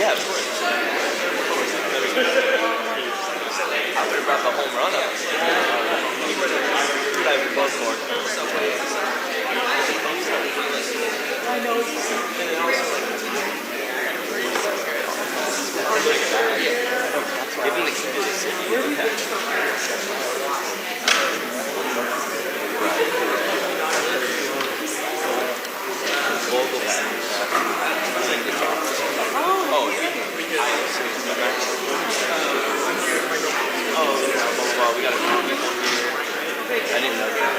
Yeah, of course. I would have brought the home run up. Dude, I would love more. I know. Give him the key to the city. Global Oh, yeah. Well, we got a few people here. I didn't know that.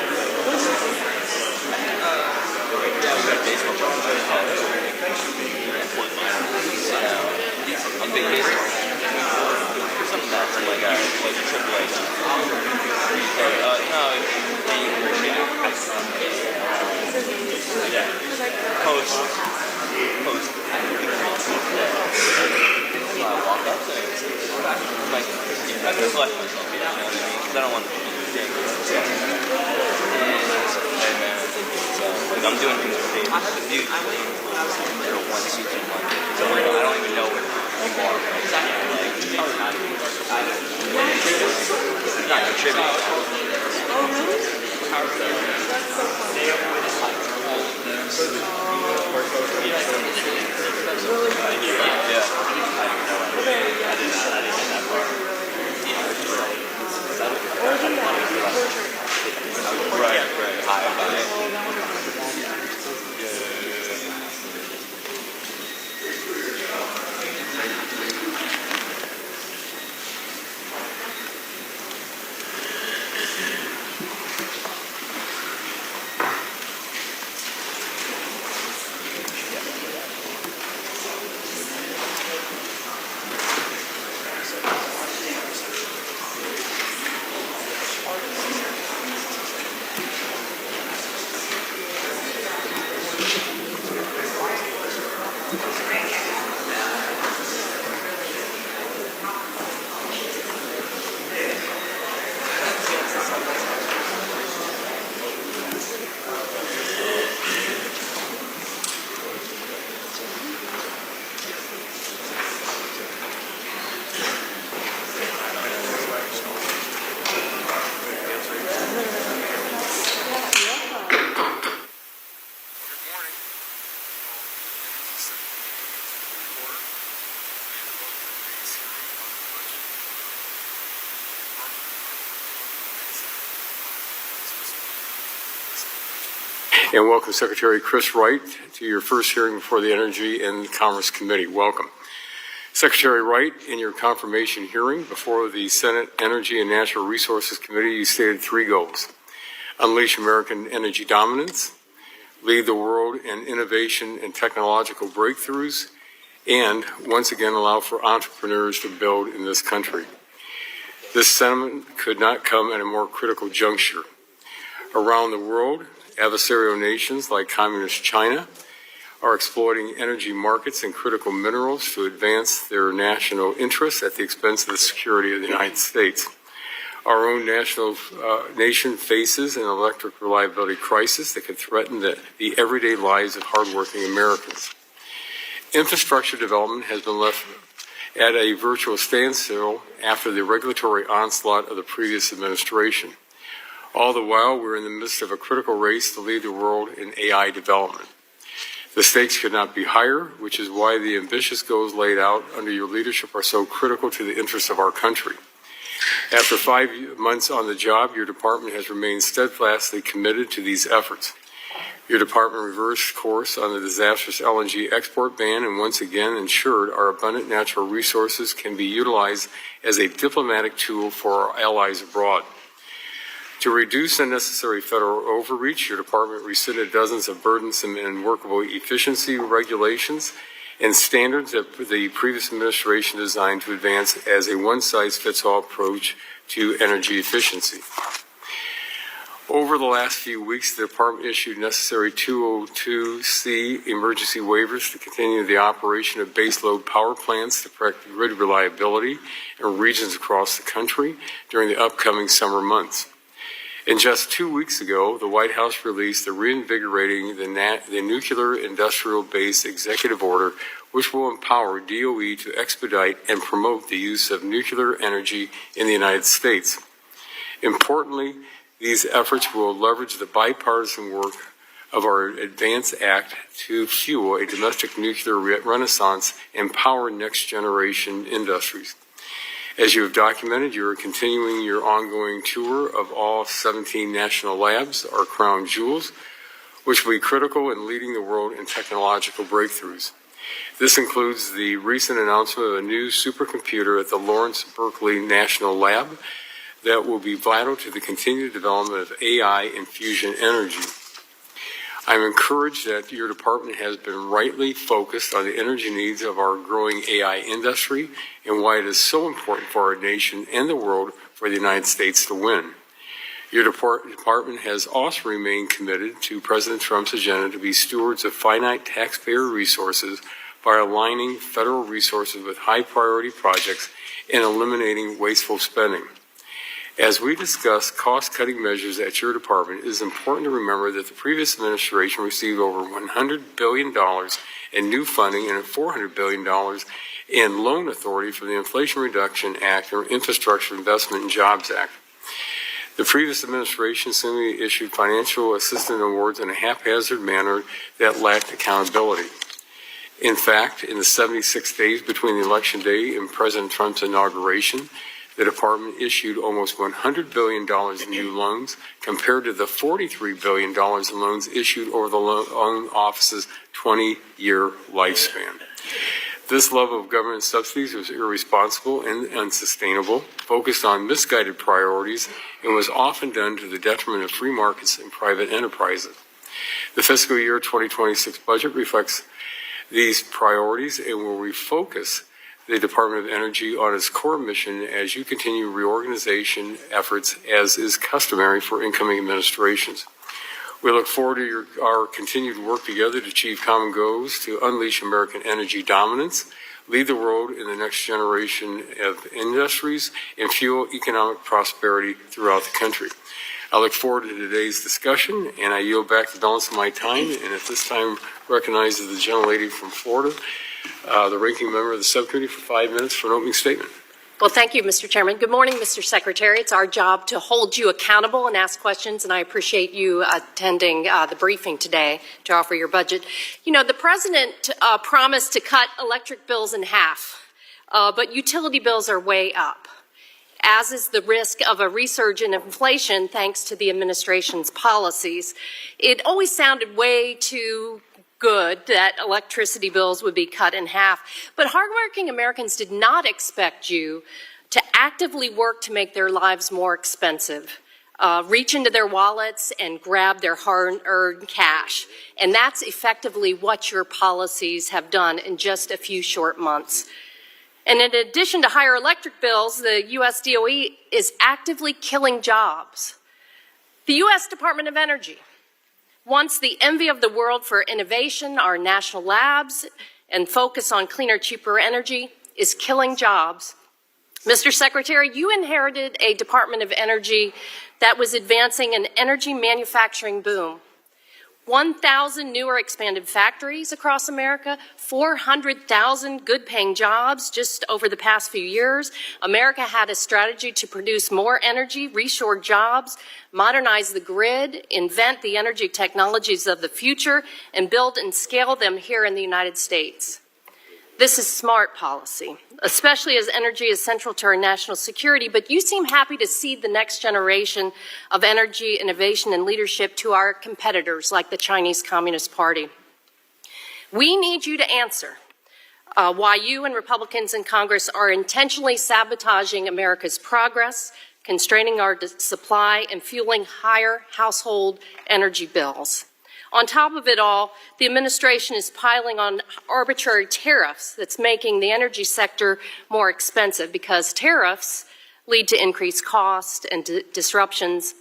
Yeah, we got a baseball player. I'm big baseball. Something about from like triple A. No, yeah. Post. I walk up to him. Like, I just left myself, you know what I mean? Because I don't want to think. Like, I'm doing things for people. They're one season month. So I don't even know where people are. Like, not contributing. Oh, really? That's so funny. Really? Yeah. And welcome Secretary Chris Wright to your first hearing before the Energy and Commerce Committee. Welcome. Secretary Wright, in your confirmation hearing before the Senate Energy and Natural Resources Committee, you stated 3 goals: unleash American energy dominance, lead the world in innovation and technological breakthroughs, and once again allow for entrepreneurs to build in this country. This sentiment could not come at a more critical juncture. Around the world, adversarial nations like Communist China are exploiting energy markets and critical minerals to advance their national interests at the expense of the security of the United States. Our own nation faces an electric reliability crisis that could threaten the everyday lives of hardworking Americans. Infrastructure development has been left at a virtual standstill after the regulatory onslaught of the previous administration. All the while, we're in the midst of a critical race to lead the world in AI development. The stakes could not be higher, which is why the ambitious goals laid out under your leadership are so critical to the interests of our country. After 5 months on the job, your department has remained steadfastly committed to these efforts. Your department reversed course on the disastrous LNG export ban and once again ensured our abundant natural resources can be utilized as a diplomatic tool for our allies abroad. To reduce unnecessary federal overreach, your department rescinded dozens of burdensome and unworkable efficiency regulations and standards that the previous administration designed to advance as a one-size-fits-all approach to energy efficiency. Over the last few weeks, the department issued necessary 202C emergency waivers to continue the operation of baseload power plants to protect grid reliability in regions across the country during the upcoming summer months. And just 2 weeks ago, the White House released the Reinvigorating the Nuclear Industrial Base Executive Order, which will empower DOE to expedite and promote the use of nuclear energy in the United States. Importantly, these efforts will leverage the bipartisan work of our Advance Act to fuel a domestic nuclear renaissance and power next-generation industries. As you have documented, you are continuing your ongoing tour of all 17 national labs, our crown jewels, which will be critical in leading the world in technological breakthroughs. This includes the recent announcement of a new supercomputer at the Lawrence Berkeley National Lab that will be vital to the continued development of AI and fusion energy. I'm encouraged that your department has been rightly focused on the energy needs of our growing AI industry and why it is so important for our nation and the world for the United States to win. Your department has also remained committed to President Trump's agenda to be stewards of finite taxpayer resources by aligning federal resources with high-priority projects and eliminating wasteful spending. As we discuss cost-cutting measures at your department, it is important to remember that the previous administration received over $100 billion in new funding and $400 billion in loan authority from the Inflation Reduction Act or Infrastructure Investment and Jobs Act. The previous administration simply issued financial assistance awards in a haphazard manner that lacked accountability. In fact, in the 76 days between the election day and President Trump's inauguration, the department issued almost $100 billion in new loans compared to the $43 billion in loans issued over the loan office's 20-year lifespan. This level of government subsidies was irresponsible and unsustainable, focused on misguided priorities, and was often done to the detriment of free markets and private enterprises. The fiscal year 2026 budget reflects these priorities and will refocus the Department of Energy on its core mission as you continue reorganization efforts as is customary for incoming administrations. We look forward to our continued work together to achieve common goals to unleash American energy dominance, lead the world in the next generation of industries, and fuel economic prosperity throughout the country. I look forward to today's discussion, and I yield back the balance of my time, and at this time recognizes the gentlelady from Florida, the ranking member of the subcommittee, for 5 minutes for an opening statement. Well, thank you, Mr. Chairman. Good morning, Mr. Secretary. It's our job to hold you accountable and ask questions, and I appreciate you attending the briefing today to offer your budget. You know, the President promised to cut electric bills in half, but utility bills are way up, as is the risk of a resurge in inflation thanks to the administration's policies. It always sounded way too good that electricity bills would be cut in half, but hardworking Americans did not expect you to actively work to make their lives more expensive, reach into their wallets and grab their hard-earned cash. And that's effectively what your policies have done in just a few short months. And in addition to higher electric bills, the U.S. DOE is actively killing jobs. The U.S. Department of Energy, once the envy of the world for innovation, our national labs, and focus on cleaner, cheaper energy, is killing jobs. Mr. Secretary, you inherited a Department of Energy that was advancing an energy manufacturing boom. 1,000 new or expanded factories across America, 400,000 good-paying jobs just over the past few years. America had a strategy to produce more energy, reshore jobs, modernize the grid, invent the energy technologies of the future, and build and scale them here in the United States. This is smart policy, especially as energy is central to our national security, but you seem happy to cede the next generation of energy innovation and leadership to our competitors like the Chinese Communist Party. We need you to answer why you and Republicans in Congress are intentionally sabotaging America's progress, constraining our supply, and fueling higher household energy bills. On top of it all, the administration is piling on arbitrary tariffs that's making the energy sector more expensive because tariffs lead to increased costs and disruptions,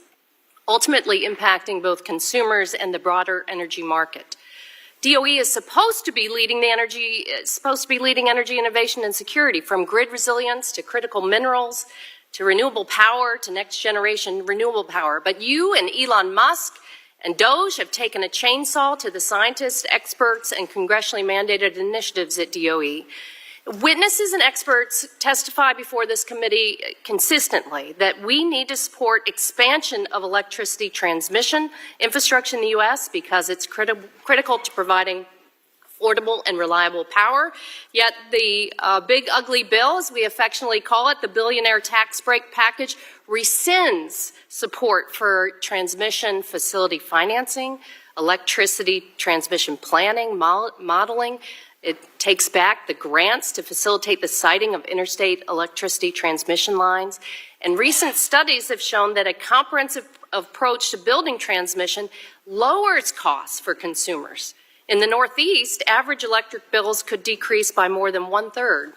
ultimately impacting both consumers and the broader energy market. DOE is supposed to be leading energy innovation and security, from grid resilience to critical minerals to renewable power, to next generation renewable power. But you and Elon Musk and Doge have taken a chainsaw to the scientists, experts, and congressionally mandated initiatives at DOE. Witnesses and experts testify before this committee consistently that we need to support expansion of electricity transmission infrastructure in the U.S. because it's critical to providing affordable and reliable power. Yet the big ugly bill, as we affectionately call it, the billionaire tax break package, rescinds support for transmission facility financing, electricity transmission planning, modeling. It takes back the grants to facilitate the siting of interstate electricity transmission lines. And recent studies have shown that a comprehensive approach to building transmission lowers costs for consumers. In the Northeast, average electric bills could decrease by more than 1/3.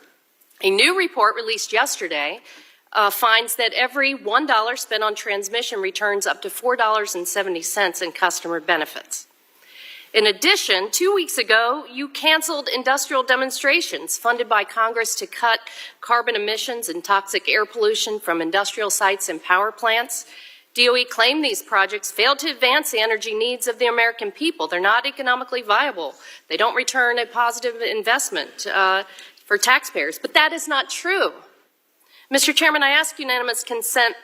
A new report released yesterday finds that every $1 spent on transmission returns up to $4.70 in customer benefits. In addition, 2 weeks ago, you canceled industrial demonstrations funded by Congress to cut carbon emissions and toxic air pollution from industrial sites and power plants. DOE claimed these projects failed to advance the energy needs of the American people. They're not economically viable. They don't return a positive investment for taxpayers. But that is not true. Mr. Chairman, I ask unanimous consent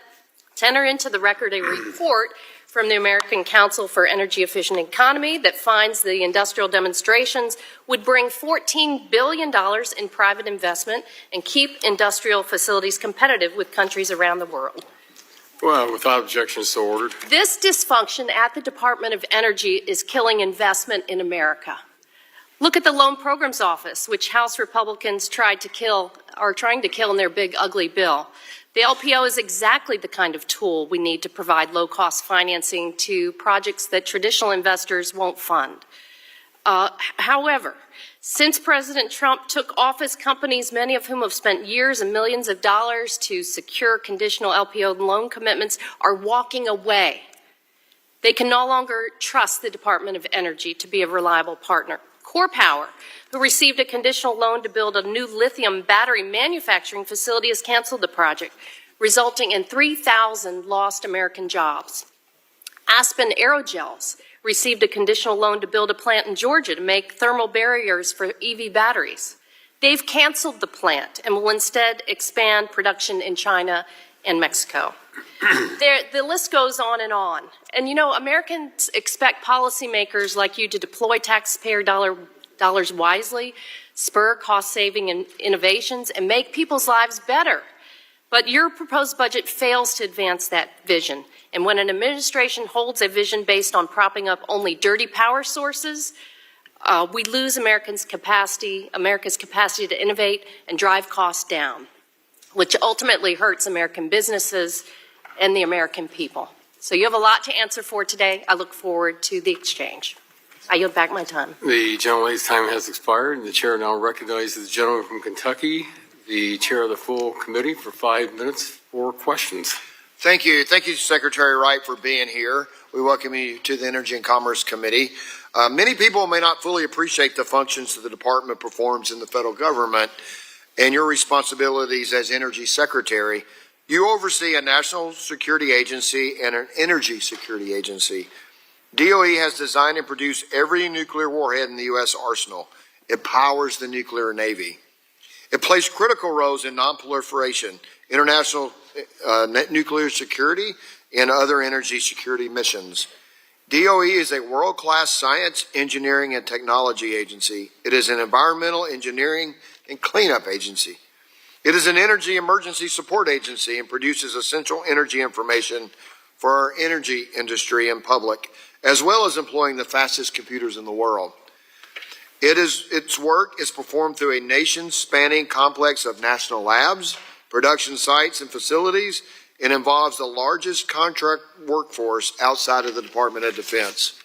to enter into the record a report from the American Council for Energy Efficient Economy that finds the industrial demonstrations would bring $14 billion in private investment and keep industrial facilities competitive with countries around the world. Well, without objection, so ordered. This dysfunction at the Department of Energy is killing investment in America. Look at the Loan Programs Office, which House Republicans are trying to kill in their big ugly bill. The LPO is exactly the kind of tool we need to provide low-cost financing to projects that traditional investors won't fund. However, since President Trump took office, companies, many of whom have spent years and millions of dollars to secure conditional LPO loan commitments, are walking away. They can no longer trust the Department of Energy to be a reliable partner. Core Power, who received a conditional loan to build a new lithium battery manufacturing facility, has canceled the project, resulting in 3,000 lost American jobs. Aspen Aerogels received a conditional loan to build a plant in Georgia to make thermal barriers for EV batteries. They've canceled the plant and will instead expand production in China and Mexico. The list goes on and on. And you know, Americans expect policymakers like you to deploy taxpayer dollars wisely, spur cost-saving innovations, and make people's lives better. But your proposed budget fails to advance that vision. And when an administration holds a vision based on propping up only dirty power sources, we lose America's capacity to innovate and drive costs down, which ultimately hurts American businesses and the American people. So you have a lot to answer for today. I look forward to the exchange. I yield back my time. The gentlelady's time has expired, and the chair now recognizes the gentleman from Kentucky, the chair of the full committee, for 5 minutes for questions. Thank you. Thank you, Secretary Wright, for being here. We welcome you to the Energy and Commerce Committee. Many people may not fully appreciate the functions that the department performs in the federal government and your responsibilities as Energy Secretary. You oversee a national security agency and an energy security agency. DOE has designed and produced every nuclear warhead in the U.S. arsenal. It powers the nuclear navy. It plays critical roles in nonproliferation, international nuclear security, and other energy security missions. DOE is a world-class science, engineering, and technology agency. It is an environmental engineering and cleanup agency. It is an energy emergency support agency and produces essential energy information for our energy industry and public, as well as employing the fastest computers in the world. Its work is performed through a nation-spanning complex of national labs, production sites, and facilities, and involves the largest contract workforce outside of the Department of Defense.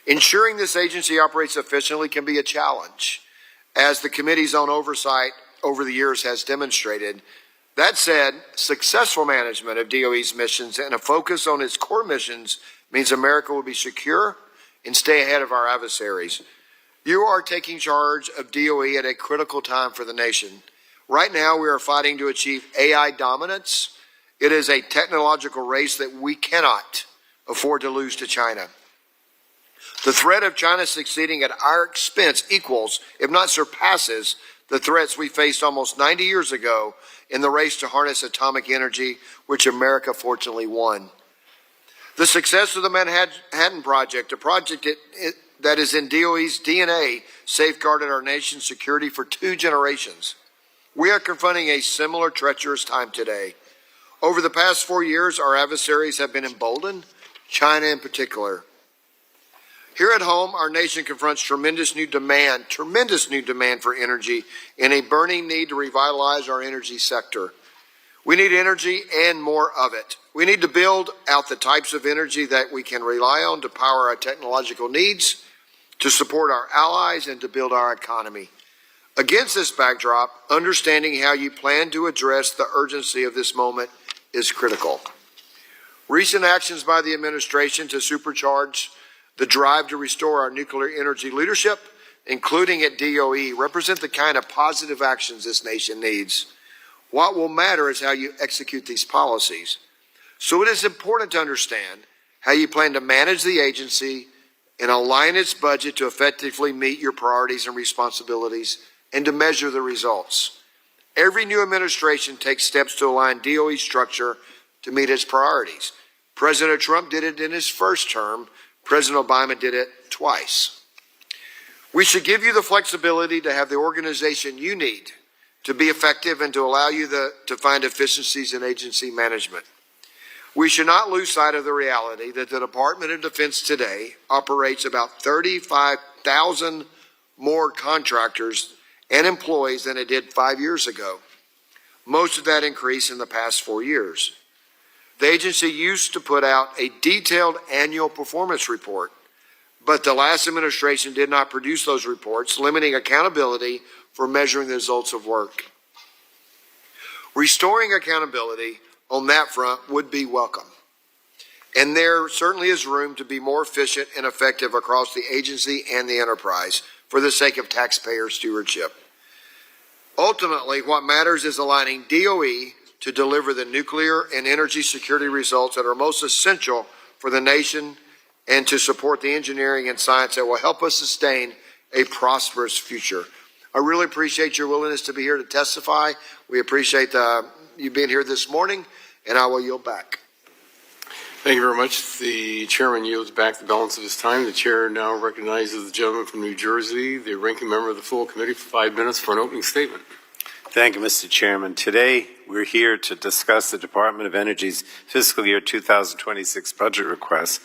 Ensuring this agency operates efficiently can be a challenge, as the committee's own oversight over the years has demonstrated. That said, successful management of DOE's missions and a focus on its core missions means America will be secure and stay ahead of our adversaries. You are taking charge of DOE at a critical time for the nation. Right now, we are fighting to achieve AI dominance It is a technological race that we cannot afford to lose to China. The threat of China succeeding at our expense equals, if not surpasses, the threats we faced almost 90 years ago in the race to harness atomic energy, which America fortunately won. The success of the Manhattan Project, a project that is in DOE's DNA, safeguarded our nation's security for 2 generations. We are confronting a similar treacherous time today. Over the past 4 years, our adversaries have been emboldened, China in particular. Here at home, our nation confronts tremendous new demand for energy and a burning need to revitalize our energy sector. We need energy and more of it. We need to build out the types of energy that we can rely on to power our technological needs, to support our allies, and to build our economy. Against this backdrop, understanding how you plan to address the urgency of this moment is critical. Recent actions by the administration to supercharge the drive to restore our nuclear energy leadership, including at DOE, represent the kind of positive actions this nation needs. What will matter is how you execute these policies. So it is important to understand how you plan to manage the agency and align its budget to effectively meet your priorities and responsibilities and to measure the results. Every new administration takes steps to align DOE structure to meet its priorities. President Trump did it in his first term. President Obama did it twice. We should give you the flexibility to have the organization you need to be effective and to allow you to find efficiencies in agency management. We should not lose sight of the reality that the Department of Defense today operates about 35,000 more contractors and employees than it did 5 years ago. Most of that increase in the past 4 years. The agency used to put out a detailed annual performance report, but the last administration did not produce those reports, limiting accountability for measuring the results of work. Restoring accountability on that front would be welcome. And there certainly is room to be more efficient and effective across the agency and the enterprise for the sake of taxpayer stewardship. Ultimately, what matters is aligning DOE to deliver the nuclear and energy security results that are most essential for the nation and to support the engineering and science that will help us sustain a prosperous future. I really appreciate your willingness to be here to testify. We appreciate you being here this morning, and I will yield back. Thank you very much. The chairman yields back the balance of his time. The chair now recognizes the gentleman from New Jersey, the ranking member of the full committee, for 5 minutes for an opening statement. Thank you, Mr. Chairman. Today, we're here to discuss the Department of Energy's fiscal year 2026 budget request,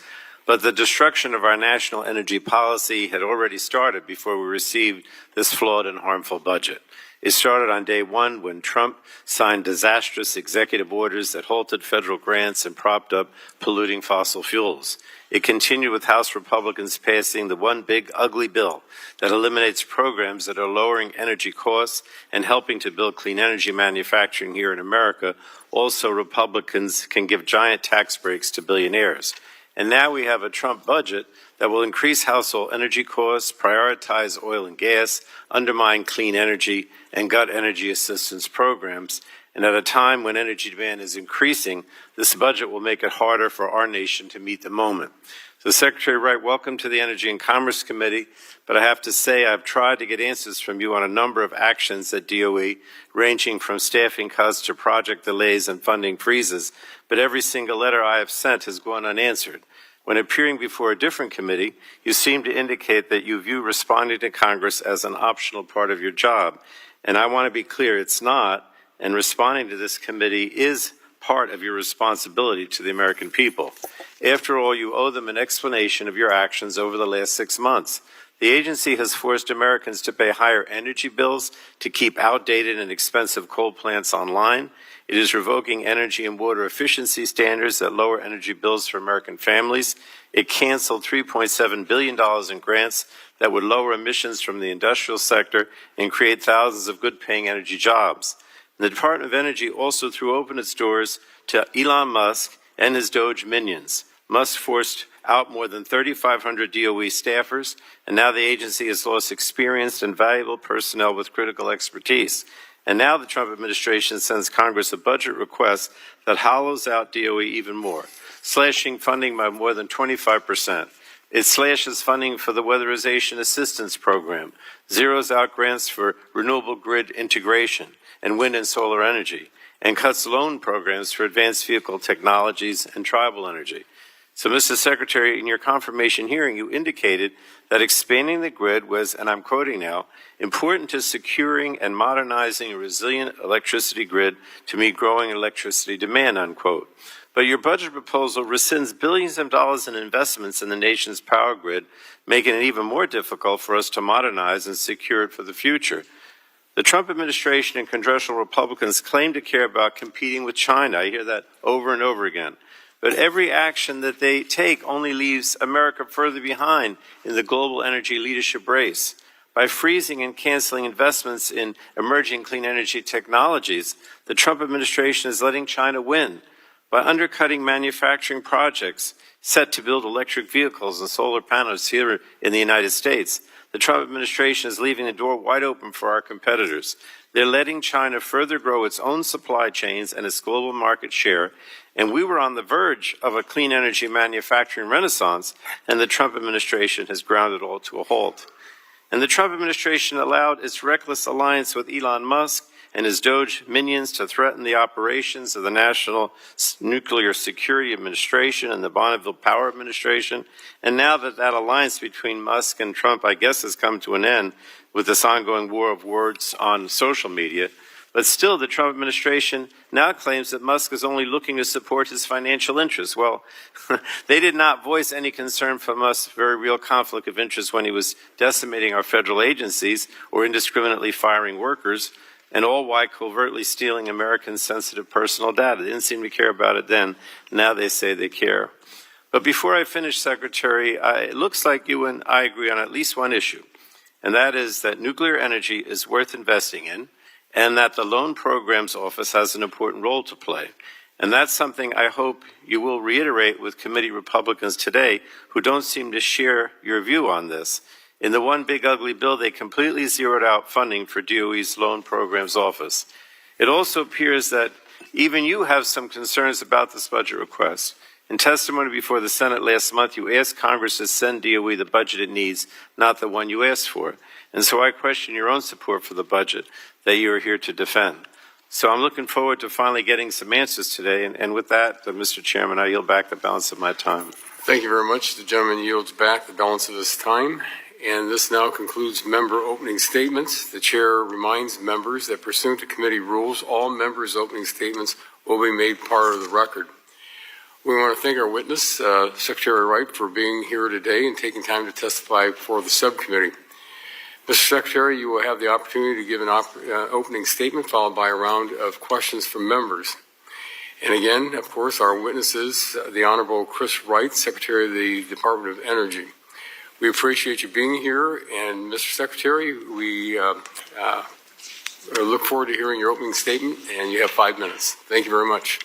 but the destruction of our national energy policy had already started before we received this flawed and harmful budget. It started on day one when Trump signed disastrous executive orders that halted federal grants and propped up polluting fossil fuels. It continued with House Republicans passing the one big ugly bill that eliminates programs that are lowering energy costs and helping to build clean energy manufacturing here in America. Also, Republicans can give giant tax breaks to billionaires. And now we have a Trump budget that will increase household energy costs, prioritize oil and gas, undermine clean energy, and gut energy assistance programs. And at a time when energy demand is increasing, this budget will make it harder for our nation to meet the moment. So, Secretary Wright, welcome to the Energy and Commerce Committee. But I have to say I've tried to get answers from you on a number of actions at DOE, ranging from staffing cuts to project delays and funding freezes. But every single letter I have sent has gone unanswered. When appearing before a different committee, you seem to indicate that you view responding to Congress as an optional part of your job. And I want to be clear, it's not. And responding to this committee is part of your responsibility to the American people. After all, you owe them an explanation of your actions over the last 6 months. The agency has forced Americans to pay higher energy bills to keep outdated and expensive coal plants online. It is revoking energy and water efficiency standards that lower energy bills for American families. It canceled $3.7 billion in grants that would lower emissions from the industrial sector and create thousands of good-paying energy jobs. The Department of Energy also threw open its doors to Elon Musk and his Doge minions. Musk forced out more than 3,500 DOE staffers, and now the agency has lost experienced and valuable personnel with critical expertise. And now the Trump administration sends Congress a budget request that hollows out DOE even more, slashing funding by more than 25%. It slashes funding for the Weatherization Assistance Program, zeroes out grants for renewable grid integration and wind and solar energy, and cuts loan programs for advanced vehicle technologies and tribal energy. So, Mr. Secretary, in your confirmation hearing, you indicated that expanding the grid was, and I'm quoting now, important to securing and modernizing a resilient electricity grid to meet growing electricity demand, unquote. But your budget proposal rescinds billions of dollars in investments in the nation's power grid, making it even more difficult for us to modernize and secure it for the future. The Trump administration and congressional Republicans claim to care about competing with China. I hear that over and over again. But every action that they take only leaves America further behind in the global energy leadership race. By freezing and canceling investments in emerging clean energy technologies, the Trump administration is letting China win. By undercutting manufacturing projects set to build electric vehicles and solar panels here in the United States, the Trump administration is leaving the door wide open for our competitors. They're letting China further grow its own supply chains and its global market share, and we were on the verge of a clean energy manufacturing renaissance, and the Trump administration has ground it all to a halt. And the Trump administration allowed its reckless alliance with Elon Musk and his Doge minions to threaten the operations of the National Nuclear Security Administration and the Bonneville Power Administration. And now that that alliance between Musk and Trump, I guess, has come to an end with this ongoing war of words on social media, but still the Trump administration now claims that Musk is only looking to support his financial interests. Well, they did not voice any concern from us, very real conflict of interest when he was decimating our federal agencies or indiscriminately firing workers, and all while covertly stealing Americans' sensitive personal data. They didn't seem to care about it then. Now they say they care. But before I finish, Secretary, it looks like you and I agree on at least one issue, and that is that nuclear energy is worth investing in, and that the Loan Programs Office has an important role to play. And that's something I hope you will reiterate with committee Republicans today who don't seem to share your view on this. In the one big ugly bill, they completely zeroed out funding for DOE's Loan Programs Office. It also appears that even you have some concerns about this budget request. In testimony before the Senate last month, you asked Congress to send DOE the budget it needs, not the one you asked for. And so I question your own support for the budget that you are here to defend. So I'm looking forward to finally getting some answers today. And with that, Mr. Chairman, I yield back the balance of my time. Thank you very much. The gentleman yields back the balance of his time. And this now concludes member opening statements. The chair reminds members that pursuant to committee rules, all members' opening statements will be made part of the record. We want to thank our witness, Secretary Wright, for being here today and taking time to testify before the subcommittee. Mr. Secretary, you will have the opportunity to give an opening statement followed by a round of questions from members. And again, of course, our witness is the Honorable Chris Wright, Secretary of the Department of Energy. We appreciate you being here, and Mr. Secretary, we look forward to hearing your opening statement, and you have 5 minutes. Thank you very much.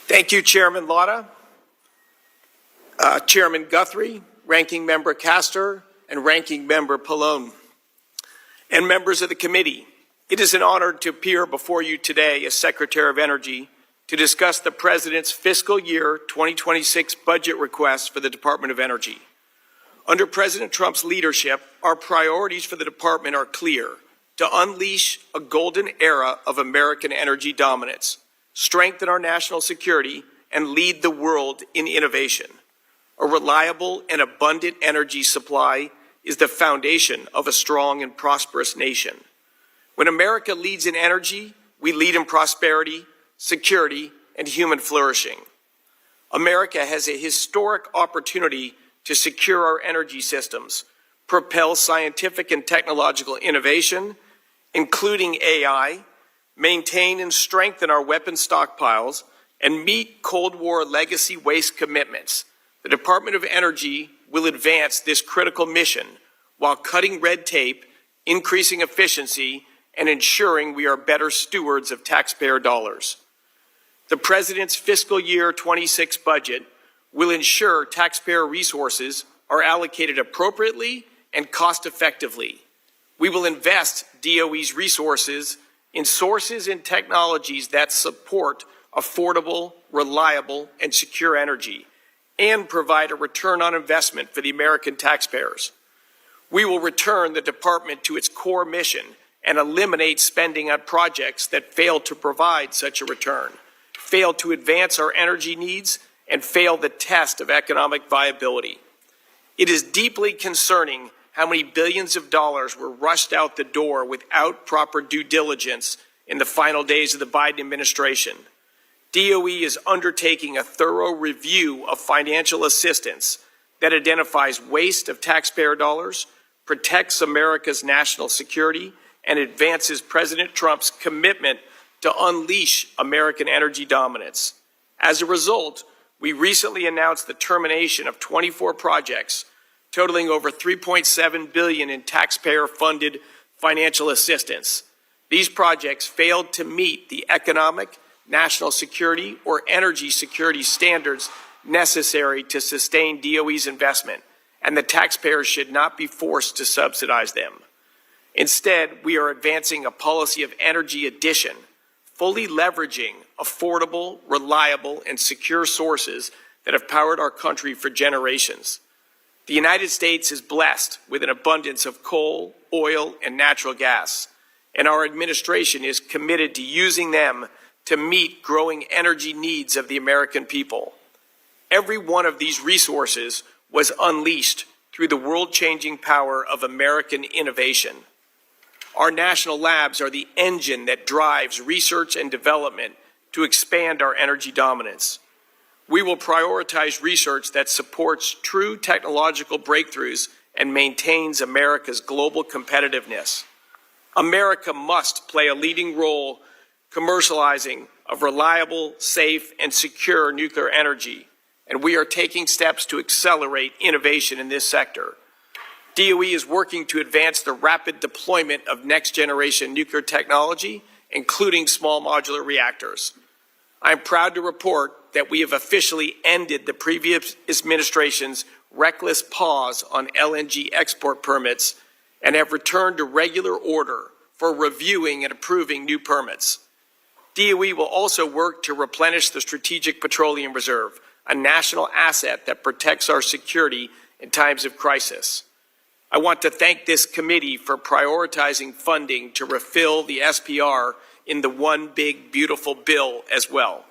Thank you, Chairman Lauda, Chairman Guthrie, Ranking Member Castor, and Ranking Member Pallone, and members of the committee. It is an honor to appear before you today as Secretary of Energy to discuss the President's fiscal year 2026 budget request for the Department of Energy. Under President Trump's leadership, our priorities for the department are clear: to unleash a golden era of American energy dominance, strengthen our national security, and lead the world in innovation. A reliable and abundant energy supply is the foundation of a strong and prosperous nation. When America leads in energy, we lead in prosperity, security, and human flourishing. America has a historic opportunity to secure our energy systems, propel scientific and technological innovation, including AI, maintain and strengthen our weapon stockpiles, and meet Cold War legacy waste commitments. The Department of Energy will advance this critical mission while cutting red tape, increasing efficiency, and ensuring we are better stewards of taxpayer dollars. The President's fiscal year 26 budget will ensure taxpayer resources are allocated appropriately and cost-effectively. We will invest DOE's resources in sources and technologies that support affordable, reliable, and secure energy and provide a return on investment for the American taxpayers. We will return the department to its core mission and eliminate spending on projects that fail to provide such a return, fail to advance our energy needs, and fail the test of economic viability. It is deeply concerning how many billions of dollars were rushed out the door without proper due diligence in the final days of the Biden administration. DOE is undertaking a thorough review of financial assistance that identifies waste of taxpayer dollars, protects America's national security, and advances President Trump's commitment to unleash American energy dominance. As a result, we recently announced the termination of 24 projects totaling over $3.7 billion in taxpayer-funded financial assistance. These projects failed to meet the economic, national security, or energy security standards necessary to sustain DOE's investment, and the taxpayers should not be forced to subsidize them. Instead, we are advancing a policy of energy addition, fully leveraging affordable, reliable, and secure sources that have powered our country for generations. The United States is blessed with an abundance of coal, oil, and natural gas, and our administration is committed to using them to meet growing energy needs of the American people. Every one of these resources was unleashed through the world-changing power of American innovation. Our national labs are the engine that drives research and development to expand our energy dominance. We will prioritize research that supports true technological breakthroughs and maintains America's global competitiveness. America must play a leading role commercializing of reliable, safe, and secure nuclear energy, and we are taking steps to accelerate innovation in this sector. DOE is working to advance the rapid deployment of next-generation nuclear technology, including small modular reactors. I am proud to report that we have officially ended the previous administration's reckless pause on LNG export permits and have returned to regular order for reviewing and approving new permits. DOE will also work to replenish the Strategic Petroleum Reserve, a national asset that protects our security in times of crisis. I want to thank this committee for prioritizing funding to refill the SPR in the One Big Beautiful Bill as well.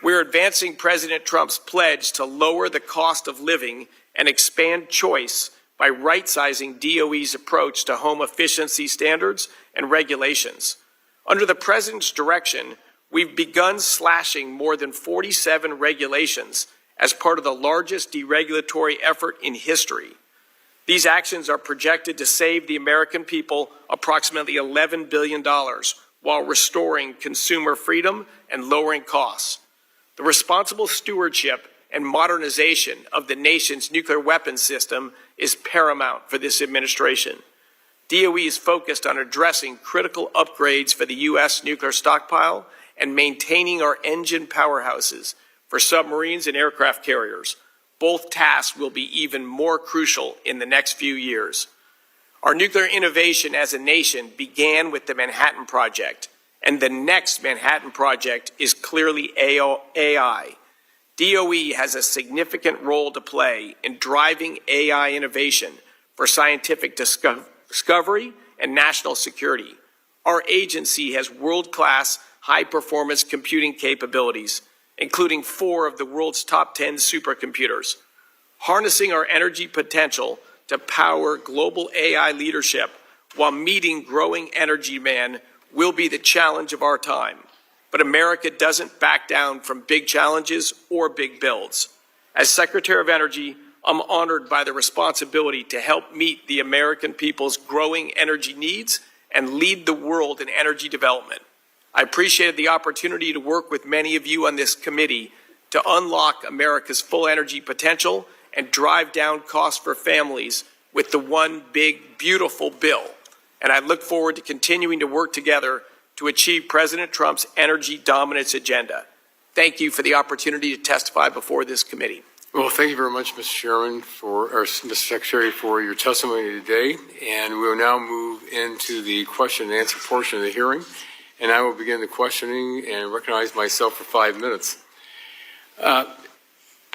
We're advancing President Trump's pledge to lower the cost of living and expand choice by right-sizing DOE's approach to home efficiency standards and regulations. Under the President's direction, we've begun slashing more than 47 regulations as part of the largest deregulatory effort in history. These actions are projected to save the American people approximately $11 billion while restoring consumer freedom and lowering costs. The responsible stewardship and modernization of the nation's nuclear weapons system is paramount for this administration. DOE is focused on addressing critical upgrades for the U.S. nuclear stockpile and maintaining our engine powerhouses for submarines and aircraft carriers. Both tasks will be even more crucial in the next few years. Our nuclear innovation as a nation began with the Manhattan Project, and the next Manhattan Project is clearly AI. DOE has a significant role to play in driving AI innovation for scientific discovery and national security. Our agency has world-class, high-performance computing capabilities, including 4 of the world's top 10 supercomputers. Harnessing our energy potential to power global AI leadership while meeting growing energy demand will be the challenge of our time. But America doesn't back down from big challenges or big builds. As Secretary of Energy, I'm honored by the responsibility to help meet the American people's growing energy needs and lead the world in energy development. I appreciated the opportunity to work with many of you on this committee to unlock America's full energy potential and drive down costs for families with the One Big Beautiful Bill. And I look forward to continuing to work together to achieve President Trump's energy dominance agenda. Thank you for the opportunity to testify before this committee. Well, thank you very much, Mr. Chairman, or Mr. Secretary, for your testimony today. And we will now move into the question and answer portion of the hearing, and I will begin the questioning and recognize myself for 5 minutes.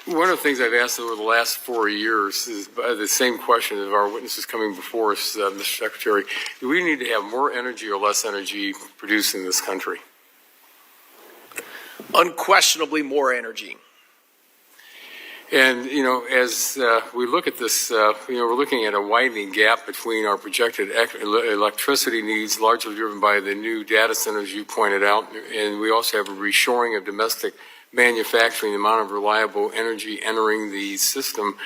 One of the things I've asked over the last 4 years is the same question of our witnesses coming before us, Mr. Secretary. Do we need to have more energy or less energy produced in this country? Unquestionably more energy. And, as we look at this, we're looking at a widening gap between our projected electricity needs, largely driven by the new data centers you pointed out, and we also have a reshoring of domestic manufacturing, the amount of reliable energy entering the system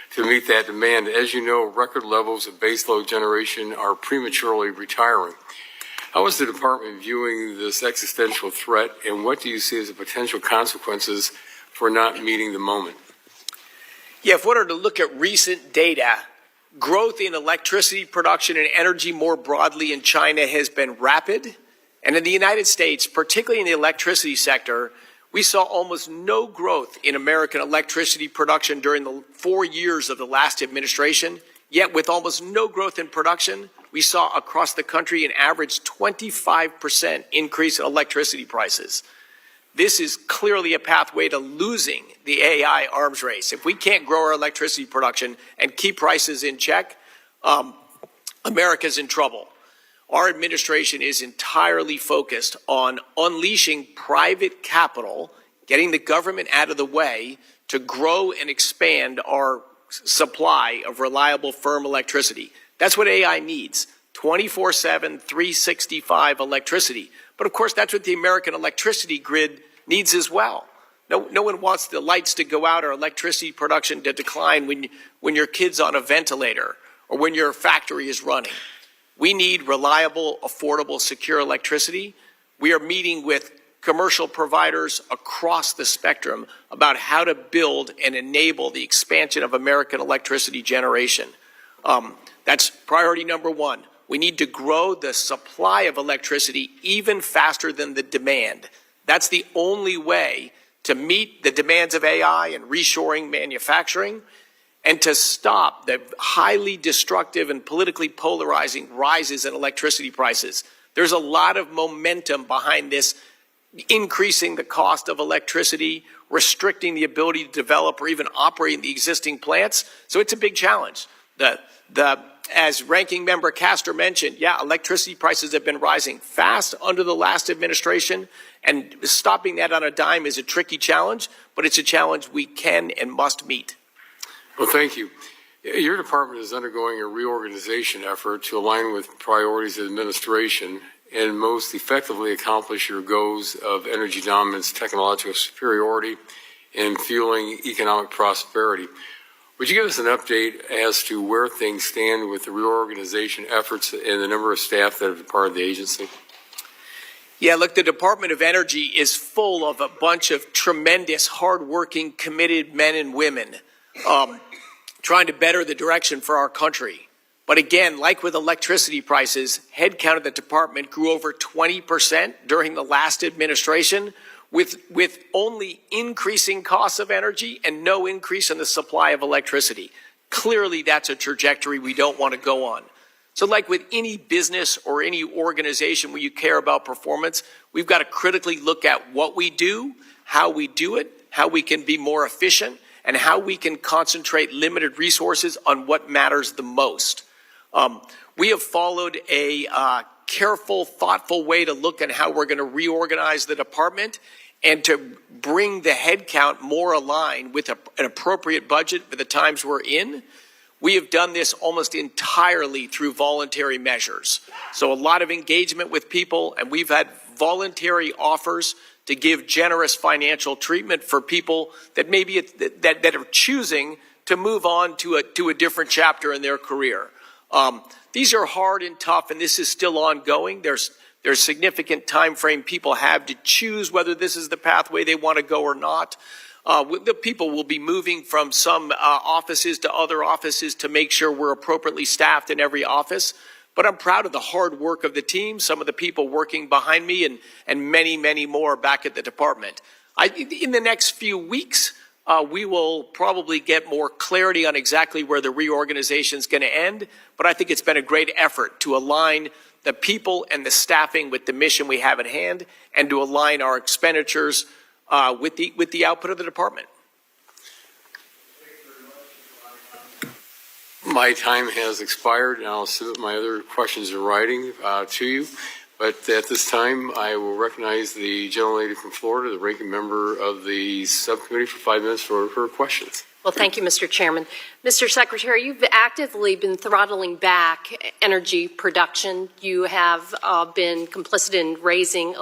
to meet that demand. As you know, record levels of baseload generation are prematurely retiring. How is the department viewing this existential threat, and what do you see as the potential consequences for not meeting the moment? Yeah, if we were to look at recent data, growth in electricity production and energy more broadly in China has been rapid. And in the United States, particularly in the electricity sector, we saw almost no growth in American electricity production during the 4 years of the last administration. Yet with almost no growth in production, we saw across the country an average 25% increase in electricity prices. This is clearly a pathway to losing the AI arms race. If we can't grow our electricity production and keep prices in check, America's in trouble. Our administration is entirely focused on unleashing private capital, getting the government out of the way to grow and expand our supply of reliable, firm electricity. That's what AI needs, 24/7, 365 electricity. But of course, that's what the American electricity grid needs as well. No one wants the lights to go out or electricity production to decline when your kid's on a ventilator or when your factory is running. We need reliable, affordable, secure electricity. We are meeting with commercial providers across the spectrum about how to build and enable the expansion of American electricity generation. That's priority number one. We need to grow the supply of electricity even faster than the demand. That's the only way to meet the demands of AI and reshoring manufacturing, and to stop the highly destructive and politically polarizing rises in electricity prices. There's a lot of momentum behind this, increasing the cost of electricity, restricting the ability to develop or even operate in the existing plants. So it's a big challenge. As Ranking Member Castor mentioned, electricity prices have been rising fast under the last administration, and stopping that on a dime is a tricky challenge, but it's a challenge we can and must meet. Well, thank you. Your department is undergoing a reorganization effort to align with priorities of the administration and most effectively accomplish your goals of energy dominance, technological superiority, and fueling economic prosperity. Would you give us an update as to where things stand with the reorganization efforts and the number of staff that have departed the agency? Yeah, look, the Department of Energy is full of a bunch of tremendous, hardworking, committed men and women trying to better the direction for our country. But again, like with electricity prices, headcount of the department grew over 20% during the last administration, with only increasing costs of energy and no increase in the supply of electricity. Clearly, that's a trajectory we don't want to go on. So like with any business or any organization where you care about performance, we've got to critically look at what we do, how we do it, how we can be more efficient, and how we can concentrate limited resources on what matters the most. We have followed a careful, thoughtful way to look at how we're going to reorganize the department and to bring the headcount more aligned with an appropriate budget for the times we're in. We have done this almost entirely through voluntary measures. So a lot of engagement with people, and we've had voluntary offers to give generous financial treatment for people that maybe that are choosing to move on to a different chapter in their career. These are hard and tough, and this is still ongoing. There's significant time frame people have to choose whether this is the pathway they want to go or not. The people will be moving from some offices to other offices to make sure we're appropriately staffed in every office. But I'm proud of the hard work of the team, some of the people working behind me, and many, many more back at the department. In the next few weeks, we will probably get more clarity on exactly where the reorganization is going to end. But I think it's been a great effort to align the people and the staffing with the mission we have at hand, and to align our expenditures with the output of the department. My time has expired, and I'll submit my other questions in writing to you. But at this time, I will recognize the gentlelady from Florida, the ranking member of the subcommittee, for 5 minutes for her questions. Well, thank you, Mr. Chairman. Mr. Secretary, you've actively been throttling back energy production. You have been complicit in raising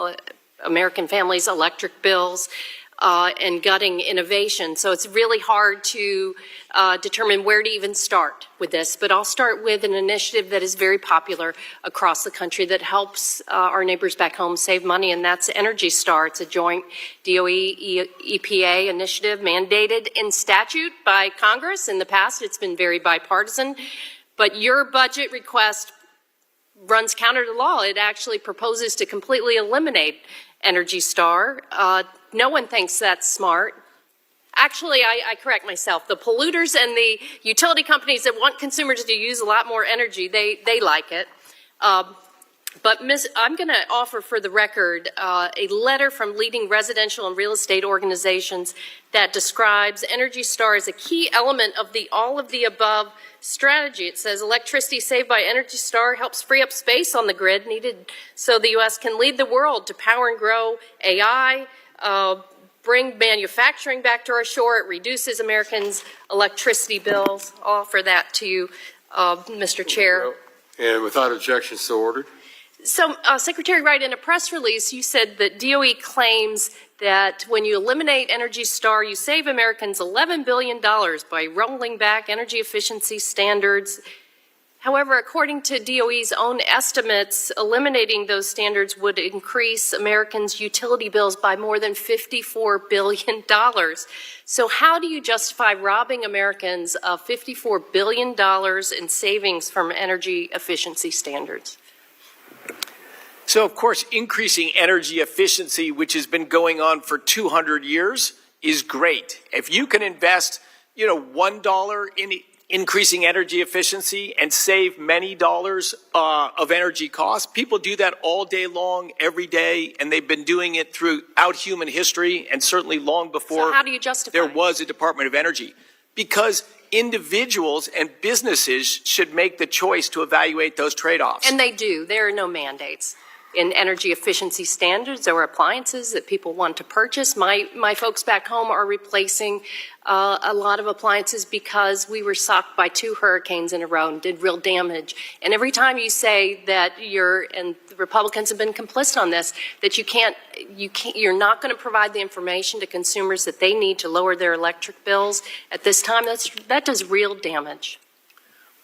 American families' electric bills and gutting innovation. So it's really hard to determine where to even start with this. But I'll start with an initiative that is very popular across the country that helps our neighbors back home save money, and that's Energy Star. It's a joint DOE-EPA initiative mandated in statute by Congress. In the past, it's been very bipartisan. But your budget request runs counter to law. It actually proposes to completely eliminate Energy Star. No one thinks that's smart. Actually, I correct myself. The polluters and the utility companies that want consumers to use a lot more energy, they like it. But I'm going to offer for the record a letter from leading residential and real estate organizations that describes Energy Star as a key element of the all of the above strategy. It says electricity saved by Energy Star helps free up space on the grid needed so the U.S. can lead the world to power and grow AI, bring manufacturing back to our shore. It reduces Americans' electricity bills. I'll offer that to you, Mr. Chair. And without objection, so ordered. So, Secretary Wright, in a press release, you said that DOE claims that when you eliminate Energy Star, you save Americans $11 billion by rolling back energy efficiency standards. However, according to DOE's own estimates, eliminating those standards would increase Americans' utility bills by more than $54 billion. So how do you justify robbing Americans of $54 billion in savings from energy efficiency standards? So, of course, increasing energy efficiency, which has been going on for 200 years, is great. If you can invest, $1 in increasing energy efficiency and save many dollars of energy costs, people do that all day long, every day, and they've been doing it throughout human history and certainly long before so how do you justify there was a Department of Energy. Because individuals and businesses should make the choice to evaluate those trade-offs. And they do. There are no mandates in energy efficiency standards or appliances that people want to purchase. My folks back home are replacing a lot of appliances because we were socked by 2 hurricanes in a row and did real damage. And every time you say that and the Republicans have been complicit on this, that you're not going to provide the information to consumers that they need to lower their electric bills at this time, that does real damage.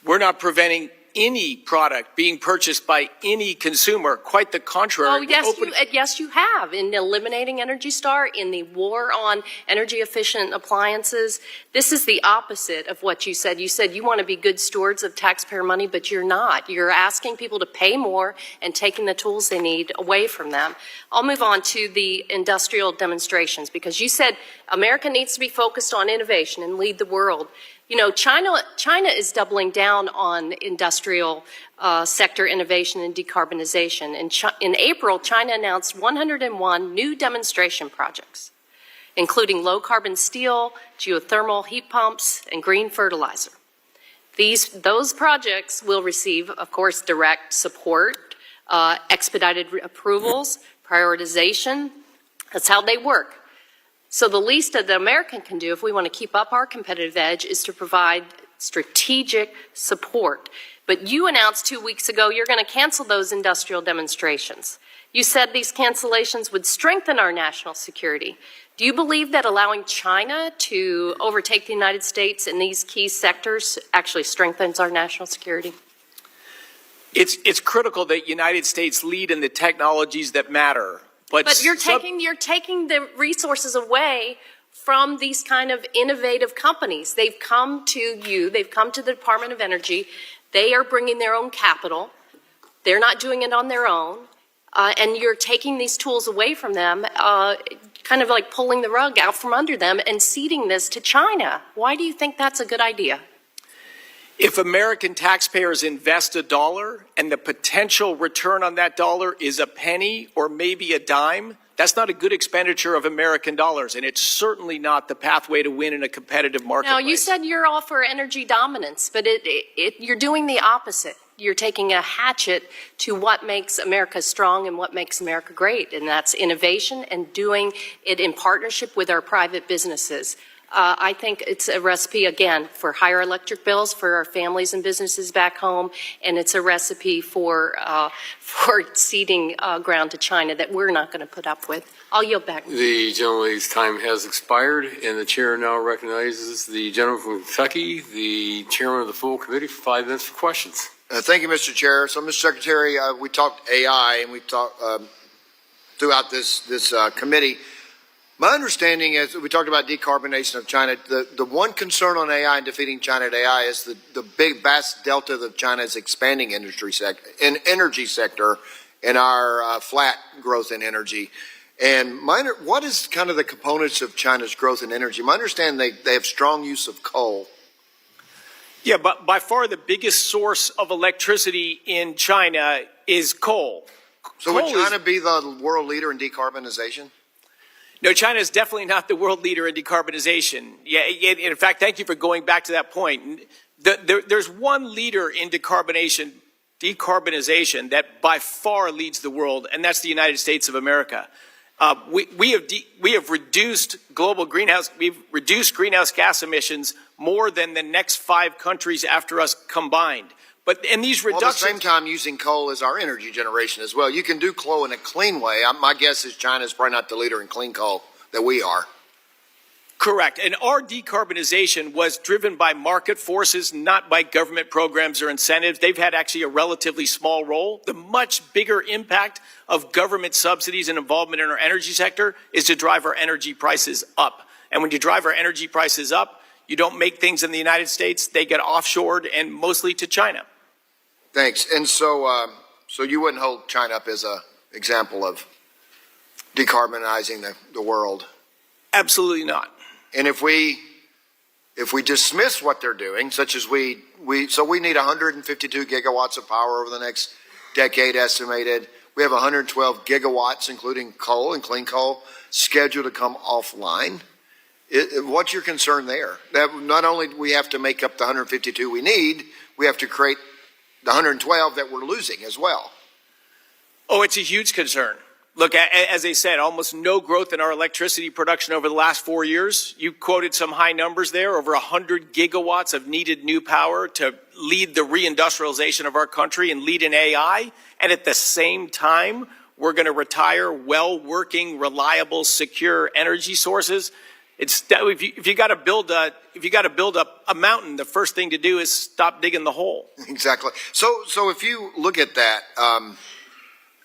We're not preventing any product being purchased by any consumer. Quite the contrary. Oh, yes, you have. In eliminating Energy Star, in the war on energy efficient appliances, this is the opposite of what you said. You said you want to be good stewards of taxpayer money, but you're not. You're asking people to pay more and taking the tools they need away from them. I'll move on to the industrial demonstrations, because you said America needs to be focused on innovation and lead the world. China is doubling down on industrial sector innovation and decarbonization. In April, China announced 101 new demonstration projects, including low-carbon steel, geothermal heat pumps, and green fertilizer. Those projects will receive, of course, direct support, expedited approvals, prioritization. That's how they work. So the least that the American can do if we want to keep up our competitive edge is to provide strategic support. But you announced 2 weeks ago you're going to cancel those industrial demonstrations. You said these cancellations would strengthen our national security. Do you believe that allowing China to overtake the United States in these key sectors actually strengthens our national security? It's critical that the United States lead in the technologies that matter. But you're taking the resources away from these kind of innovative companies. They've come to you. They've come to the Department of Energy. They are bringing their own capital. They're not doing it on their own. And you're taking these tools away from them. kind of like pulling the rug out from under them and ceding this to China. Why do you think that's a good idea? If American taxpayers invest $1 and the potential return on that dollar is a penny or maybe a dime, that's not a good expenditure of American dollars, and it's certainly not the pathway to win in a competitive marketplace. Now, you said you're all for energy dominance, but you're doing the opposite. You're taking a hatchet to what makes America strong and what makes America great, and that's innovation and doing it in partnership with our private businesses. I think it's a recipe, again, for higher electric bills for our families and businesses back home, and it's a recipe for ceding ground to China that we're not going to put up with. I'll yield back. The gentleman's time has expired, and the chair now recognizes the gentleman from Kentucky, the chairman of the full committee, for 5 minutes for questions. Thank you, Mr. Chair. So, Mr. Secretary, we talked AI, and we talked throughout this committee. My understanding is we talked about decarbonization of China. The one concern on AI and defeating China at AI is the big vast delta that China is expanding energy sector and our flat growth in energy. And what is kind of the components of China's growth in energy? My understanding they have strong use of coal. Yeah, but by far the biggest source of electricity in China is coal. So would China be the world leader in decarbonization? No, China is definitely not the world leader in decarbonization. Yeah, in fact, thank you for going back to that point. There's one leader in decarbonization that by far leads the world, and that's the United States of America. We have reduced we've reduced greenhouse gas emissions more than the next 5 countries after us combined. But in these reductions, at the same time, using coal as our energy generation as well. You can do coal in a clean way. My guess is China is probably not the leader in clean coal that we are. Correct. And our decarbonization was driven by market forces, not by government programs or incentives. They've had actually a relatively small role. The much bigger impact of government subsidies and involvement in our energy sector is to drive our energy prices up. And when you drive our energy prices up, you don't make things in the United States. They get offshored and mostly to China. Thanks. And so you wouldn't hold China up as an example of decarbonizing the world? Absolutely not. And if we dismiss what they're doing, such as we need 152 gigawatts of power over the next decade estimated. We have 112 gigawatts, including coal and clean coal, scheduled to come offline. What's your concern there? That not only do we have to make up the 152 we need, we have to create the 112 that we're losing as well. Oh, it's a huge concern. Look, as I said, almost no growth in our electricity production over the last 4 years. You quoted some high numbers there, over 100 gigawatts of needed new power to lead the reindustrialization of our country and lead in AI. And at the same time, we're going to retire well-working, reliable, secure energy sources. If you got to build a mountain, the first thing to do is stop digging the hole. Exactly. So if you look at that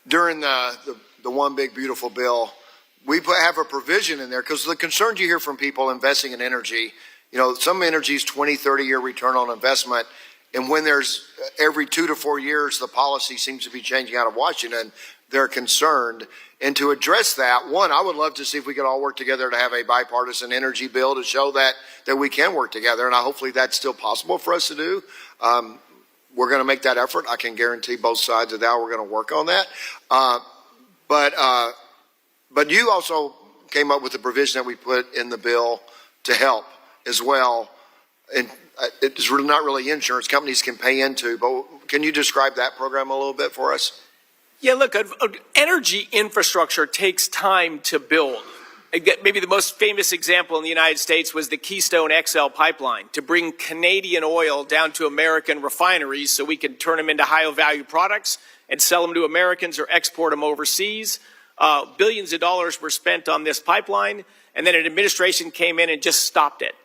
during the one big beautiful bill, we have a provision in there because the concerns you hear from people investing in energy, some energy is 20, 30-year return on investment. And when there's every 2 to 4 years, the policy seems to be changing out of Washington, they're concerned. And to address that, one, I would love to see if we could all work together to have a bipartisan energy bill to show that we can work together. And hopefully that's still possible for us to do. We're going to make that effort. I can guarantee both sides of that we're going to work on that. But you also came up with a provision that we put in the bill to help as well. And it's really not really insurance companies can pay into, but can you describe that program a little bit for us? Yeah, look, energy infrastructure takes time to build. Maybe the most famous example in the United States was the Keystone XL pipeline to bring Canadian oil down to American refineries so we can turn them into high-value products and sell them to Americans or export them overseas. Billions of dollars were spent on this pipeline, and then an administration came in and just stopped it.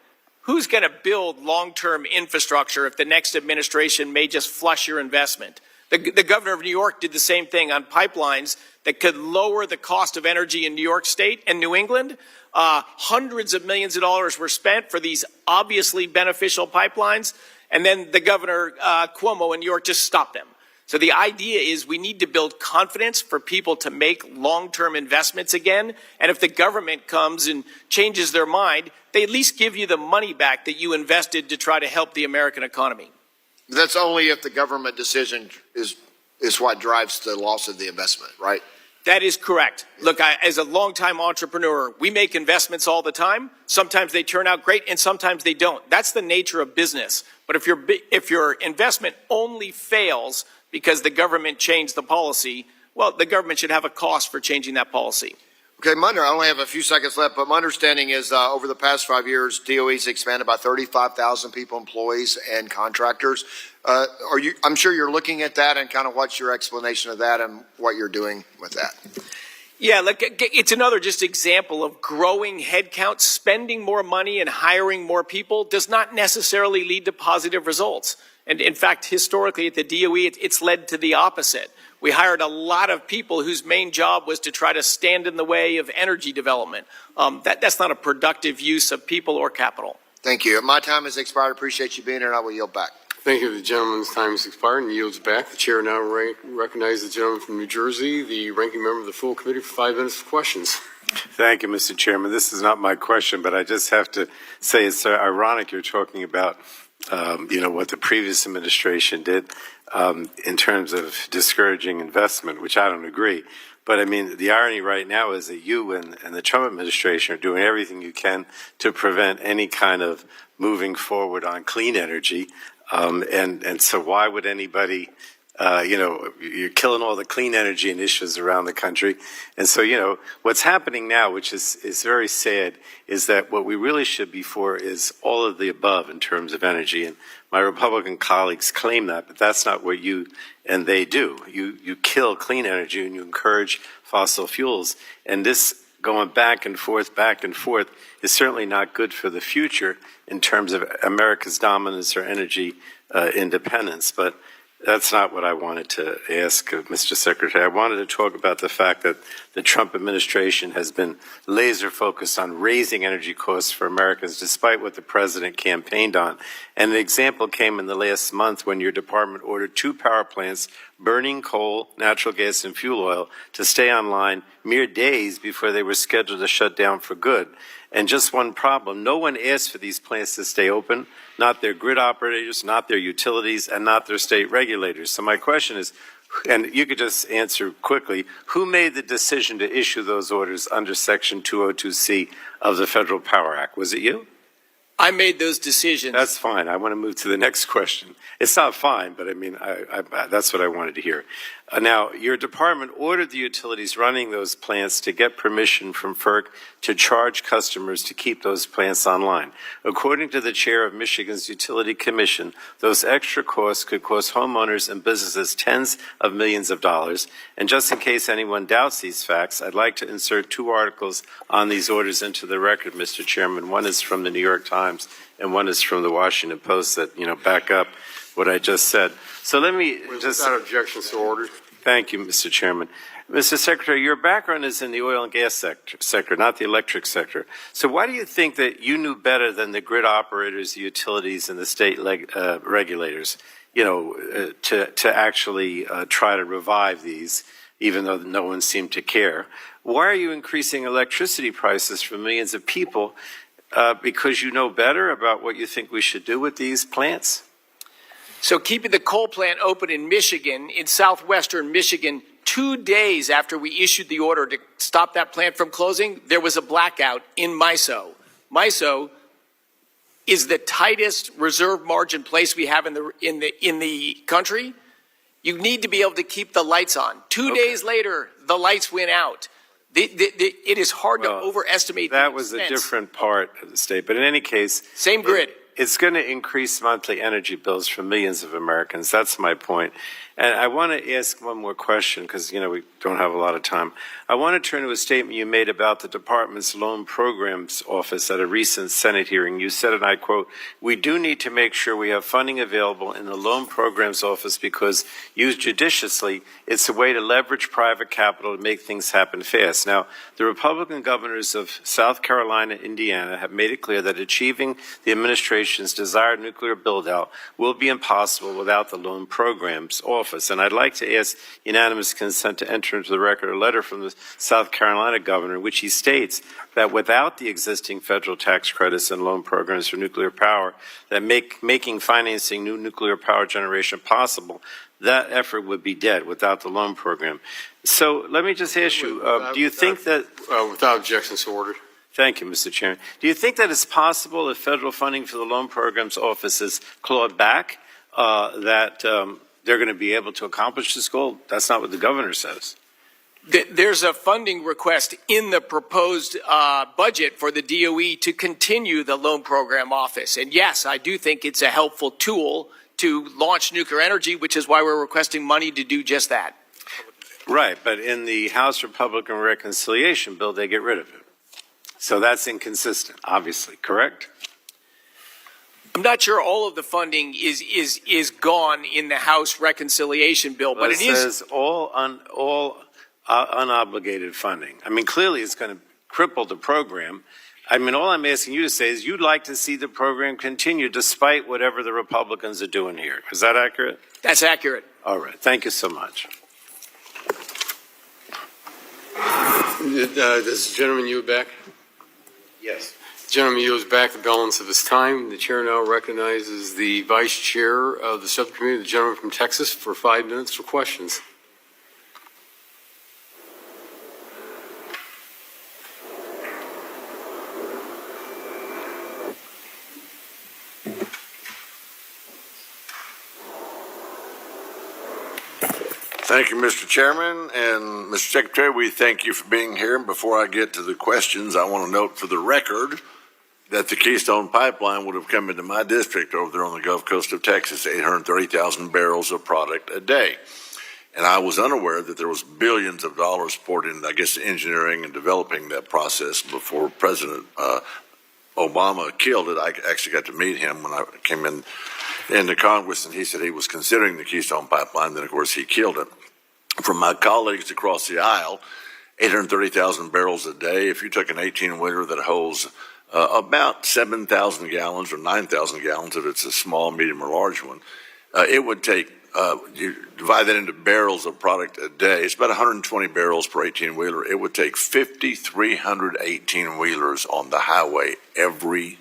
Who's going to build long-term infrastructure if the next administration may just flush your investment? The governor of New York did the same thing on pipelines that could lower the cost of energy in New York State and New England. Hundreds of millions of dollars were spent for these obviously beneficial pipelines, and then the governor, Cuomo in New York, just stopped them. So the idea is we need to build confidence for people to make long-term investments again. And if the government comes and changes their mind, they at least give you the money back that you invested to try to help the American economy. That's only if the government decision is what drives the loss of the investment, right? That is correct. Look, as a longtime entrepreneur, we make investments all the time. Sometimes they turn out great and sometimes they don't. That's the nature of business. But if your investment only fails because the government changed the policy, well, the government should have a cost for changing that policy. Okay, I only have a few seconds left, but my understanding is over the past 5 years, DOE's expanded by 35,000 people, employees, and contractors. I'm sure you're looking at that, and kind of what's your explanation of that and what you're doing with that? Yeah, look, it's another just example of growing headcount. Spending more money and hiring more people does not necessarily lead to positive results. And in fact, historically at the DOE, it's led to the opposite. We hired a lot of people whose main job was to try to stand in the way of energy development. That's not a productive use of people or capital. Thank you. My time has expired. I appreciate you being here, and I will yield back. Thank you. The gentleman's time has expired and yields back. The chair now recognizes the gentleman from New Jersey, the ranking member of the full committee, for 5 minutes of questions. Thank you, Mr. Chairman. This is not my question, but I just have to say it's ironic you're talking about what the previous administration did in terms of discouraging investment, which I don't agree. But I mean, the irony right now is that you and the Trump administration are doing everything you can to prevent any kind of moving forward on clean energy. And so why would anybody, you're killing all the clean energy initiatives around the country. And so, what's happening now, which is very sad, is that what we really should be for is all of the above in terms of energy. And my Republican colleagues claim that, but that's not what you and they do. You kill clean energy and you encourage fossil fuels. And this going back and forth is certainly not good for the future in terms of America's dominance or energy independence. But that's not what I wanted to ask Mr. Secretary. I wanted to talk about the fact that the Trump administration has been laser focused on raising energy costs for Americans, despite what the president campaigned on. And an example came in the last month when your department ordered 2 power plants burning coal, natural gas, and fuel oil to stay online mere days before they were scheduled to shut down for good. And just one problem, no one asked for these plants to stay open, not their grid operators, not their utilities, and not their state regulators. So my question is, and you could just answer quickly, who made the decision to issue those orders under Section 202C of the Federal Power Act? Was it you? I made those decisions. That's fine. I want to move to the next question. It's not fine, but I mean, that's what I wanted to hear. Now, your department ordered the utilities running those plants to get permission from FERC to charge customers to keep those plants online. According to the chair of Michigan's Utility Commission, those extra costs could cost homeowners and businesses tens of millions of dollars. And just in case anyone doubts these facts, I'd like to insert 2 articles on these orders into the record, Mr. Chairman. One is from the New York Times and one is from the Washington Post that, back up what I just said. So let me just... Without objection, so ordered. Thank you, Mr. Chairman. Mr. Secretary, your background is in the oil and gas sector, not the electric sector. So why do you think that you knew better than the grid operators, the utilities, and the state regulators, to actually try to revive these, even though no one seemed to care? Why are you increasing electricity prices for millions of people? Because you know better about what you think we should do with these plants? So keeping the coal plant open in Michigan, in southwestern Michigan, 2 days after we issued the order to stop that plant from closing, there was a blackout in MISO. MISO is the tightest reserve margin place we have in the country. You need to be able to keep the lights on. 2 days later, the lights went out. It is hard to overestimate that was a different part of the state, but in any case, same grid. It's going to increase monthly energy bills for millions of Americans. That's my point. And I want to ask one more question because, we don't have a lot of time. I want to turn to a statement you made about the department's loan programs office at a recent Senate hearing. You said, and I quote, "We do need to make sure we have funding available in the loan programs office because, used judiciously, it's a way to leverage private capital to make things happen fast." Now, the Republican governors of South Carolina and Indiana have made it clear that achieving the administration's desired nuclear build-out will be impossible without the loan programs office. office. And I'd like to ask unanimous consent to enter into the record a letter from the South Carolina governor in which he states that without the existing federal tax credits and loan programs for nuclear power that making financing new nuclear power generation possible, that effort would be dead without the loan program. So let me just ask you, do you think that... Without objection, so ordered. Thank you, Mr. Chairman. Do you think that it's possible if federal funding for the loan programs office is clawed back, that they're going to be able to accomplish this goal? That's not what the governor says. There's a funding request in the proposed budget for the DOE to continue the loan program office. And yes, I do think it's a helpful tool to launch nuclear energy, which is why we're requesting money to do just that. Right, but in the House Republican Reconciliation Bill, they get rid of it. So that's inconsistent, obviously, correct? I'm not sure all of the funding is gone in the House Reconciliation Bill, but it is... says all unobligated funding. I mean, clearly it's going to cripple the program. I mean, all I'm asking you to say is you'd like to see the program continue despite whatever the Republicans are doing here. Is that accurate? That's accurate. All right. Thank you so much. Does the gentleman yield back? Yes. The gentleman yields back the balance of his time. The chair now recognizes the vice chair of the subcommittee, the gentleman from Texas, for 5 minutes for questions. Thank you, Mr. Chairman, and Mr. Secretary, we thank you for being here. And before I get to the questions, I want to note for the record that the Keystone Pipeline would have come into my district over there on the Gulf Coast of Texas, 830,000 barrels of product a day. And I was unaware that there was billions of dollars poured into, I guess, engineering and developing that process before President Obama killed it. I actually got to meet him when I came into Congress, and he said he was considering the Keystone Pipeline. Then, of course, he killed it. From my colleagues across the aisle, 830,000 barrels a day. If you took an 18-wheeler that holds about 7,000 gallons or 9,000 gallons, if it's a small, medium, or large one, it would take, you divide that into barrels of product a day, it's about 120 barrels per 18-wheeler. It would take 5,300 18-wheelers on the highway every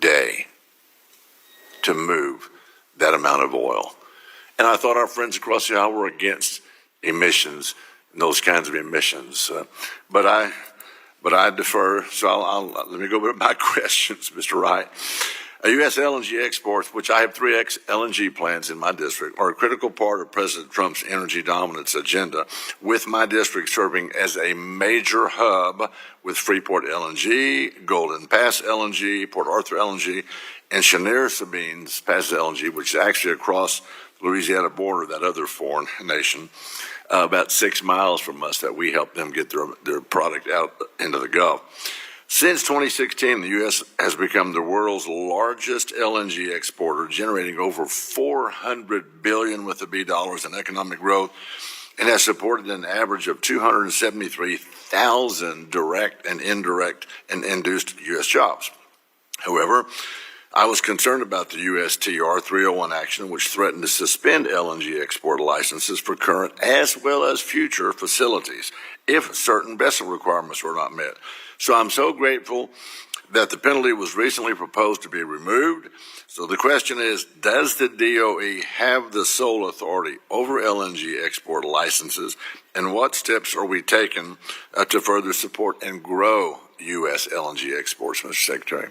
day to move that amount of oil. And I thought our friends across the aisle were against emissions and those kinds of emissions. But I defer, so let me go with my questions, Mr. Wright. U.S. LNG exports, which I have 3 LNG plants in my district, are a critical part of President Trump's energy dominance agenda, with my district serving as a major hub with Freeport LNG, Golden Pass LNG, Port Arthur LNG, and Cheniere Sabines Pass LNG, which is actually across the Louisiana border, that other foreign nation, about 6 miles from us, that we help them get their product out into the Gulf. Since 2016, the U.S. has become the world's largest LNG exporter, generating over $400 billion with a B dollars in economic growth, and has supported an average of 273,000 direct and indirect and induced U.S. jobs. However, I was concerned about the USTR 301 action, which threatened to suspend LNG export licenses for current as well as future facilities if certain vessel requirements were not met. So I'm so grateful that the penalty was recently proposed to be removed. So the question is, does the DOE have the sole authority over LNG export licenses, and what steps are we taking to further support and grow U.S. LNG exports, Mr. Secretary?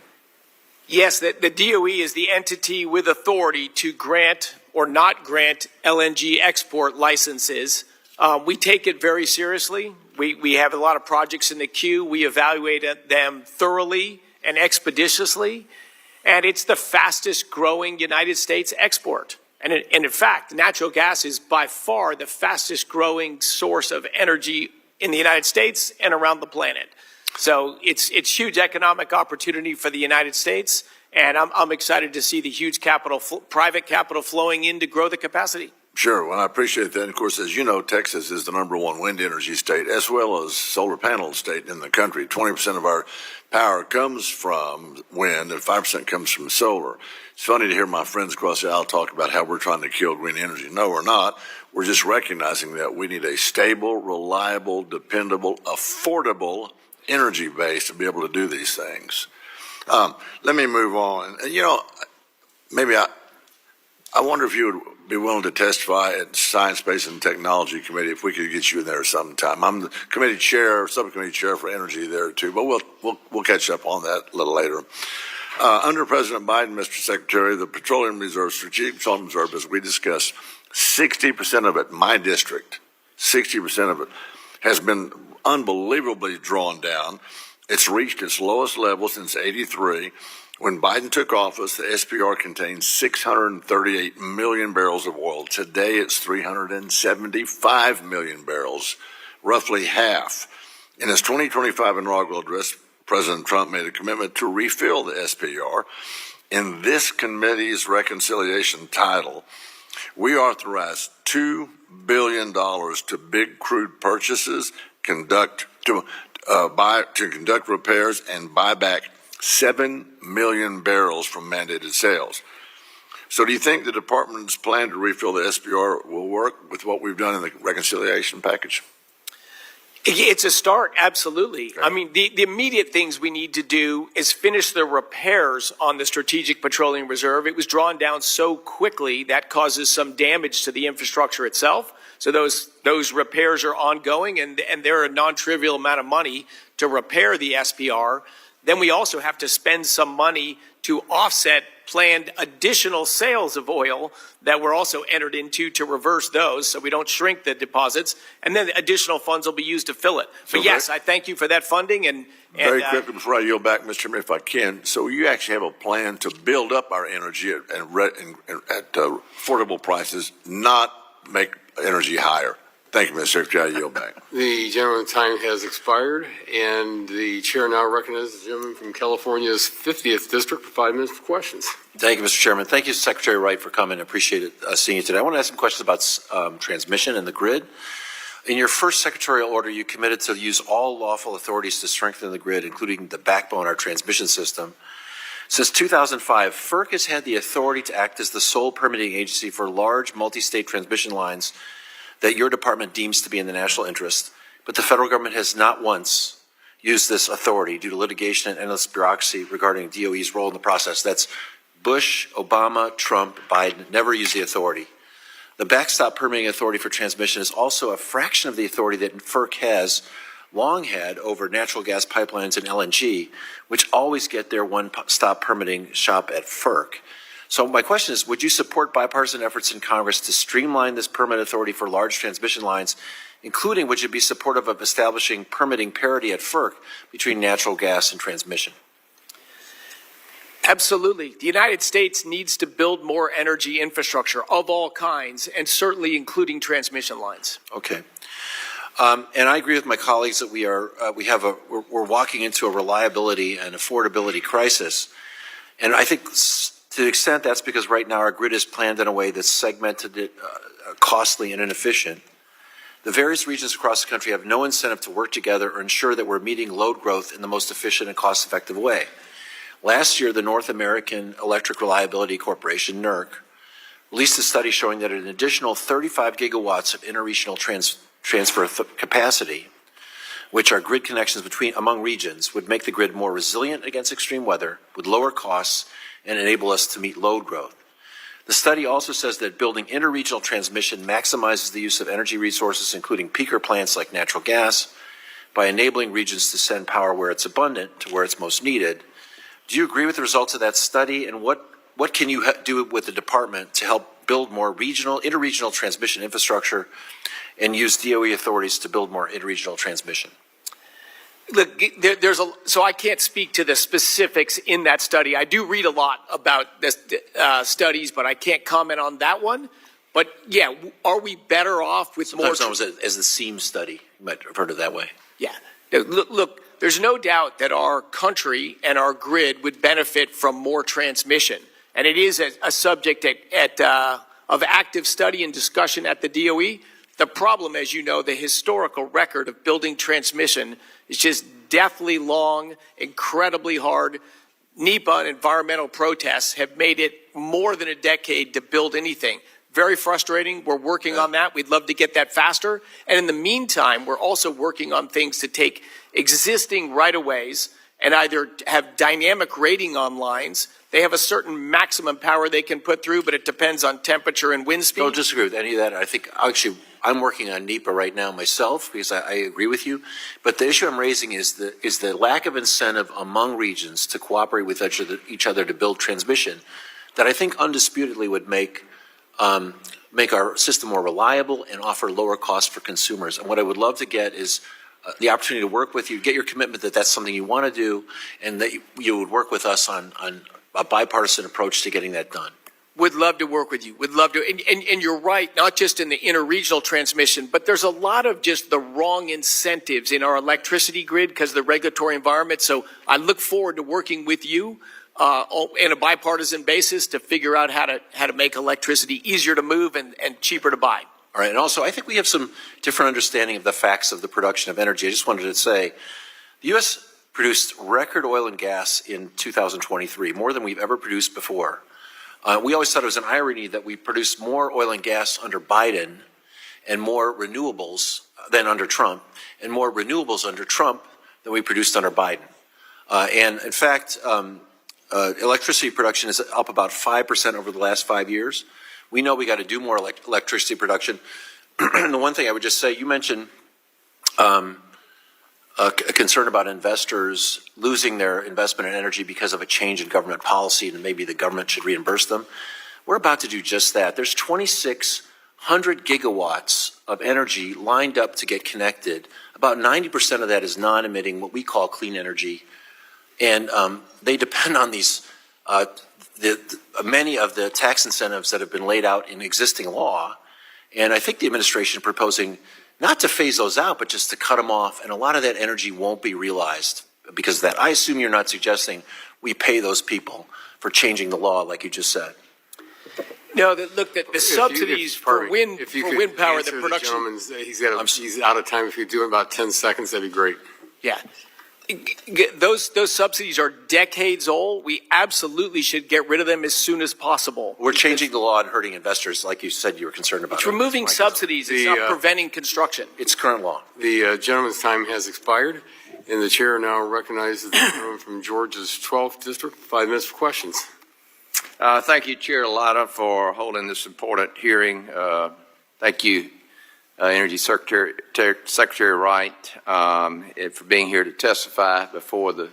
Yes, the DOE is the entity with authority to grant or not grant LNG export licenses. We take it very seriously. We have a lot of projects in the queue. We evaluate them thoroughly and expeditiously, and it's the fastest growing United States export. And in fact, natural gas is by far the fastest growing source of energy in the United States and around the planet. So it's huge economic opportunity for the United States, and I'm excited to see the huge private capital flowing in to grow the capacity. Sure. Well, I appreciate that. And of course, as you know, Texas is the #1 wind energy state as well as solar panel state in the country. 20% of our power comes from wind and 5% comes from solar. It's funny to hear my friends across the aisle talk about how we're trying to kill green energy. No, we're not. We're just recognizing that we need a stable, reliable, dependable, affordable energy base to be able to do these things. Let me move on. You know, maybe I wonder if you would be willing to testify at Science, Space, and Technology Committee if we could get you in there sometime. I'm the committee chair, subcommittee chair for energy there too, but we'll catch up on that a little later. Under President Biden, Mr. Secretary, the petroleum reserve, strategic petroleum reserve, as we discussed, 60% of it, my district, 60% of it has been unbelievably drawn down. It's reached its lowest level since '83. When Biden took office, the SPR contained 638 million barrels of oil. Today, it's 375 million barrels, roughly half. In his 2025 inaugural address, President Trump made a commitment to refill the SPR. In this committee's reconciliation title, we authorized $2 billion to big crude purchases, conduct repairs, and buy back 7 million barrels from mandated sales. So do you think the department's plan to refill the SPR will work with what we've done in the reconciliation package? It's a start, absolutely. I mean, the immediate things we need to do is finish the repairs on the Strategic Petroleum Reserve. It was drawn down so quickly that causes some damage to the infrastructure itself. So those repairs are ongoing, and they're a non-trivial amount of money to repair the SPR. Then we also have to spend some money to offset planned additional sales of oil that were also entered into to reverse those so we don't shrink the deposits. And then additional funds will be used to fill it. But yes, I thank you for that funding. And very quickly before I yield back, Mr. Chairman, if I can. So you actually have a plan to build up our energy at affordable prices, not make energy higher. Thank you, Mr. Secretary. I yield back. The gentleman's time has expired, and the chair now recognizes the gentleman from California's 50th District for 5 minutes for questions. Thank you, Mr. Chairman. Thank you, Secretary Wright, for coming. I appreciate it seeing you today. I want to ask some questions about transmission and the grid. In your first secretarial order, you committed to use all lawful authorities to strengthen the grid, including the backbone of our transmission system. Since 2005, FERC has had the authority to act as the sole permitting agency for large multi-state transmission lines that your department deems to be in the national interest, but the federal government has not once used this authority due to litigation and endless bureaucracy regarding DOE's role in the process. That's Bush, Obama, Trump, Biden never used the authority. The backstop permitting authority for transmission is also a fraction of the authority that FERC has long had over natural gas pipelines and LNG, which always get their one-stop permitting shop at FERC. So my question is, would you support bipartisan efforts in Congress to streamline this permit authority for large transmission lines, including would you be supportive of establishing permitting parity at FERC between natural gas and transmission? Absolutely. The United States needs to build more energy infrastructure of all kinds, and certainly including transmission lines. Okay. And I agree with my colleagues that we're walking into a reliability and affordability crisis. And I think to the extent that's because right now our grid is planned in a way that's segmented, costly, and inefficient. The various regions across the country have no incentive to work together or ensure that we're meeting load growth in the most efficient and cost-effective way. Last year, the North American Electric Reliability Corporation, NERC, released a study showing that an additional 35 gigawatts of interregional transfer capacity, which are grid connections among regions, would make the grid more resilient against extreme weather, with lower costs, and enable us to meet load growth. The study also says that building interregional transmission maximizes the use of energy resources, including peaker plants like natural gas, by enabling regions to send power where it's abundant to where it's most needed. Do you agree with the results of that study, and what can you do with the department to help build more interregional transmission infrastructure and use DOE authorities to build more interregional transmission? Look, so I can't speak to the specifics in that study. I do read a lot about this studies, but I can't comment on that one. But yeah, are we better off with Sometimes more? Sometimes as the SEAM study, you might have heard it that way. Yeah. Look, there's no doubt that our country and our grid would benefit from more transmission. And it is a subject at of active study and discussion at the DOE. The problem, as you know, the historical record of building transmission is just deathly long, incredibly hard. NEPA and environmental protests have made it more than a decade to build anything. Very frustrating. We're working on that. We'd love to get that faster. And in the meantime, we're also working on things to take existing right-of-ways and either have dynamic rating on lines. They have a certain maximum power they can put through, but it depends on temperature and wind speed. Don't disagree with any of that. I think actually I'm working on NEPA right now myself because I agree with you. But the issue I'm raising is the lack of incentive among regions to cooperate with each other to build transmission that I think undisputedly would make our system more reliable and offer lower costs for consumers. And what I would love to get is the opportunity to work with you, get your commitment that that's something you want to do, and that you would work with us on a bipartisan approach to getting that done. Would love to work with you. Would love to. And you're right, not just in the interregional transmission, but there's a lot of just the wrong incentives in our electricity grid because of the regulatory environment. So I look forward to working with you in a bipartisan basis to figure out how to make electricity easier to move and cheaper to buy. All right, and also I think we have some different understanding of the facts of the production of energy. I just wanted to say the U.S. produced record oil and gas in 2023, more than we've ever produced before. We always thought it was an irony that we produced more oil and gas under Biden and more renewables than under Trump, and more renewables under Trump than we produced under Biden. And in fact, electricity production is up about 5% over the last 5 years. We know we got to do more electricity production. And the one thing I would just say, you mentioned a concern about investors losing their investment in energy because of a change in government policy and maybe the government should reimburse them. We're about to do just that. There's 2,600 gigawatts of energy lined up to get connected. About 90% of that is non-emitting, what we call clean energy. And they depend on these many of the tax incentives that have been laid out in existing law. And I think the administration is proposing not to phase those out, but just to cut them off. And a lot of that energy won't be realized because of that. I assume you're not suggesting we pay those people for changing the law like you just said. No, look, the subsidies for wind power, the production. He's out of time. If you do it in about 10 seconds, that'd be great. Yeah. Those subsidies are decades old. We absolutely should get rid of them as soon as possible. We're changing the law and hurting investors, like you said you were concerned about. It's removing subsidies. It's not preventing construction. It's current law. The gentleman's time has expired, and the chair now recognizes the gentleman from Georgia's 12th District. 5 minutes for questions. Thank you, Chair Latta, for holding this important hearing. Thank you, Energy Secretary Wright, for being here to testify before the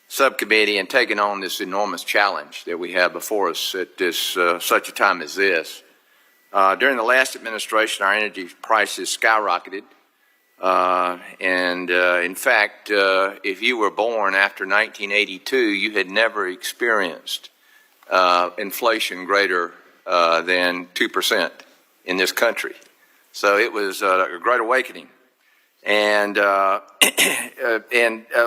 subcommittee and taking on this enormous challenge that we have before us at this such a time as this. During the last administration, our energy prices skyrocketed. In fact, if you were born after 1982, you had never experienced inflation greater than 2% in this country. So it was a great awakening. And a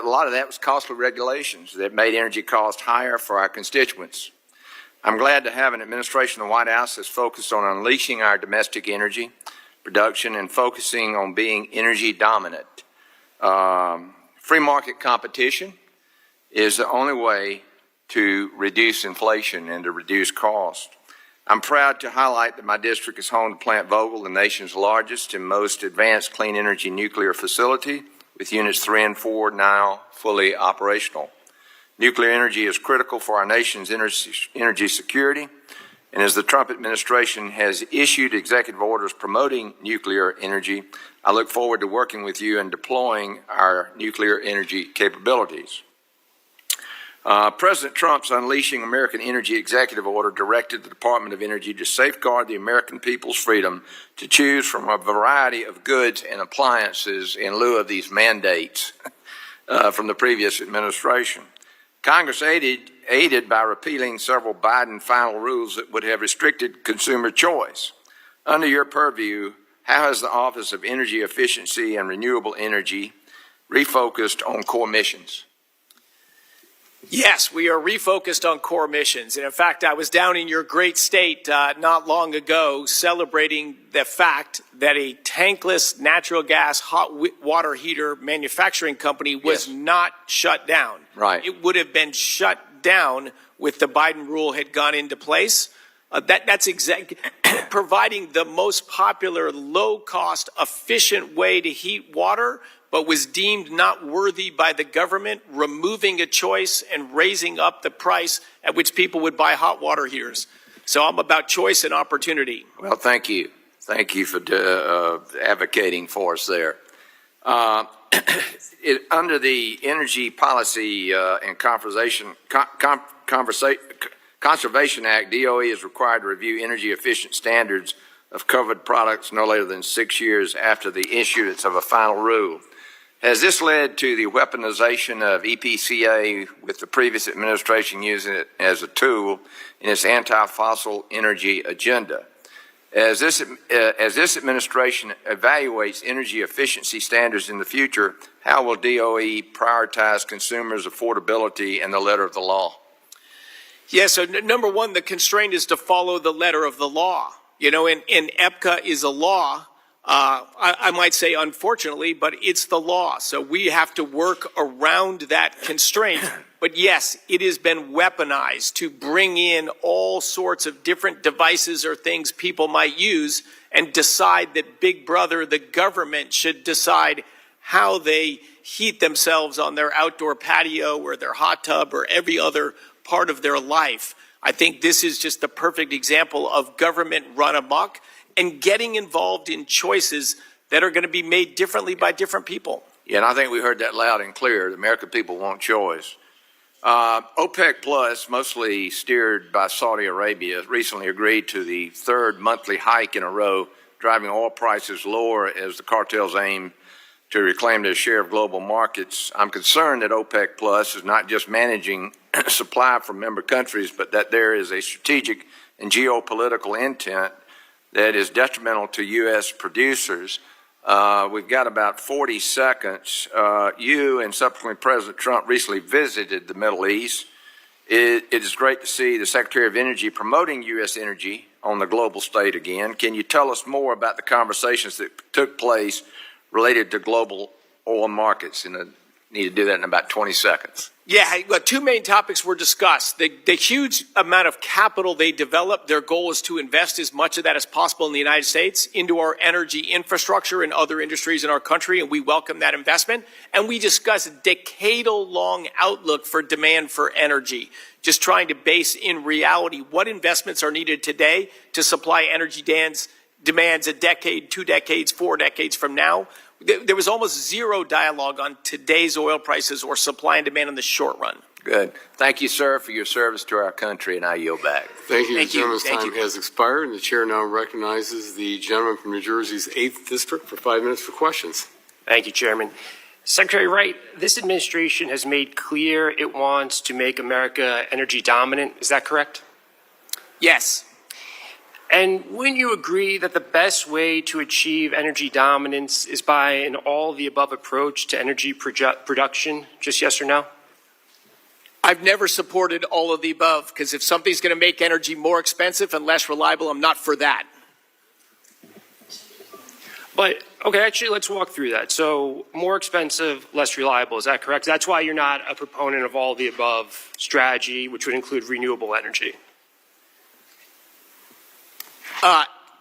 lot of that was costly regulations that made energy costs higher for our constituents. I'm glad to have an administration in the White House that's focused on unleashing our domestic energy production and focusing on being energy dominant. Free market competition is the only way to reduce inflation and to reduce cost. I'm proud to highlight that my district is home to Plant Vogtle, the nation's largest and most advanced clean energy nuclear facility, with units 3 and 4 now fully operational. Nuclear energy is critical for our nation's energy security, and as the Trump administration has issued executive orders promoting nuclear energy, I look forward to working with you and deploying our nuclear energy capabilities. President Trump's Unleashing American Energy Executive Order directed the Department of Energy to safeguard the American people's freedom to choose from a variety of goods and appliances in lieu of these mandates from the previous administration. Congress aided by repealing several Biden final rules that would have restricted consumer choice. Under your purview, how has the Office of Energy Efficiency and Renewable Energy refocused on core missions? Yes, we are refocused on core missions. And in fact, I was down in your great state not long ago celebrating the fact that a tankless natural gas hot water heater manufacturing company was not shut down. Right. It would have been shut down if the Biden rule had gone into place. That's exactly providing the most popular, low-cost, efficient way to heat water, but was deemed not worthy by the government, removing a choice and raising up the price at which people would buy hot water heaters. So I'm about choice and opportunity. Well, thank you. Thank you for advocating for us there. Under the Energy Policy and Conservation Act, DOE is required to review energy efficient standards of covered products no later than 6 years after the issuance of a final rule. Has this led to the weaponization of EPCA with the previous administration using it as a tool in its anti-fossil energy agenda? As this administration evaluates energy efficiency standards in the future, how will DOE prioritize consumers' affordability and the letter of the law? Yeah, so number one, the constraint is to follow the letter of the law. You know, and EPCA is a law. I might say unfortunately, but it's the law. So we have to work around that constraint. But yes, it has been weaponized to bring in all sorts of different devices or things people might use and decide that Big Brother, the government, should decide how they heat themselves on their outdoor patio or their hot tub or every other part of their life. I think this is just the perfect example of government run amok and getting involved in choices that are going to be made differently by different people. Yeah, and I think we heard that loud and clear. The American people want choice. OPEC Plus, mostly steered by Saudi Arabia, recently agreed to the third monthly hike in a row, driving oil prices lower as the cartels aim to reclaim their share of global markets. I'm concerned that OPEC Plus is not just managing supply from member countries, but that there is a strategic and geopolitical intent that is detrimental to U.S. producers. We've got about 40 seconds. You and subsequently President Trump recently visited the Middle East. It is great to see the Secretary of Energy promoting U.S. energy on the global stage again. Can you tell us more about the conversations that took place related to global oil markets? And I need to do that in about 20 seconds. Yeah, well, two main topics were discussed. The huge amount of capital they developed, their goal is to invest as much of that as possible in the United States into our energy infrastructure and other industries in our country, and we welcome that investment. And we discussed a decadal-long outlook for demand for energy, just trying to base in reality what investments are needed today to supply energy demands a decade, 2 decades, 4 decades from now. There was almost zero dialogue on today's oil prices or supply and demand in the short run. Good. Thank you, sir, for your service to our country, and I yield back. Thank you. Thank The you. gentleman's Thank time you. has expired, and the chair now recognizes the gentleman from New Jersey's 8th District for 5 minutes for questions. Thank you, Chairman. Secretary Wright, this administration has made clear it wants to make America energy dominant. Is that correct? Yes. And wouldn't you agree that the best way to achieve energy dominance is by an all-of-the-above approach to energy production? Just yes or no? I've never supported all of the above, because if something's going to make energy more expensive and less reliable, I'm not for that. But, okay, actually, let's walk through that. So, more expensive, less reliable, is that correct? That's why you're not a proponent of all the above strategy, which would include renewable energy.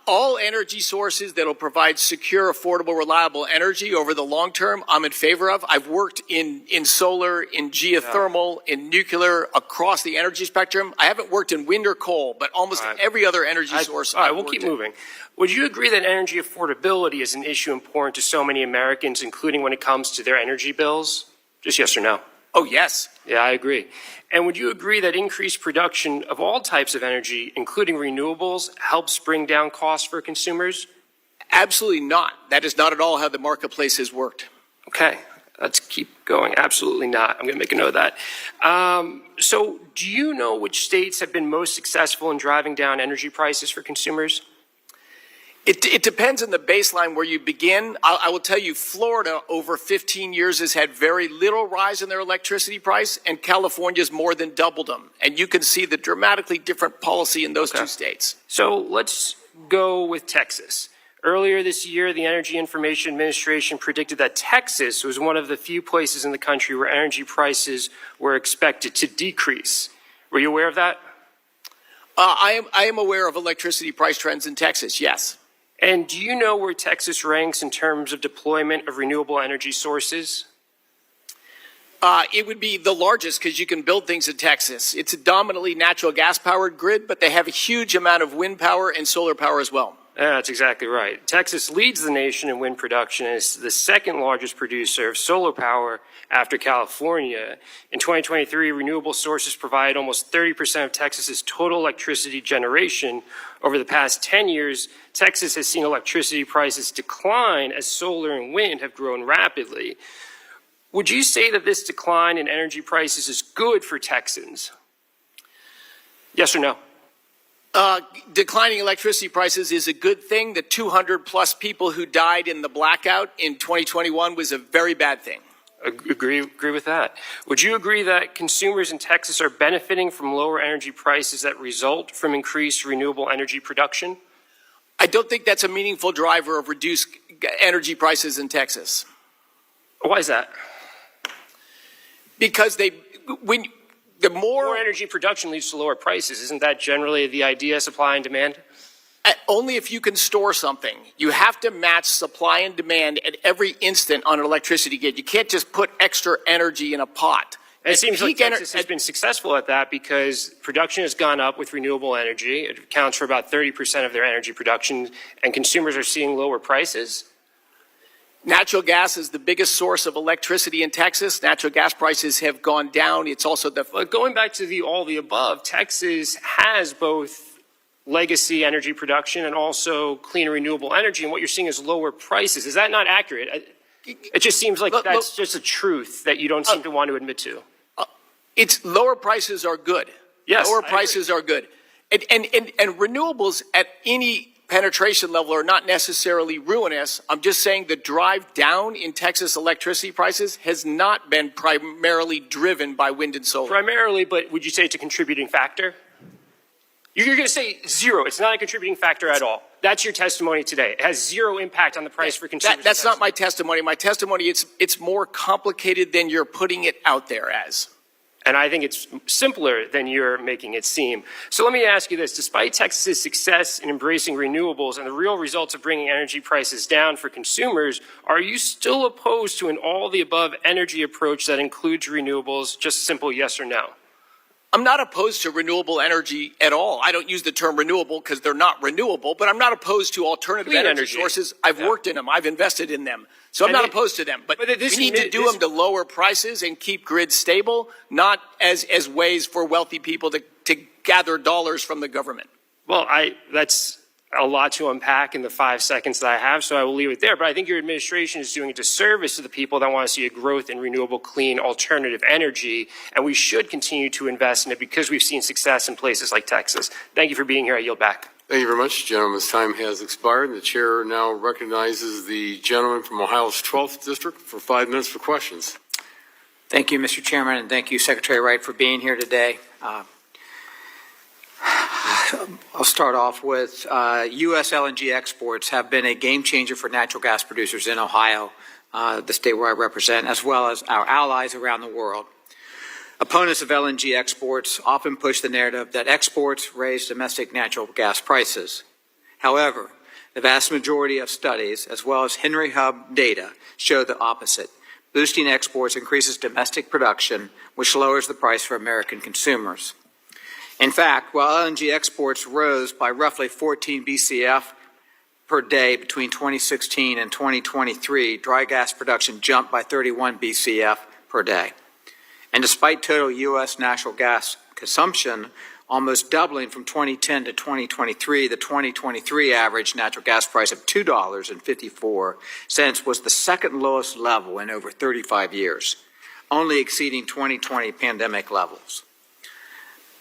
All energy sources that will provide secure, affordable, reliable energy over the long term, I'm in favor of. I've worked in solar, in geothermal, in nuclear, across the energy spectrum. I haven't worked in wind or coal, but almost every other energy source. All right, we'll keep moving. Would you agree that energy affordability is an issue important to so many Americans, including when it comes to their energy bills? Just yes or no? Oh, yes. Yeah, I agree. And would you agree that increased production of all types of energy, including renewables, helps bring down costs for consumers? Absolutely not. That is not at all how the marketplace has worked. Okay, let's keep going. Absolutely not. I'm going to make a note of that. So do you know which states have been most successful in driving down energy prices for consumers? It depends on the baseline where you begin. I will tell you, Florida over 15 years has had very little rise in their electricity price, and California's more than doubled them. And you can see the dramatically different policy in those two states. So let's go with Texas. Earlier this year, the Energy Information Administration predicted that Texas was one of the few places in the country where energy prices were expected to decrease. Were you aware of that? I am aware of electricity price trends in Texas, yes. And do you know where Texas ranks in terms of deployment of renewable energy sources? It would be the largest because you can build things in Texas. It's a dominantly natural gas powered grid, but they have a huge amount of wind power and solar power as well. Yeah, that's exactly right. Texas leads the nation in wind production and is the second largest producer of solar power after California. In 2023, renewable sources provide almost 30% of Texas's total electricity generation. Over the past 10 years, Texas has seen electricity prices decline as solar and wind have grown rapidly. Would you say that this decline in energy prices is good for Texans? Yes or no? Declining electricity prices is a good thing. The 200 plus people who died in the blackout in 2021 was a very bad thing. Agree with that. Would you agree that consumers in Texas are benefiting from lower energy prices that result from increased renewable energy production? I don't think that's a meaningful driver of reduced energy prices in Texas. Why is that? Because the more energy production leads to lower prices. Isn't that generally the idea, supply and demand? Only if you can store something. You have to match supply and demand at every instant on an electricity grid. You can't just put extra energy in a pot. And it seems like Texas has been successful at that because production has gone up with renewable energy. It accounts for about 30% of their energy production, and consumers are seeing lower prices. Natural gas is the biggest source of electricity in Texas. Natural gas prices have gone down. It's also But going back to all the above, Texas has both legacy energy production and also clean renewable energy, and what you're seeing is lower prices. Is that not accurate? It just seems like that's just a truth that you don't seem to want to admit to. It's lower prices are good. Yes, lower prices are good. And renewables at any penetration level are not necessarily ruinous. I'm just saying the drive down in Texas electricity prices has not been primarily driven by wind and solar. Primarily, but would you say it's a contributing factor? You're going to say zero. It's not a contributing factor at all. That's your testimony today. It has zero impact on the price for consumers. That's not my testimony. My testimony, it's more complicated than you're putting it out there as. And I think it's simpler than you're making it seem. So let me ask you this. Despite Texas's success in embracing renewables and the real results of bringing energy prices down for consumers, are you still opposed to an all-the-above energy approach that includes renewables? Just a simple yes or no. I'm not opposed to renewable energy at all. I don't use the term renewable because they're not renewable, but I'm not opposed to alternative energy sources. I've worked in them. I've invested in them. So I'm not opposed to them. But we need to do them to lower prices and keep grids stable, not as ways for wealthy people to gather dollars from the government. Well, that's a lot to unpack in the 5 seconds that I have, so I will leave it there. But I think your administration is doing a disservice to the people that want to see a growth in renewable, clean, alternative energy, and we should continue to invest in it because we've seen success in places like Texas. Thank you for being here. I yield back. Thank you very much, gentleman's time has expired. The chair now recognizes the gentleman from Ohio's 12th District for 5 minutes for questions. Thank you, Mr. Chairman, and thank you, Secretary Wright, for being here today. I'll start off with U.S. LNG exports have been a game changer for natural gas producers in Ohio, the state where I represent, as well as our allies around the world. Opponents of LNG exports often push the narrative that exports raise domestic natural gas prices. However, the vast majority of studies, as well as Henry Hub data, show the opposite. Boosting exports increases domestic production, which lowers the price for American consumers. In fact, while LNG exports rose by roughly 14 BCF per day between 2016 and 2023, dry gas production jumped by 31 BCF per day. And despite total U.S. natural gas consumption almost doubling from 2010 to 2023, the 2023 average natural gas price of $2.54 was the second lowest level in over 35 years, only exceeding 2020 pandemic levels.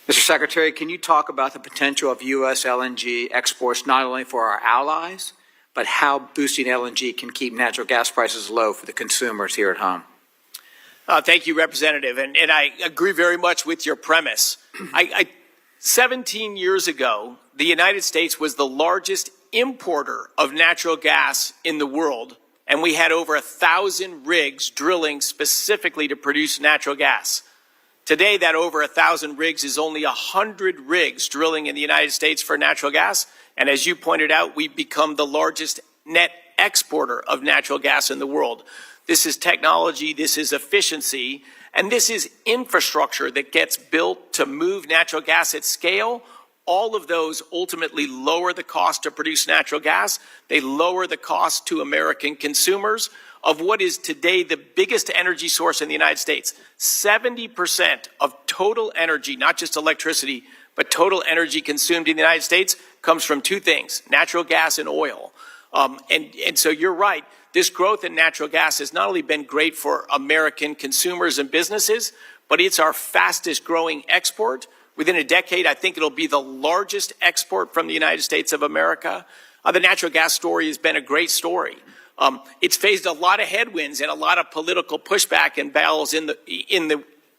Mr. Secretary, can you talk about the potential of U.S. LNG exports not only for our allies, but how boosting LNG can keep natural gas prices low for the consumers here at home? Thank you, Representative. And I agree very much with your premise. 17 years ago, the United States was the largest importer of natural gas in the world, and we had over 1,000 rigs drilling specifically to produce natural gas. Today, that over 1,000 rigs is only 100 rigs drilling in the United States for natural gas. And as you pointed out, we've become the largest net exporter of natural gas in the world. This is technology, this is efficiency, and this is infrastructure that gets built to move natural gas at scale. All of those ultimately lower the cost to produce natural gas. They lower the cost to American consumers of what is today the biggest energy source in the United States. 70% of total energy, not just electricity, but total energy consumed in the United States comes from two things, natural gas and oil. And so you're right, this growth in natural gas has not only been great for American consumers and businesses, but it's our fastest growing export. Within a decade, I think it'll be the largest export from the United States of America. The natural gas story has been a great story. It's faced a lot of headwinds and a lot of political pushback and battles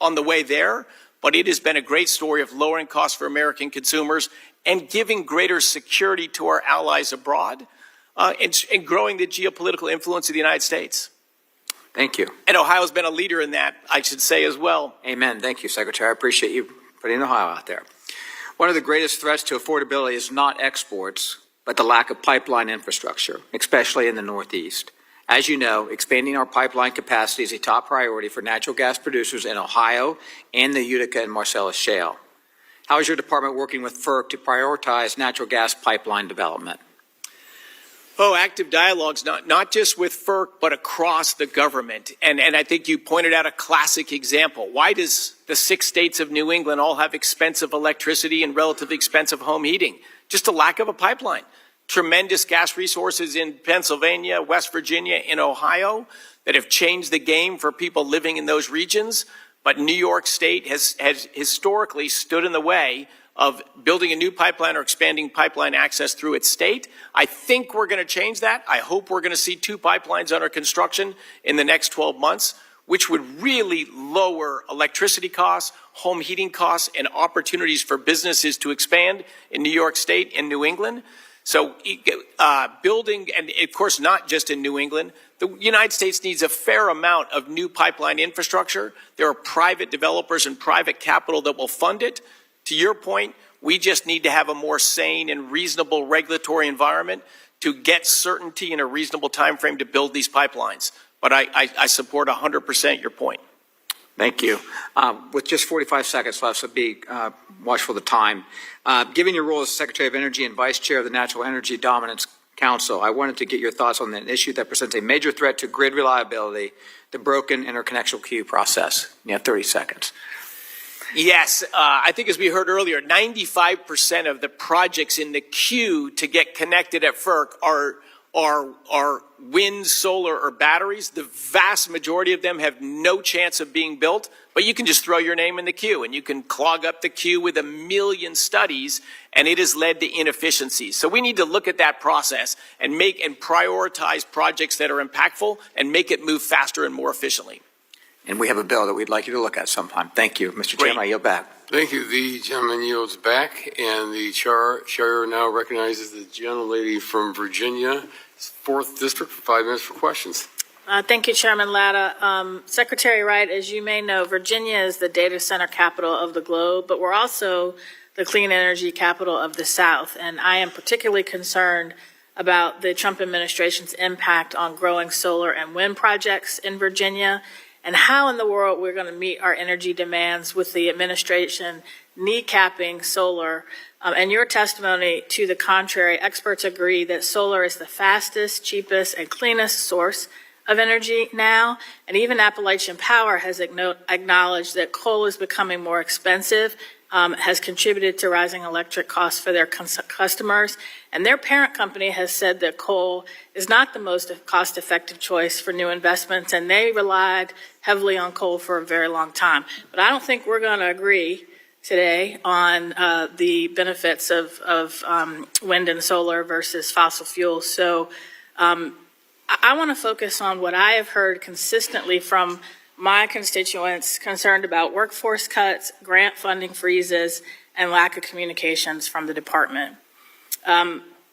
on the way there, but it has been a great story of lowering costs for American consumers and giving greater security to our allies abroad and growing the geopolitical influence of the United States. Thank you. And Ohio's been a leader in that, I should say as well. Amen. Thank you, Secretary. I appreciate you putting Ohio out there. One of the greatest threats to affordability is not exports, but the lack of pipeline infrastructure, especially in the Northeast. As you know, expanding our pipeline capacity is a top priority for natural gas producers in Ohio and the Utica and Marcellus Shale. How is your department working with FERC to prioritize natural gas pipeline development? Oh, active dialogues, not just with FERC, but across the government. And I think you pointed out a classic example. Why does the 6 states of New England all have expensive electricity and relatively expensive home heating? Just a lack of a pipeline. Tremendous gas resources in Pennsylvania, West Virginia, and Ohio that have changed the game for people living in those regions. But New York State has historically stood in the way of building a new pipeline or expanding pipeline access through its state. I think we're going to change that. I hope we're going to see 2 pipelines under construction in the next 12 months, which would really lower electricity costs, home heating costs, and opportunities for businesses to expand in New York State and New England. So building, and of course not just in New England, the United States needs a fair amount of new pipeline infrastructure. There are private developers and private capital that will fund it. To your point, we just need to have a more sane and reasonable regulatory environment to get certainty in a reasonable time frame to build these pipelines. But I support 100% your point. Thank you. With just 45 seconds left, so be watchful of the time. Given your role as Secretary of Energy and Vice Chair of the National Energy Dominance Council, I wanted to get your thoughts on an issue that presents a major threat to grid reliability, the broken interconnection queue process. You have 30 seconds. Yes, I think as we heard earlier, 95% of the projects in the queue to get connected at FERC are wind, solar, or batteries. The vast majority of them have no chance of being built, but you can just throw your name in the queue and you can clog up the queue with 1 million studies, and it has led to inefficiencies. So we need to look at that process and prioritize projects that are impactful and make it move faster and more efficiently. And we have a bill that we'd like you to look at sometime. Thank you. Mr. Chairman, I yield back. Thank you. The gentleman yields back, and the chair now recognizes the gentlelady from Virginia, 4th District, for 5 minutes for questions. Thank you, Chairman Latta. Secretary Wright, as you may know, Virginia is the data center capital of the globe, but we're also the clean energy capital of the South. And I am particularly concerned about the Trump administration's impact on growing solar and wind projects in Virginia, and how in the world we're going to meet our energy demands with the administration kneecapping solar. And your testimony to the contrary, experts agree that solar is the fastest, cheapest, and cleanest source of energy now. And even Appalachian Power has acknowledged that coal is becoming more expensive, has contributed to rising electric costs for their customers. And their parent company has said that coal is not the most cost-effective choice for new investments, and they relied heavily on coal for a very long time. But I don't think we're going to agree today on the benefits of wind and solar versus fossil fuels. So I want to focus on what I have heard consistently from my constituents concerned about workforce cuts, grant funding freezes, and lack of communications from the department.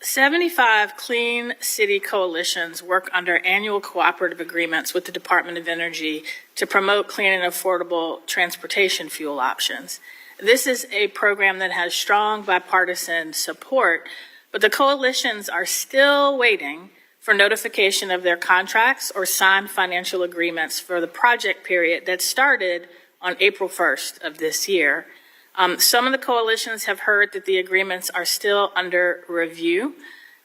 75 clean city coalitions work under annual cooperative agreements with the Department of Energy to promote clean and affordable transportation fuel options. This is a program that has strong bipartisan support, but the coalitions are still waiting for notification of their contracts or signed financial agreements for the project period that started on April 1st of this year. Some of the coalitions have heard that the agreements are still under review.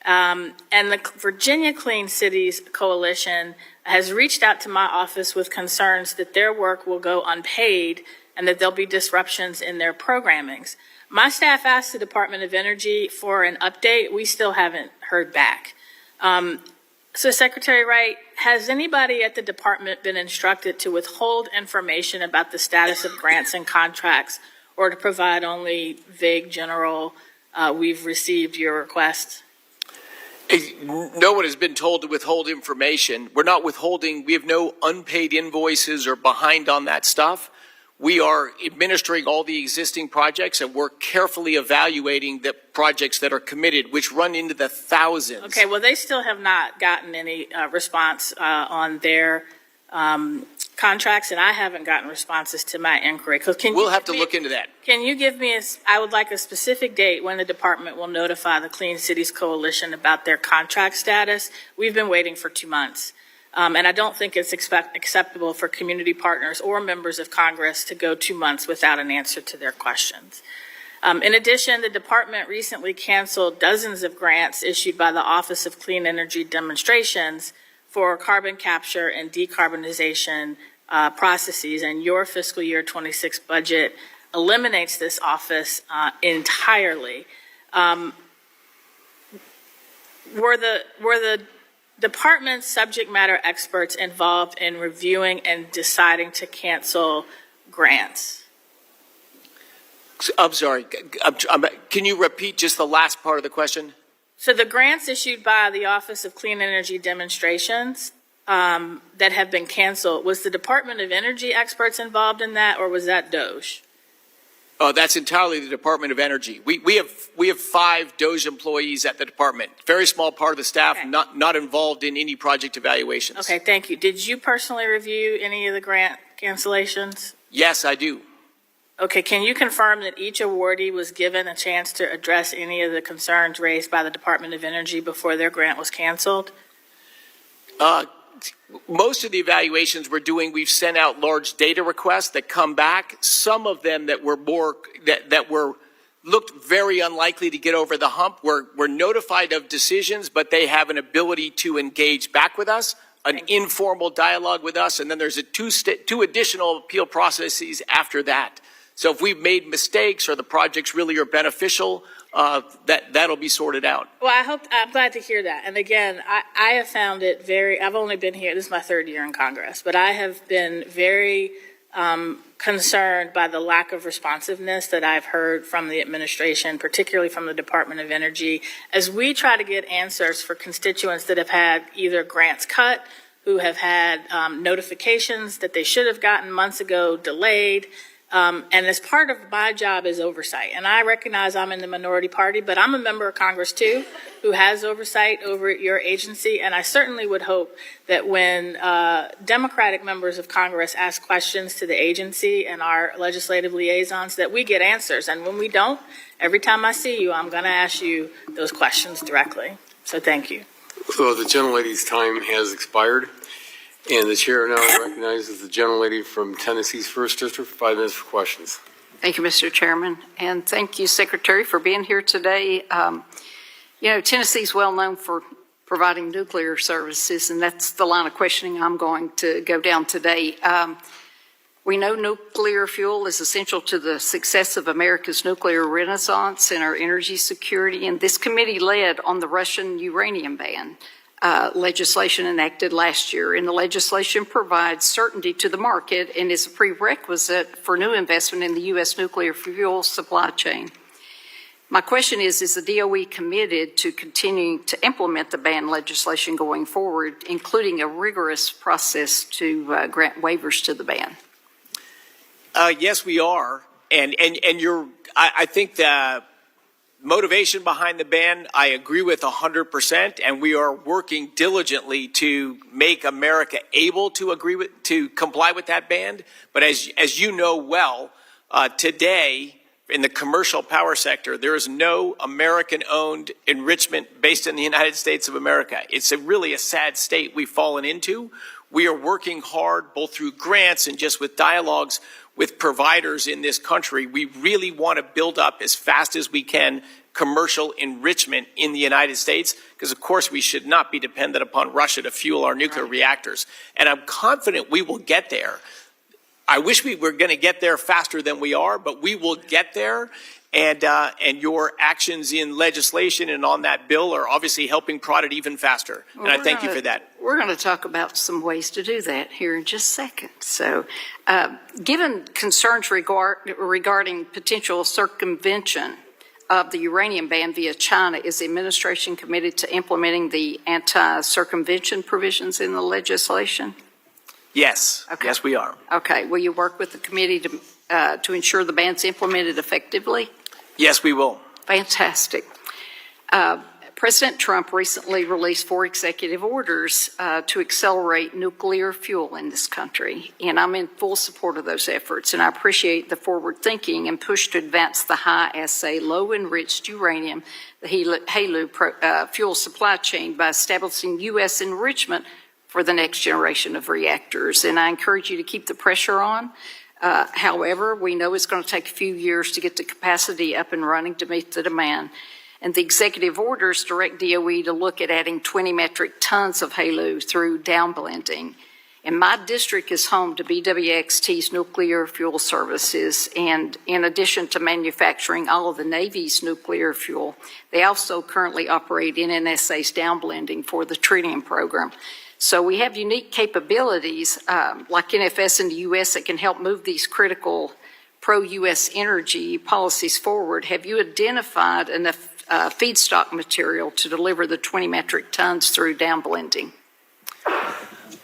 And the Virginia Clean Cities Coalition has reached out to my office with concerns that their work will go unpaid and that there'll be disruptions in their programmings. My staff asked the Department of Energy for an update. We still haven't heard back. So Secretary Wright, has anybody at the department been instructed to withhold information about the status of grants and contracts or to provide only vague general, we've received your request? No one has been told to withhold information. We're not withholding. We have no unpaid invoices or behind on that stuff. We are administering all the existing projects, and we're carefully evaluating the projects that are committed, which run into the thousands. Okay, well, they still have not gotten any response on their contracts, and I haven't gotten responses to my inquiry. We'll have to look into that. Can you give me I would like a specific date when the department will notify the Clean Cities Coalition about their contract status? We've been waiting for 2 months. And I don't think it's acceptable for community partners or members of Congress to go 2 months without an answer to their questions. In addition, the department recently canceled dozens of grants issued by the Office of Clean Energy Demonstrations for carbon capture and decarbonization processes, and your fiscal year 26 budget eliminates this office entirely. Were the department's subject matter experts involved in reviewing and deciding to cancel grants? I'm sorry. Can you repeat just the last part of the question? So the grants issued by the Office of Clean Energy Demonstrations that have been canceled, was the Department of Energy experts involved in that, or was that DOJ? That's entirely the Department of Energy. We have 5 DOJ employees at the department. Very small part of the staff, Okay. not involved in any project evaluations. Okay, thank you. Did you personally review any of the grant cancellations? Yes, I do. Okay, can you confirm that each awardee was given a chance to address any of the concerns raised by the Department of Energy before their grant was canceled? Most of the evaluations we're doing, we've sent out large data requests that come back. Some of them that were looked very unlikely to get over the hump were notified of decisions, but they have an ability to engage back with us, an informal dialogue with us, and then there's two additional appeal processes after that. So if we've made mistakes or the projects really are beneficial, that'll be sorted out. Well, I'm glad to hear that. And again, I have found it I've only been here, this is my 3rd year in Congress, but I have been very concerned by the lack of responsiveness that I've heard from the administration, particularly from the Department of Energy, as we try to get answers for constituents that have had either grants cut, who have had notifications that they should have gotten months ago delayed. And as part of my job is oversight. And I recognize I'm in the minority party, but I'm a member of Congress too, who has oversight over your agency. And I certainly would hope that when Democratic members of Congress ask questions to the agency and our legislative liaisons, that we get answers. And when we don't, every time I see you, I'm going to ask you those questions directly. So thank you. So the gentlelady's time has expired. And the chair now recognizes the gentlelady from Tennessee's 1st District for 5 minutes for questions. Thank you, Mr. Chairman, and thank you, Secretary, for being here today. Tennessee's well known for providing nuclear services, and that's the line of questioning I'm going to go down today. We know nuclear fuel is essential to the success of America's nuclear renaissance and our energy security, and this committee led on the Russian uranium ban. legislation enacted last year, and the legislation provides certainty to the market and is a prerequisite for new investment in the U.S. nuclear fuel supply chain. My question is the DOE committed to continuing to implement the ban legislation going forward, including a rigorous process to grant waivers to the ban? Yes, we are. And I think the motivation behind the ban, I agree with 100%, and we are working diligently to make America able to comply with that ban. But as you know well, today in the commercial power sector, there is no American-owned enrichment based in the United States of America. It's really a sad state we've fallen into. We are working hard, both through grants and just with dialogues with providers in this country. We really want to build up as fast as we can commercial enrichment in the United States, because of course we should not be dependent upon Russia to fuel our nuclear reactors. And I'm confident we will get there. I wish we were going to get there faster than we are, but we will get there. And your actions in legislation and on that bill are obviously helping prod it even faster. And I thank you for that. We're going to talk about some ways to do that here in just a second. So, given concerns regarding potential circumvention of the uranium ban via China, is the administration committed to implementing the anti-circumvention provisions in the legislation? Yes. Okay. Yes, we are. Okay. Will you work with the committee to ensure the ban's implemented effectively? Yes, we will. Fantastic. President Trump recently released 4 executive orders to accelerate nuclear fuel in this country, and I'm in full support of those efforts, and I appreciate the forward thinking and push to advance the high-assay, low-enriched uranium, the HALEU fuel supply chain by establishing U.S. enrichment for the next generation of reactors, and I encourage you to keep the pressure on. However, we know it's going to take a few years to get the capacity up and running to meet the demand. And the executive orders direct DOE to look at adding 20 metric tons of HALEU through downblending. And my district is home to BWXT's nuclear fuel services. And in addition to manufacturing all of the Navy's nuclear fuel, they also currently operate NNSA's downblending for the tritium program. So we have unique capabilities like NFS in the U.S. that can help move these critical pro-U.S. energy policies forward. Have you identified enough feedstock material to deliver the 20 metric tons through downblending?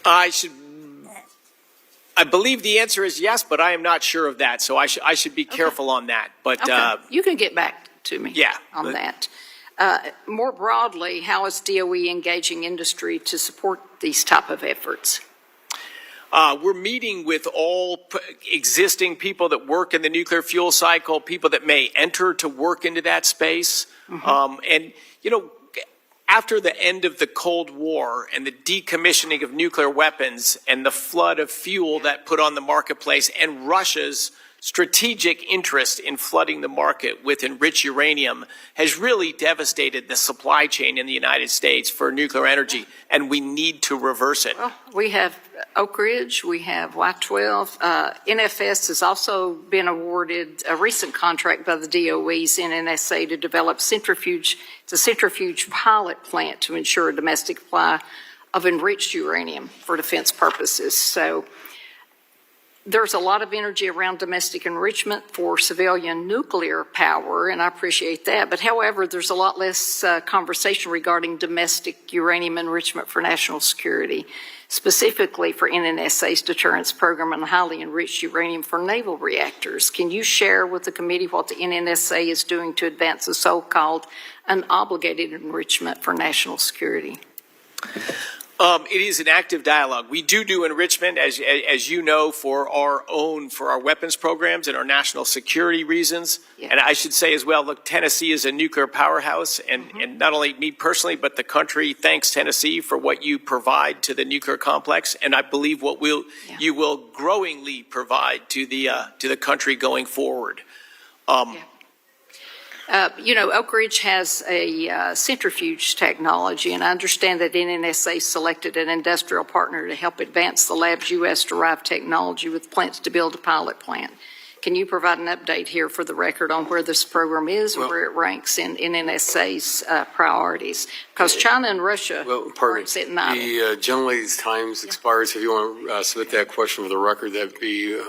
I believe the answer is yes, but I am not sure of that. So I should be careful on that. But okay. You can get back to me on that. More broadly, how is DOE engaging industry to support these type of efforts? We're meeting with all existing people that work in the nuclear fuel cycle, people that may enter to work into that space. And, you know, after the end of the Cold War and the decommissioning of nuclear weapons and the flood of fuel that put on the marketplace and Russia's strategic interest in flooding the market with enriched uranium has really devastated the supply chain in the United States for nuclear energy, and we need to reverse it. Well, we have Oak Ridge, we have Y-12. NFS has also been awarded a recent contract by the DOE's NNSA to develop centrifuge pilot plant to ensure a domestic supply of enriched uranium for defense purposes. So there's a lot of energy around domestic enrichment for civilian nuclear power, and I appreciate that. But however, there's a lot less conversation regarding domestic uranium enrichment for national security, specifically for NNSA's deterrence program on highly enriched uranium for naval reactors. Can you share with the committee what the NNSA is doing to advance the so-called unobligated enrichment for national security? It is an active dialogue. We do enrichment, as you know, for our weapons programs and our national security reasons. Yeah. And I should say as well, look, Tennessee is a nuclear powerhouse, and not only me personally, but the country thanks Tennessee for what you provide to the nuclear complex, and I believe what you will growingly provide to the country going forward. You know, Oak Ridge has a centrifuge technology, and I understand that NNSA selected an industrial partner to help advance the lab's U.S.-derived technology with plans to build a pilot plant. can you provide an update here for the record on where this program is, or where it ranks in NSA's priorities? Because China and Russia aren't sitting idle. The gentlelady's time's expired, so if you want to submit that question for the record, that'd be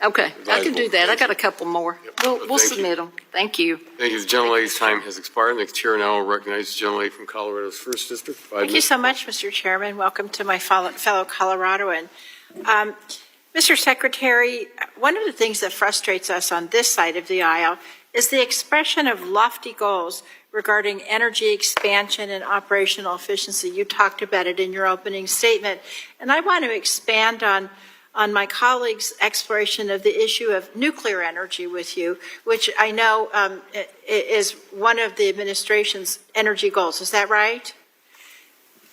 Okay, I can do that. I got a couple more. We'll Thank submit them. Thank you. Thank you. The gentlelady's time has expired. The chair now recognizes the gentlelady from Colorado's 1st District. Thank you so much, Mr. Chairman. Welcome to my fellow Coloradoan. Mr. Secretary, one of the things that frustrates us on this side of the aisle is the expression of lofty goals regarding energy expansion and operational efficiency. You talked about it in your opening statement, and I want to expand on my colleague's exploration of the issue of nuclear energy with you, which I know is one of the administration's energy goals. Is that right?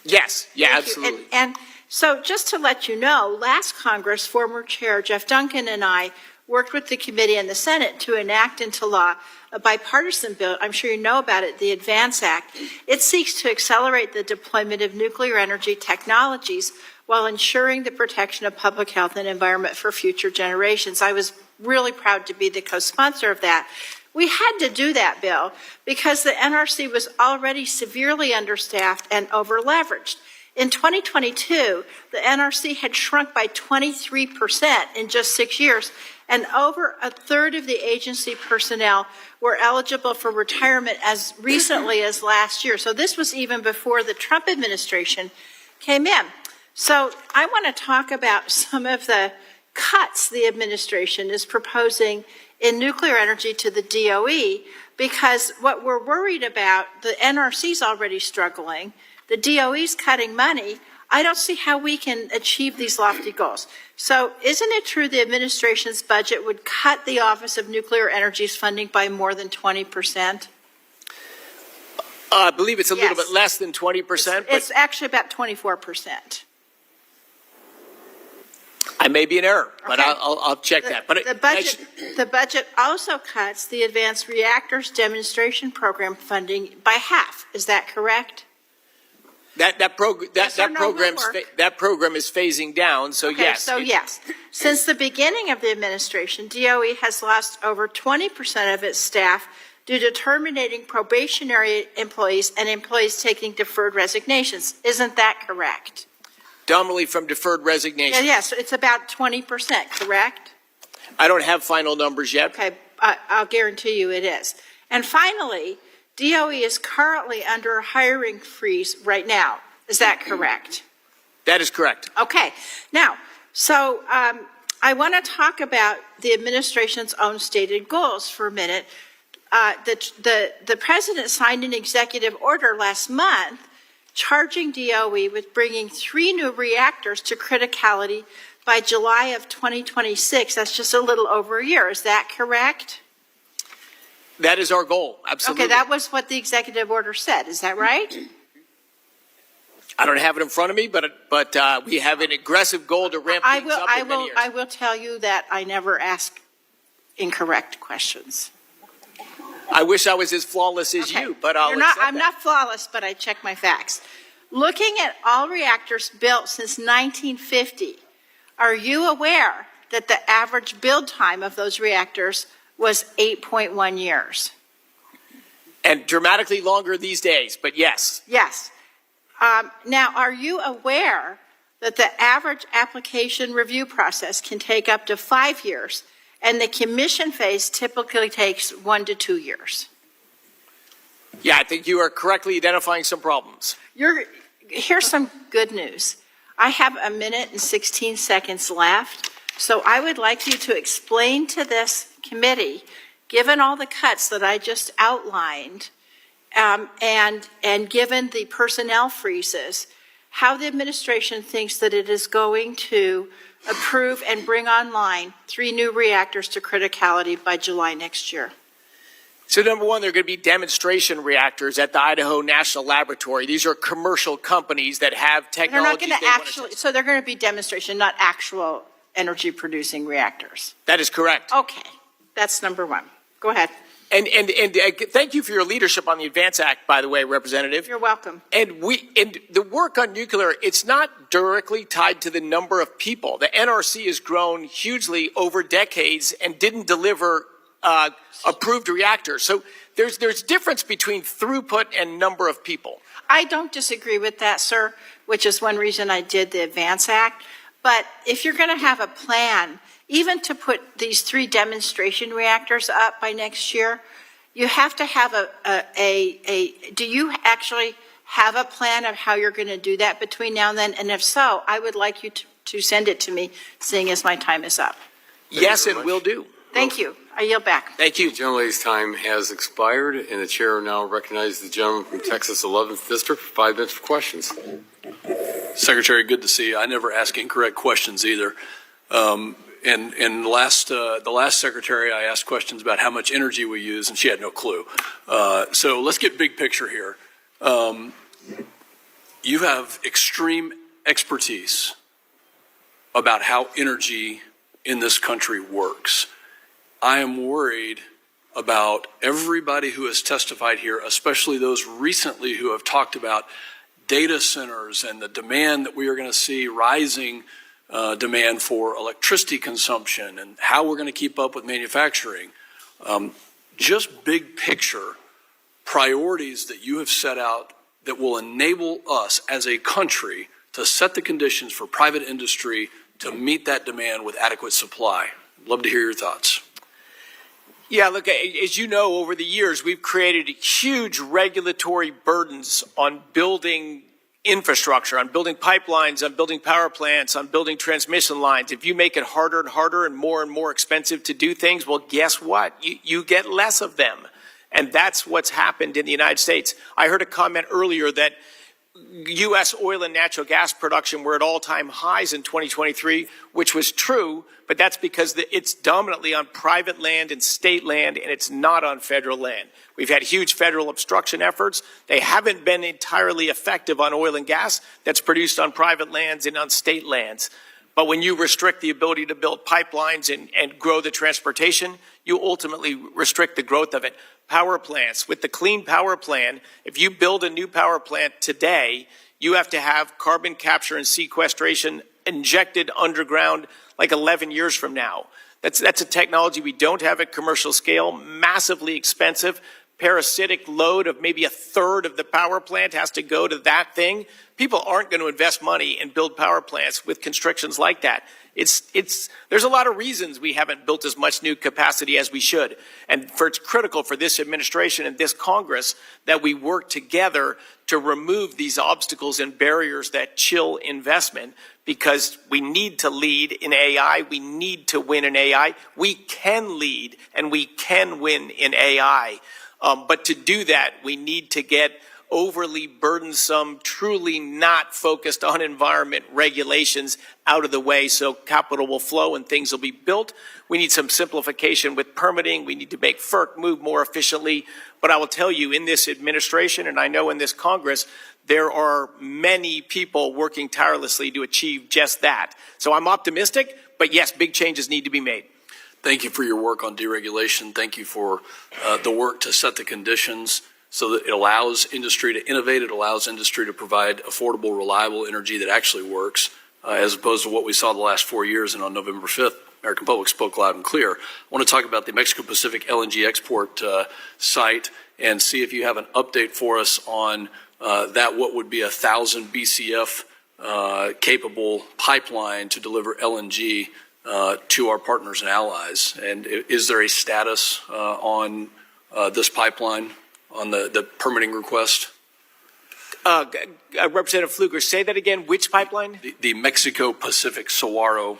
Yes, yeah, Thank absolutely. you. And so just to let you know, last Congress, former Chair Jeff Duncan and I worked with the committee and the Senate to enact into law a bipartisan bill. I'm sure you know about it, the ADVANCE Act. It seeks to accelerate the deployment of nuclear energy technologies while ensuring the protection of public health and environment for future generations. I was really proud to be the co-sponsor of that. We had to do that bill because the NRC was already severely understaffed and over-leveraged. In 2022, the NRC had shrunk by 23% in just 6 years, and over a third of the agency personnel were eligible for retirement as recently as last year. So this was even before the Trump administration came in. So I want to talk about some of the cuts the administration is proposing in nuclear energy to the DOE, because what we're worried about, the NRC's already struggling, the DOE's cutting money. I don't see how we can achieve these lofty goals. So isn't it true the administration's budget would cut the Office of Nuclear Energy's funding by more than 20%? I believe it's a little bit less than 20%. It's actually about 24%. I may be in error, but Okay. I'll check that. But The budget also cuts the Advanced Reactors Demonstration Program funding by half. Is that correct? that program is phasing down. So Okay, yes. so yes. Since the beginning of the administration, DOE has lost over 20% of its staff due to terminating probationary employees and employees taking deferred resignations. Isn't that correct? Dominantly from deferred resignation. Yes, it's about 20%, correct? I don't have final numbers yet. Okay, I'll guarantee you it is. And finally, DOE is currently under a hiring freeze right now. Is that correct? That is correct. Okay. Now, so I want to talk about the administration's own stated goals for a minute. The president signed an executive order last month charging DOE with bringing 3 new reactors to criticality by July of 2026. That's just a little over a year. Is that correct? That is our goal. Absolutely. Okay, that was what the executive order said. Is that right? I don't have it in front of me, but we have an aggressive goal to ramp things up in many years. I will tell you that I never ask incorrect questions. I wish I was as flawless as you, but I'm not flawless, but I check my facts. Looking at all reactors built since 1950, are you aware that the average build time of those reactors was 8.1 years? And dramatically longer these days, but yes. Yes. Now, are you aware that the average application review process can take up to 5 years, and the commission phase typically takes 1 to 2 years? Yeah, I think you are correctly identifying some problems. Here's some good news. I have 1 minute and 16 seconds left, so I would like you to explain to this committee, given all the cuts that I just outlined, and given the personnel freezes, how the administration thinks that it is going to approve and bring online 3 new reactors to criticality by July next year. So number one, there are going to be demonstration reactors at the Idaho National Laboratory. These are commercial companies that have technology. So they're going to be demonstration, not actual energy producing reactors. That is correct. Okay, that's number one. Go ahead. And thank you for your leadership on the Advance Act, by the way, Representative. You're welcome. And the work on nuclear, it's not directly tied to the number of people. The NRC has grown hugely over decades and didn't deliver approved reactors. So there's difference between throughput and number of people. I don't disagree with that, sir, which is one reason I did the Advance Act. But if you're going to have a plan, even to put these 3 demonstration reactors up by next year, you have to have do you actually have a plan of how you're going to do that between now and then? And if so, I would like you to send it to me, seeing as my time is up. Yes, and will do. Thank you. I yield back. Thank you. The gentlelady's time has expired, and the chair now recognizes the gentleman from Texas 11th District for 5 minutes for questions. Secretary, good to see you. I never ask incorrect questions either. And the last secretary, I asked questions about how much energy we use, and she had no clue. So let's get big picture here. You have extreme expertise about how energy in this country works. I am worried about everybody who has testified here, especially those recently who have talked about data centers and the demand that we are going to see rising demand for electricity consumption and how we're going to keep up with manufacturing. Just big picture priorities that you have set out that will enable us as a country to set the conditions for private industry to meet that demand with adequate supply. Love to hear your thoughts. Yeah, look, as you know, over the years, we've created huge regulatory burdens on building infrastructure, on building pipelines, on building power plants, on building transmission lines. If you make it harder and harder and more expensive to do things, well, guess what? You get less of them. And that's what's happened in the United States. I heard a comment earlier that U.S. oil and natural gas production were at all-time highs in 2023, which was true, but that's because it's dominantly on private land and state land, and it's not on federal land. We've had huge federal obstruction efforts. They haven't been entirely effective on oil and gas that's produced on private lands and on state lands. But when you restrict the ability to build pipelines and grow the transportation, you ultimately restrict the growth of it. Power plants, with the Clean Power Plan, if you build a new power plant today, you have to have carbon capture and sequestration injected underground like 11 years from now. That's a technology we don't have at commercial scale, massively expensive. Parasitic load of maybe a third of the power plant has to go to that thing. People aren't going to invest money and build power plants with constrictions like that. There's a lot of reasons we haven't built as much new capacity as we should. And it's critical for this administration and this Congress that we work together to remove these obstacles and barriers that chill investment, because we need to lead in AI. We need to win in AI. We can lead and we can win in AI. But to do that, we need to get overly burdensome, truly not focused on environment regulations out of the way so capital will flow and things will be built. We need some simplification with permitting. We need to make FERC move more efficiently. But I will tell you, in this administration, and I know in this Congress, there are many people working tirelessly to achieve just that. So I'm optimistic, but yes, big changes need to be made. Thank you for your work on deregulation. Thank you for the work to set the conditions so that it allows industry to innovate. It allows industry to provide affordable, reliable energy that actually works, as opposed to what we saw the last 4 years. And on November 5th, American public spoke loud and clear. I want to talk about the Mexico Pacific LNG export site and see if you have an update for us on that, what would be 1,000 BCF capable pipeline to deliver LNG to our partners and allies. And is there a status on this pipeline, on the permitting request? Representative Pfluger, say that again. Which pipeline? The Mexico Pacific Saguaro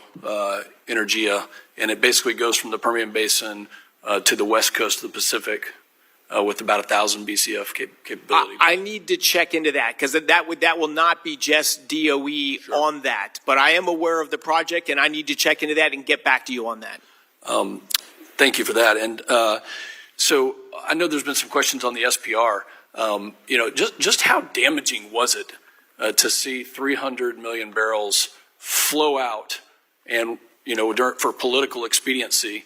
Energia, and it basically goes from the Permian Basin to the west coast of the Pacific with about 1,000 BCF capability. I need to check into that, because that will not be just DOE on that. But I am aware of the project, and I need to check into that and get back to you on that. Thank you for that. And so I know there's been some questions on the SPR. Just how damaging was it to see 300 million barrels flow out and, for political expediency,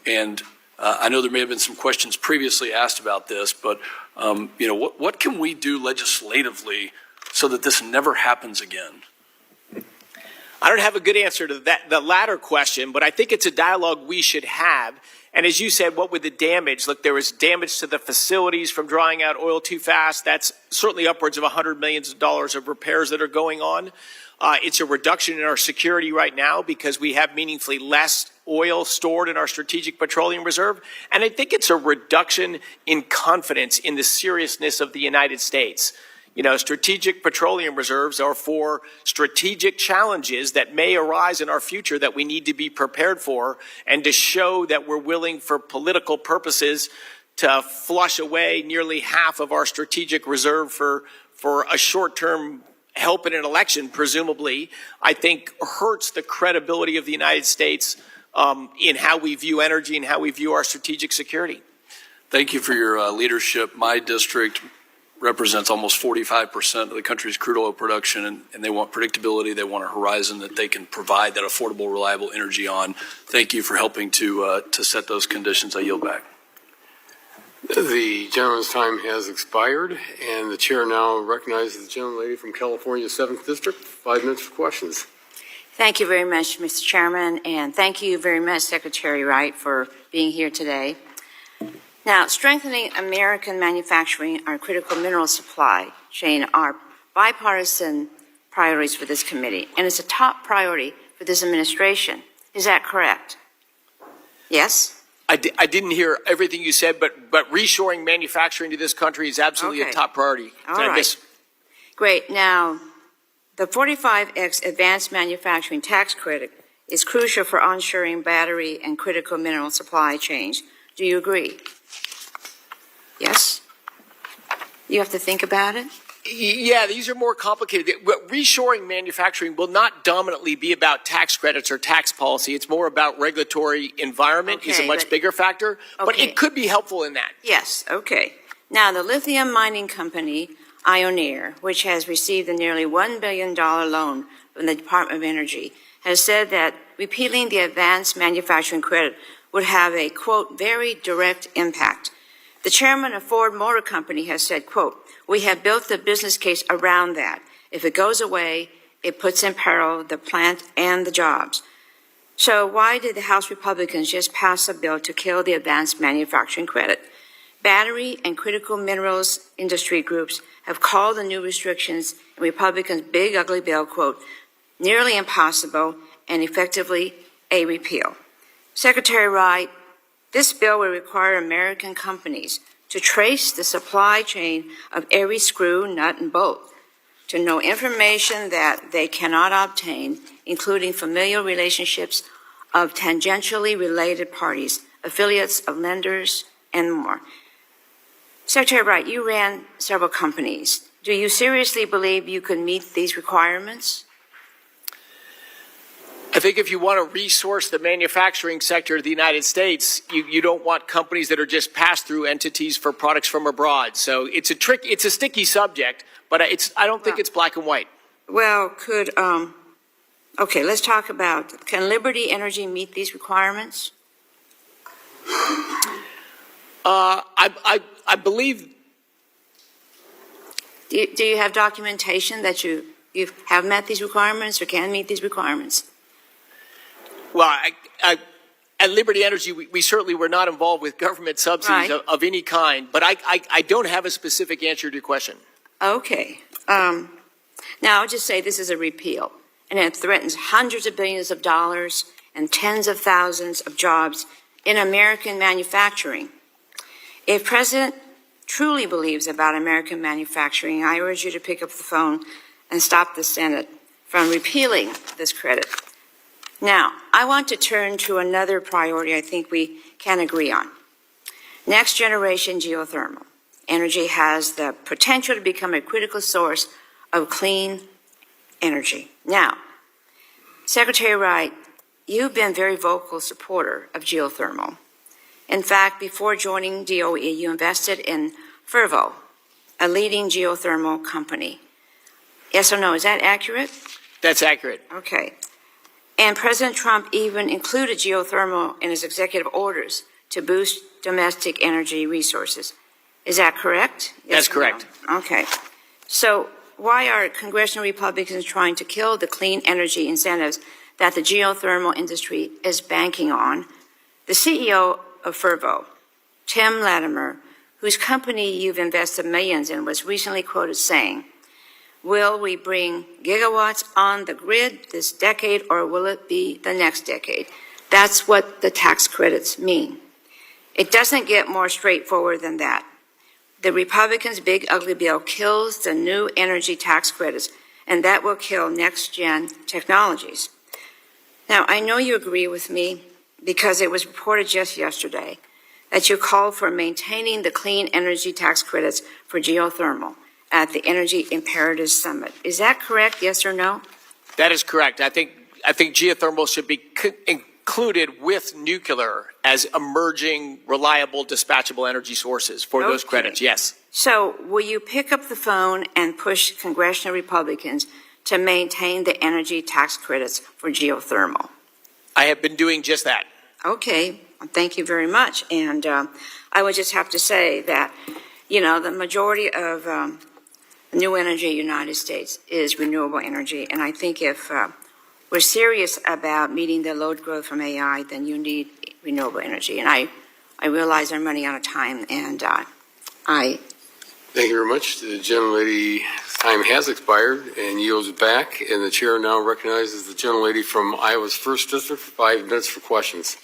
and I know there may have been some questions previously asked about this, but what can we do legislatively so that this never happens again? I don't have a good answer to that, the latter question, but I think it's a dialogue we should have. And as you said, what would the damage? Look, there was damage to the facilities from drying out oil too fast. That's certainly upwards of $100 million of repairs that are going on. It's a reduction in our security right now because we have meaningfully less oil stored in our strategic petroleum reserve. And I think it's a reduction in confidence in the seriousness of the United States. Strategic petroleum reserves are for strategic challenges that may arise in our future that we need to be prepared for, and to show that we're willing for political purposes to flush away nearly half of our strategic reserve for a short-term help in an election, presumably, I think hurts the credibility of the United States in how we view energy and how we view our strategic security. Thank you for your leadership. My district represents almost 45% of the country's crude oil production, and they want predictability. They want a horizon that they can provide that affordable, reliable energy on. Thank you for helping to set those conditions. I yield back. The gentleman's time has expired, and the chair now recognizes the gentlelady from California, 7th District. 5 minutes for questions. Thank you very much, Mr. Chairman, and thank you very much, Secretary Wright, for being here today. Now, strengthening American manufacturing and critical mineral supply chain are bipartisan priorities for this committee, and it's a top priority for this administration. Is that correct? Yes? I didn't hear everything you said, but reshoring manufacturing to this country is absolutely a top priority. All right. Great. Now, the 45X Advanced Manufacturing Tax Credit is crucial for onshoring battery and critical mineral supply chains. Do you agree? Yes? You have to think about it? Yeah, these are more complicated. Reshoring manufacturing will not dominantly be about tax credits or tax policy. It's more about regulatory environment is a much bigger factor, but it could be helpful in that. Yes, okay. Now, the lithium mining company, Ioneer, which has received a nearly $1 billion loan from the Department of Energy, has said that repealing the advanced manufacturing credit would have a, quote, very direct impact. The chairman of Ford Motor Company has said, quote, we have built the business case around that. If it goes away, it puts in peril the plant and the jobs. So why did the House Republicans just pass a bill to kill the advanced manufacturing credit? Battery and critical minerals industry groups have called the new restrictions in Republicans' big ugly bill, quote, nearly impossible and effectively a repeal. Secretary Wright, this bill will require American companies to trace the supply chain of every screw, nut, and bolt, to know information that they cannot obtain, including familial relationships of tangentially related parties, affiliates of lenders, and more. Secretary Wright, you ran several companies. Do you seriously believe you could meet these requirements? I think if you want to resource the manufacturing sector of the United States, you don't want companies that are just pass-through entities for products from abroad. So it's a sticky subject, but I don't think it's black and white. Well, okay, let's talk about, can Liberty Energy meet these requirements? I believe. Do you have documentation that you have met these requirements or can meet these requirements? Well, at Liberty Energy, we certainly were not involved with government subsidies of any kind, but I don't have a specific answer to your question. Okay. Now, I'll just say this is a repeal, and it threatens hundreds of billions of dollars and tens of thousands of jobs in American manufacturing. If President truly believes about American manufacturing, I urge you to pick up the phone and stop the Senate from repealing this credit. Now, I want to turn to another priority I think we can agree on. Next generation geothermal energy has the potential to become a critical source of clean energy. Now, Secretary Wright, you've been a very vocal supporter of geothermal. In fact, before joining DOE, you invested in Fervo, a leading geothermal company. Yes or no, is that accurate? That's accurate. Okay. And President Trump even included geothermal in his executive orders to boost domestic energy resources. Is that correct? Yes That's correct. No? Okay. So why are congressional Republicans trying to kill the clean energy incentives that the geothermal industry is banking on? The CEO of Fervo, Tim Latimer, whose company you've invested millions in, was recently quoted saying, "Will we bring gigawatts on the grid this decade, or will it be the next decade?" That's what the tax credits mean. It doesn't get more straightforward than that. The Republicans' big ugly bill kills the new energy tax credits, and that will kill next-gen technologies. Now, I know you agree with me because it was reported just yesterday that you called for maintaining the clean energy tax credits for geothermal at the Energy Imperatives Summit. Is that correct, yes or no? That is correct. I think geothermal should be included with nuclear as emerging, reliable, dispatchable energy sources for those credits, yes. So will you pick up the phone and push congressional Republicans to maintain the energy tax credits for geothermal? I have been doing just that. Okay, thank you very much. And I would just have to say that, you know, the majority of new energy in the United States is renewable energy. And I think if we're serious about meeting the load growth from AI, then you need renewable energy. And I realize I'm running out of time, and I... Thank you very much. The gentlelady's time has expired and yields back, and the chair now recognizes the gentlelady from Iowa's 1st District for 5 minutes for questions.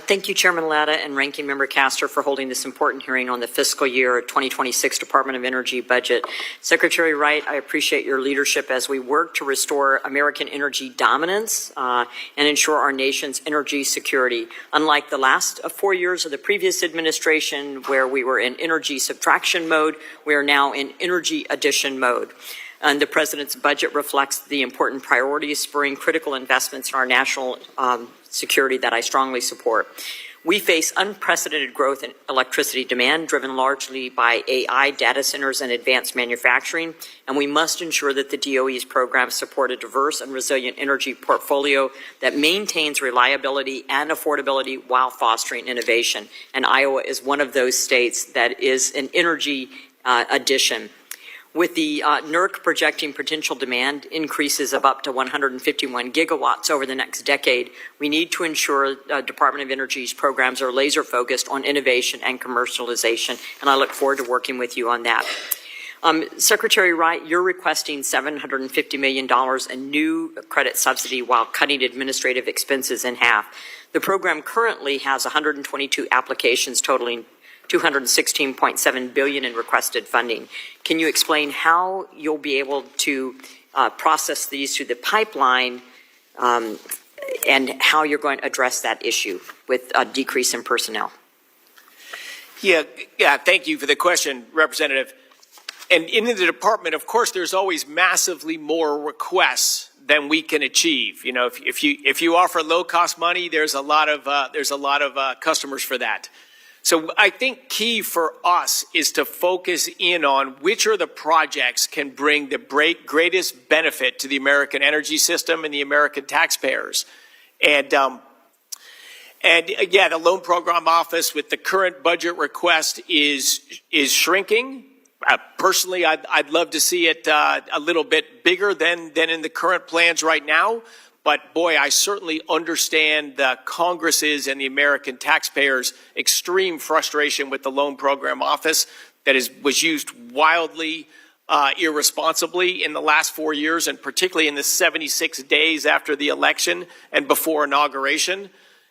Thank you, Chairman Latta and Ranking Member Castor, for holding this important hearing on the fiscal year 2026 Department of Energy budget. Secretary Wright, I appreciate your leadership as we work to restore American energy dominance and ensure our nation's energy security. Unlike the last 4 years of the previous administration, where we were in energy subtraction mode, we are now in energy addition mode. And the President's budget reflects the important priorities spurring critical investments in our national security that I strongly support. We face unprecedented growth in electricity demand, driven largely by AI, data centers, and advanced manufacturing, and we must ensure that the DOE's programs support a diverse and resilient energy portfolio that maintains reliability and affordability while fostering innovation. And Iowa is one of those states that is an energy addition. With the NERC projecting potential demand increases of up to 151 gigawatts over the next decade, we need to ensure Department of Energy's programs are laser focused on innovation and commercialization, and I look forward to working with you on that. Secretary Wright, you're requesting $750 million in new credit subsidy while cutting administrative expenses in half. The program currently has 122 applications totaling $216.7 billion in requested funding. Can you explain how you'll be able to process these through the pipeline and how you're going to address that issue with a decrease in personnel? Yeah, thank you for the question, Representative. And in the department, of course, there's always massively more requests than we can achieve. You know, if you offer low-cost money, there's a lot of customers for that. So I think key for us is to focus in on which are the projects can bring the greatest benefit to the American energy system and the American taxpayers. And yeah, the Loan Program Office with the current budget request is shrinking. Personally, I'd love to see it a little bit bigger than in the current plans right now. But boy, I certainly understand the Congress's and the American taxpayers' extreme frustration with the Loan Program Office that was used wildly, irresponsibly in the last 4 years, and particularly in the 76 days after the election and before inauguration.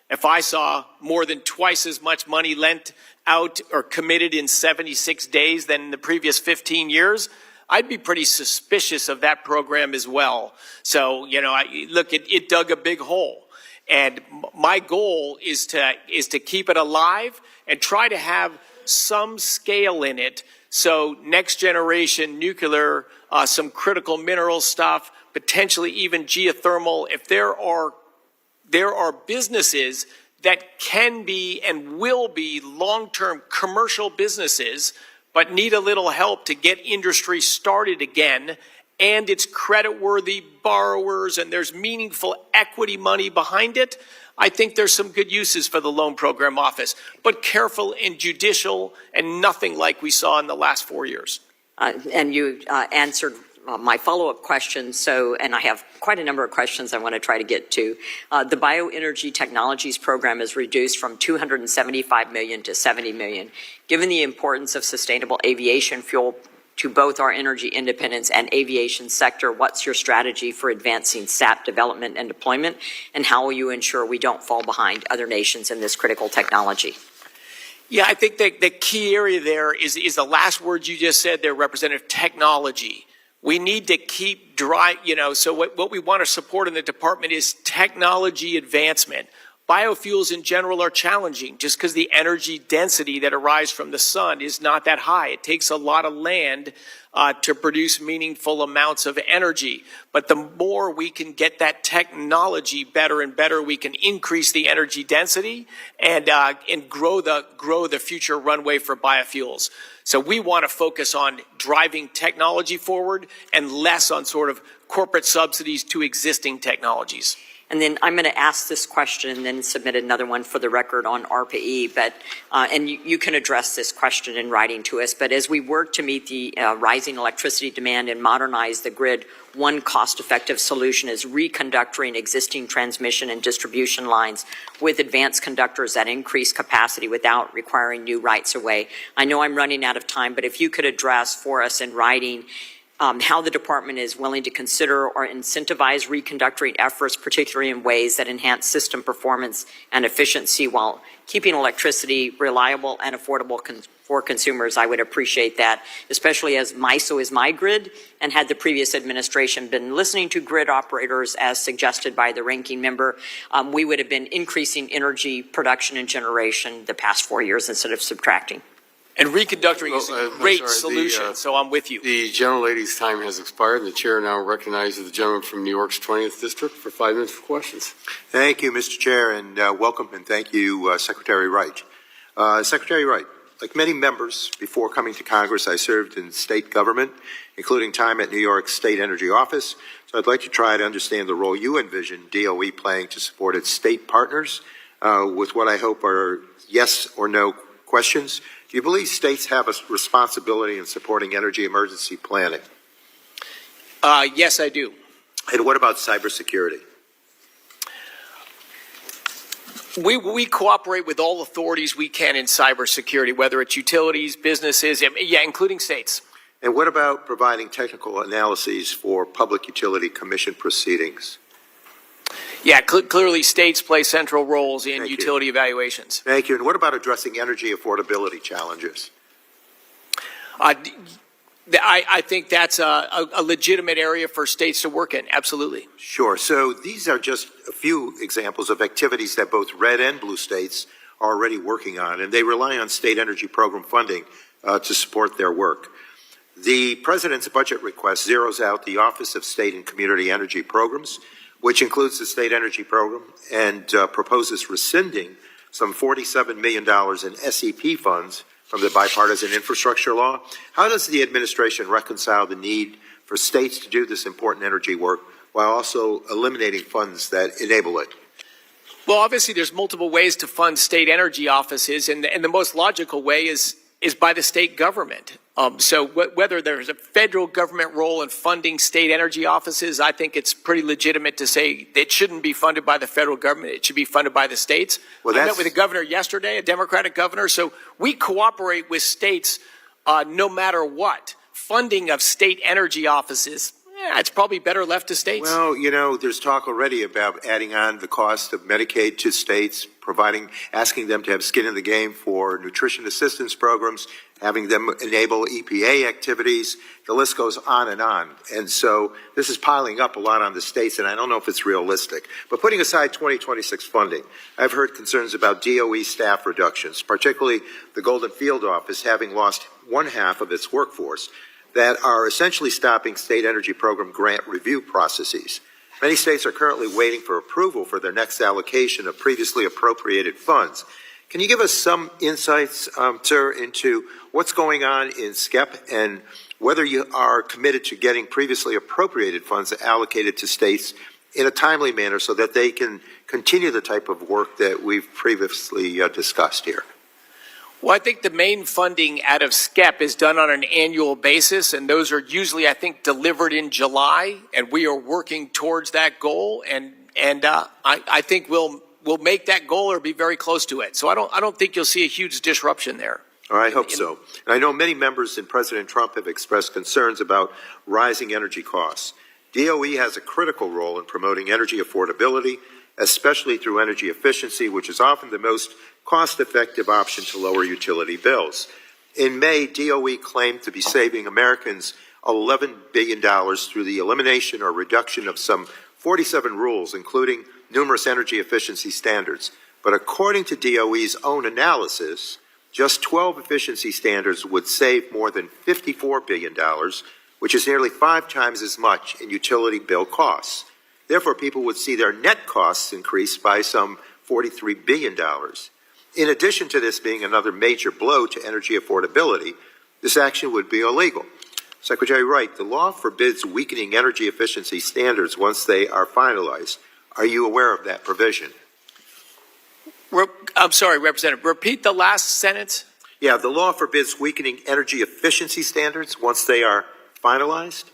If I saw more than twice as much money lent out or committed in 76 days than in the previous 15 years, I'd be pretty suspicious of that program as well. So, you know, it dug a big hole. And my goal is to keep it alive and try to have some scale in it. So next generation nuclear, some critical mineral stuff, potentially even geothermal. If there are businesses that can be and will be long-term commercial businesses, but need a little help to get industry started again and it's creditworthy borrowers and there's meaningful equity money behind it, I think there's some good uses for the Loan Program Office, but careful and judicial and nothing like we saw in the last 4 years. And you answered my follow-up question, and I have quite a number of questions I want to try to get to. The Bioenergy Technologies Program is reduced from $275 million to $70 million. Given the importance of sustainable aviation fuel to both our energy independence and aviation sector, what's your strategy for advancing SAP development and deployment, and how will you ensure we don't fall behind other nations in this critical technology? Yeah, I think the key area there is the last word you just said there, Representative, technology. We need to keep so what we want to support in the department is technology advancement. Biofuels in general are challenging just because the energy density that arises from the sun is not that high. It takes a lot of land to produce meaningful amounts of energy. But the more we can get that technology better and better, we can increase the energy density and grow the future runway for biofuels. So we want to focus on driving technology forward and less on sort of corporate subsidies to existing technologies. And then I'm going to ask this question and then submit another one for the record on ARPA-E. But and you can address this question in writing to us. But as we work to meet the rising electricity demand and modernize the grid, one cost-effective solution is reconductoring existing transmission and distribution lines with advanced conductors that increase capacity without requiring new rights-of-way. I know I'm running out of time, but if you could address for us in writing how the department is willing to consider or incentivize reconductoring efforts, particularly in ways that enhance system performance and efficiency while keeping electricity reliable and affordable for consumers. I would appreciate that, especially as MISO is my grid, and had the previous administration been listening to grid operators as suggested by the ranking member, we would have been increasing energy production and generation the past 4 years instead of subtracting. And reconductoring is a great solution, so I'm with you. The gentlelady's time has expired, and the chair now recognizes the gentleman from New York's 20th District for 5 minutes for questions. Thank you, Mr. Chair, and welcome, and thank you, Secretary Wright. Secretary Wright, like many members, before coming to Congress, I served in state government, including time at New York's State Energy Office, so I'd like to try to understand the role you envision DOE playing to support its state partners with what I hope are yes or no questions. Do you believe states have a responsibility in supporting energy emergency planning? Yes, I do. And what about cybersecurity? We cooperate with all authorities we can in cybersecurity, whether it's utilities, businesses, including states. And what about providing technical analyses for Public Utility Commission proceedings? Yeah, clearly states play central roles in utility evaluations. Thank you. And what about addressing energy affordability challenges? I think that's a legitimate area for states to work in, absolutely. Sure. So these are just a few examples of activities that both red and blue states are already working on, and they rely on state energy program funding to support their work. The President's budget request zeroes out the Office of State and Community Energy Programs, which includes the State Energy Program, and proposes rescinding some $47 million in SEP funds from the bipartisan infrastructure law. How does the administration reconcile the need for states to do this important energy work while also eliminating funds that enable it? Well, obviously there's multiple ways to fund state energy offices, and the most logical way is by the state government. So whether there's a federal government role in funding state energy offices, I think it's pretty legitimate to say it shouldn't be funded by the federal government. It should be funded by the states. Well, I met with a governor yesterday, a Democratic governor, so we cooperate with states no matter what. Funding of state energy offices, it's probably better left to states. Well, you know, there's talk already about adding on the cost of Medicaid to states, asking them to have skin in the game for nutrition assistance programs, having them enable EPA activities. The list goes on. And so this is piling up a lot on the states, and I don't know if it's realistic. But putting aside 2026 funding, I've heard concerns about DOE staff reductions, particularly the Golden Field Office having lost one half of its workforce, that are essentially stopping state energy program grant review processes. Many states are currently waiting for approval for their next allocation of previously appropriated funds. Can you give us some insights, sir, into what's going on in SCEP and whether you are committed to getting previously appropriated funds allocated to states in a timely manner so that they can continue the type of work that we've previously discussed here. Well, I think the main funding out of SCEP is done on an annual basis, and those are usually, I think, delivered in July, and we are working towards that goal, and I think we'll make that goal or be very close to it. So I don't think you'll see a huge disruption there. Or I hope so. And I know many members and President Trump have expressed concerns about rising energy costs. DOE has a critical role in promoting energy affordability, especially through energy efficiency, which is often the most cost-effective option to lower utility bills. In May, DOE claimed to be saving Americans $11 billion through the elimination or reduction of some 47 rules, including numerous energy efficiency standards. But according to DOE's own analysis, just 12 efficiency standards would save more than $54 billion, which is nearly 5 times as much in utility bill costs. Therefore, people would see their net costs increase by some $43 billion. In addition to this being another major blow to energy affordability, this action would be illegal. Secretary Wright, the law forbids weakening energy efficiency standards once they are finalized. Are you aware of that provision? I'm sorry, Representative, repeat the last sentence. Yeah, the law forbids weakening energy efficiency standards once they are finalized?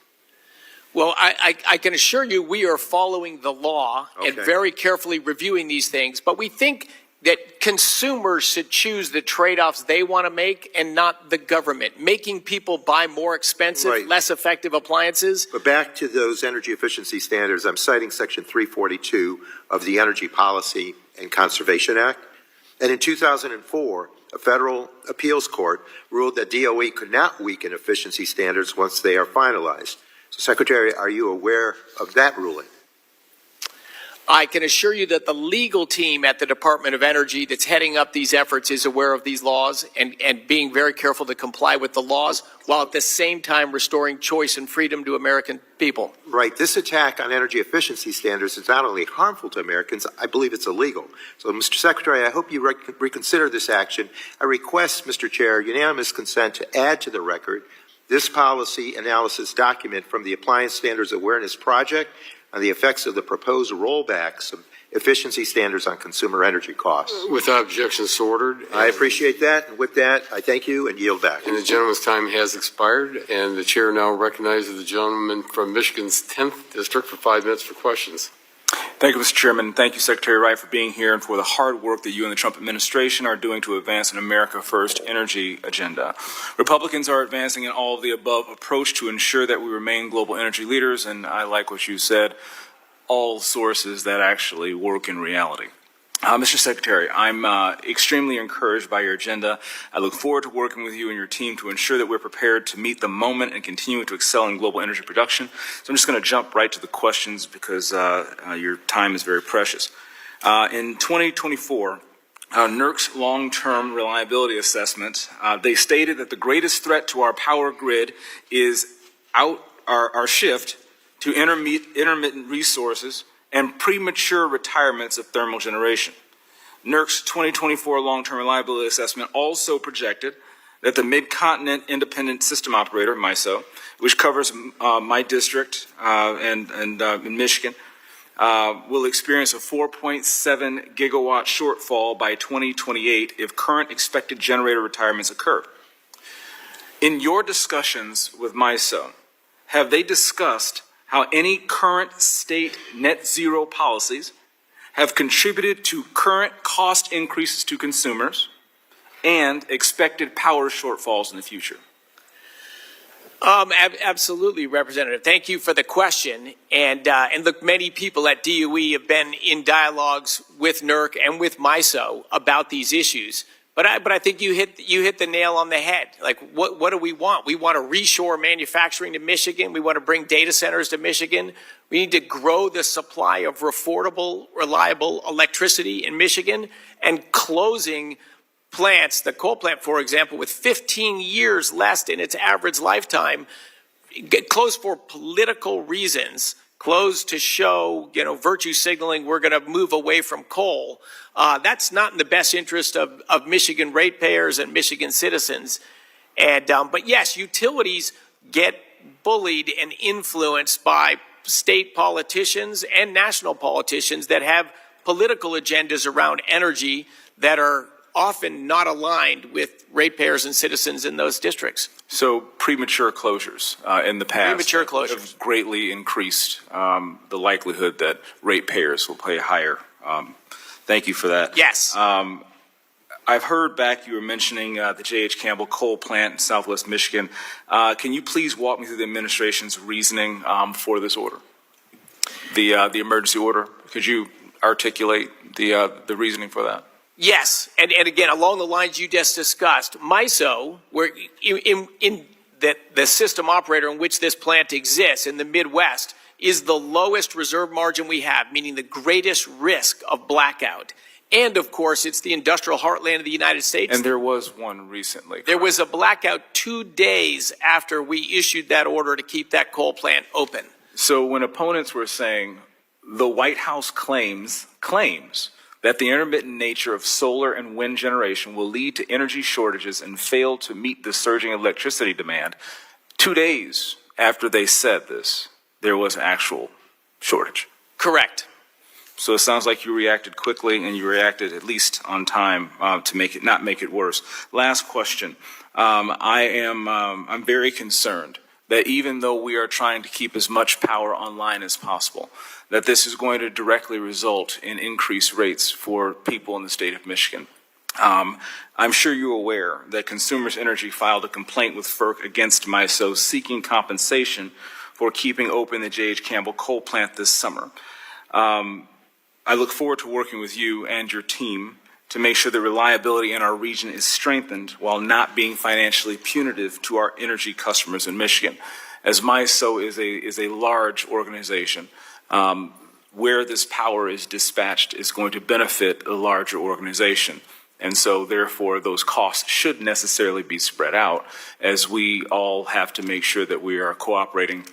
Well, I can assure you we are following the law and Okay. very carefully reviewing these things, but we think that consumers should choose the trade-offs they want to make and not the government, making people buy more expensive, Right. less effective appliances. But back to those energy efficiency standards, I'm citing Section 342 of the Energy Policy and Conservation Act. And in 2004, a federal appeals court ruled that DOE could not weaken efficiency standards once they are finalized. So, Secretary, are you aware of that ruling? I can assure you that the legal team at the Department of Energy that's heading up these efforts is aware of these laws and being very careful to comply with the laws while at the same time restoring choice and freedom to American people. Right. This attack on energy efficiency standards is not only harmful to Americans, I believe it's illegal. So, Mr. Secretary, I hope you reconsider this action. I request, Mr. Chair, unanimous consent to add to the record this policy analysis document from the Appliance Standards Awareness Project on the effects of the proposed rollbacks of efficiency standards on consumer energy costs. Without objection, so ordered. I appreciate that, and with that, I thank you and yield back. And the gentleman's time has expired, and the chair now recognizes the gentleman from Michigan's 10th District for 5 minutes for questions. Thank you, Mr. Chairman. Thank you, Secretary Wright, for being here and for the hard work that you and the Trump administration are doing to advance an America First energy agenda. Republicans are advancing an all of the above approach to ensure that we remain global energy leaders, and I like what you said, all sources that actually work in reality. Mr. Secretary, I'm extremely encouraged by your agenda. I look forward to working with you and your team to ensure that we're prepared to meet the moment and continue to excel in global energy production. So I'm just going to jump right to the questions because your time is very precious. In 2024, NERC's long-term reliability assessment, they stated that the greatest threat to our power grid is our shift to intermittent resources and premature retirements of thermal generation. NERC's 2024 long-term reliability assessment also projected that the Mid-Continent Independent System Operator, MISO, which covers my district and in Michigan, will experience a 4.7 gigawatt shortfall by 2028 if current expected generator retirements occur. In your discussions with MISO, have they discussed how any current state net zero policies have contributed to current cost increases to consumers and expected power shortfalls in the future? Absolutely, Representative. Thank you for the question. And look, many people at DOE have been in dialogues with NERC and with MISO about these issues. But I think you hit the nail on the head. Like, what do we want? We want to reshore manufacturing to Michigan. We want to bring data centers to Michigan. We need to grow the supply of affordable, reliable electricity in Michigan, and closing plants, the coal plant, for example, with 15 years left in its average lifetime, get closed for political reasons, closed to show, virtue signaling we're going to move away from coal. That's not in the best interest of Michigan ratepayers and Michigan citizens. But yes, utilities get bullied and influenced by state politicians and national politicians that have political agendas around energy that are often not aligned with ratepayers and citizens in those districts. So premature closures in the past have greatly increased the likelihood that ratepayers will pay higher. Thank you for that. Yes. I've heard back you were mentioning the J.H. Campbell coal plant in Southwest Michigan. Can you please walk me through the administration's reasoning for this order, the emergency order? Could you articulate the reasoning for that? Yes, and again, along the lines you just discussed, MISO, where in the system operator in which this plant exists in the Midwest, is the lowest reserve margin we have, meaning the greatest risk of blackout. And, of course, it's the industrial heartland of the United States. And there was one recently. Correct? There was a blackout 2 days after we issued that order to keep that coal plant open. So when opponents were saying the White House claims that the intermittent nature of solar and wind generation will lead to energy shortages and fail to meet the surging electricity demand, 2 days after they said this, there was an actual shortage. Correct. So it sounds like you reacted quickly, and you reacted at least on time to not make it worse. Last question. I'm very concerned that even though we are trying to keep as much power online as possible, that this is going to directly result in increased rates for people in the state of Michigan. I'm sure you're aware that Consumers Energy filed a complaint with FERC against MISO seeking compensation for keeping open the J.H. Campbell coal plant this summer. I look forward to working with you and your team to make sure the reliability in our region is strengthened while not being financially punitive to our energy customers in Michigan. As MISO is a large organization, where this power is dispatched is going to benefit a larger organization. And so, therefore, those costs should necessarily be spread out, as we all have to make sure that we are cooperating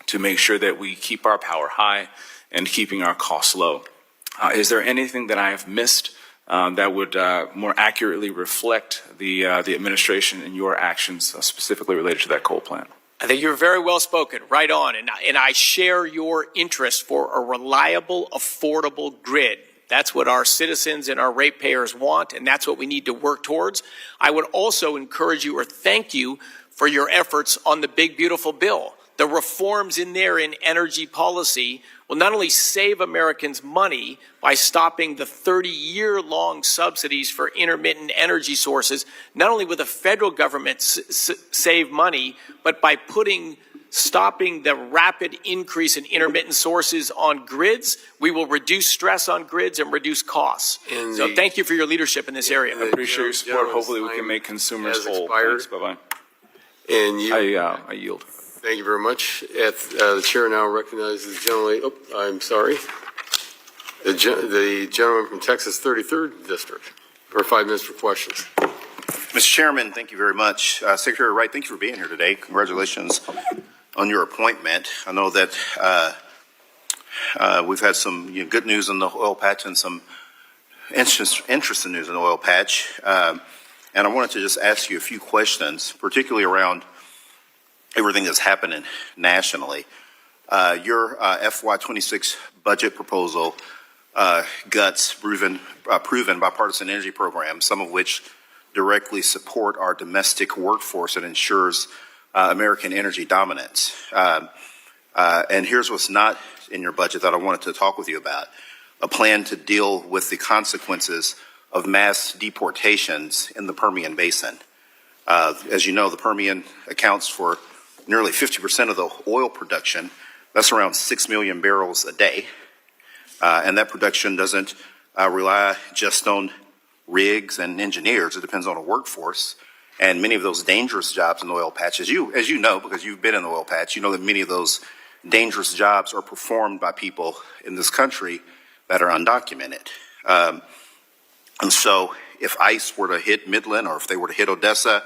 to make sure that we keep our power high and keeping our costs low. Is there anything that I have missed that would more accurately reflect the administration and your actions specifically related to that coal plant? I think you're very well spoken, right on, and I share your interest for a reliable, affordable grid. That's what our citizens and our ratepayers want, and that's what we need to work towards. I would also encourage you or thank you for your efforts on the big, beautiful bill. The reforms in there in energy policy will not only save Americans money by stopping the 30-year-long subsidies for intermittent energy sources, not only will the federal government save money, but by stopping the rapid increase in intermittent sources on grids, we will reduce stress on grids and reduce costs. So thank you for your leadership in this area. I appreciate your support. Hopefully we can make consumers whole. Thanks. Bye-bye. And I yield. Thank you very much. The chair now recognizes the gentleman from Texas 33rd District for 5 minutes for questions. Mr. Chairman, thank you very much. Secretary Wright, thank you for being here today. Congratulations on your appointment. I know that we've had some good news in the oil patch and some interesting news in the oil patch. And I wanted to just ask you a few questions, particularly around everything that's happening nationally. Your FY26 budget proposal guts proven bipartisan energy programs, some of which directly support our domestic workforce and ensures American energy dominance. And here's what's not in your budget that I wanted to talk with you about: a plan to deal with the consequences of mass deportations in the Permian Basin. As you know, the Permian accounts for nearly 50% of the oil production. That's around 6 million barrels a day. And that production doesn't rely just on rigs and engineers. It depends on a workforce. And many of those dangerous jobs in the oil patch, as you know, because you've been in the oil patch, you know that many of those dangerous jobs are performed by people in this country that are undocumented. And so if ICE were to hit Midland or if they were to hit Odessa,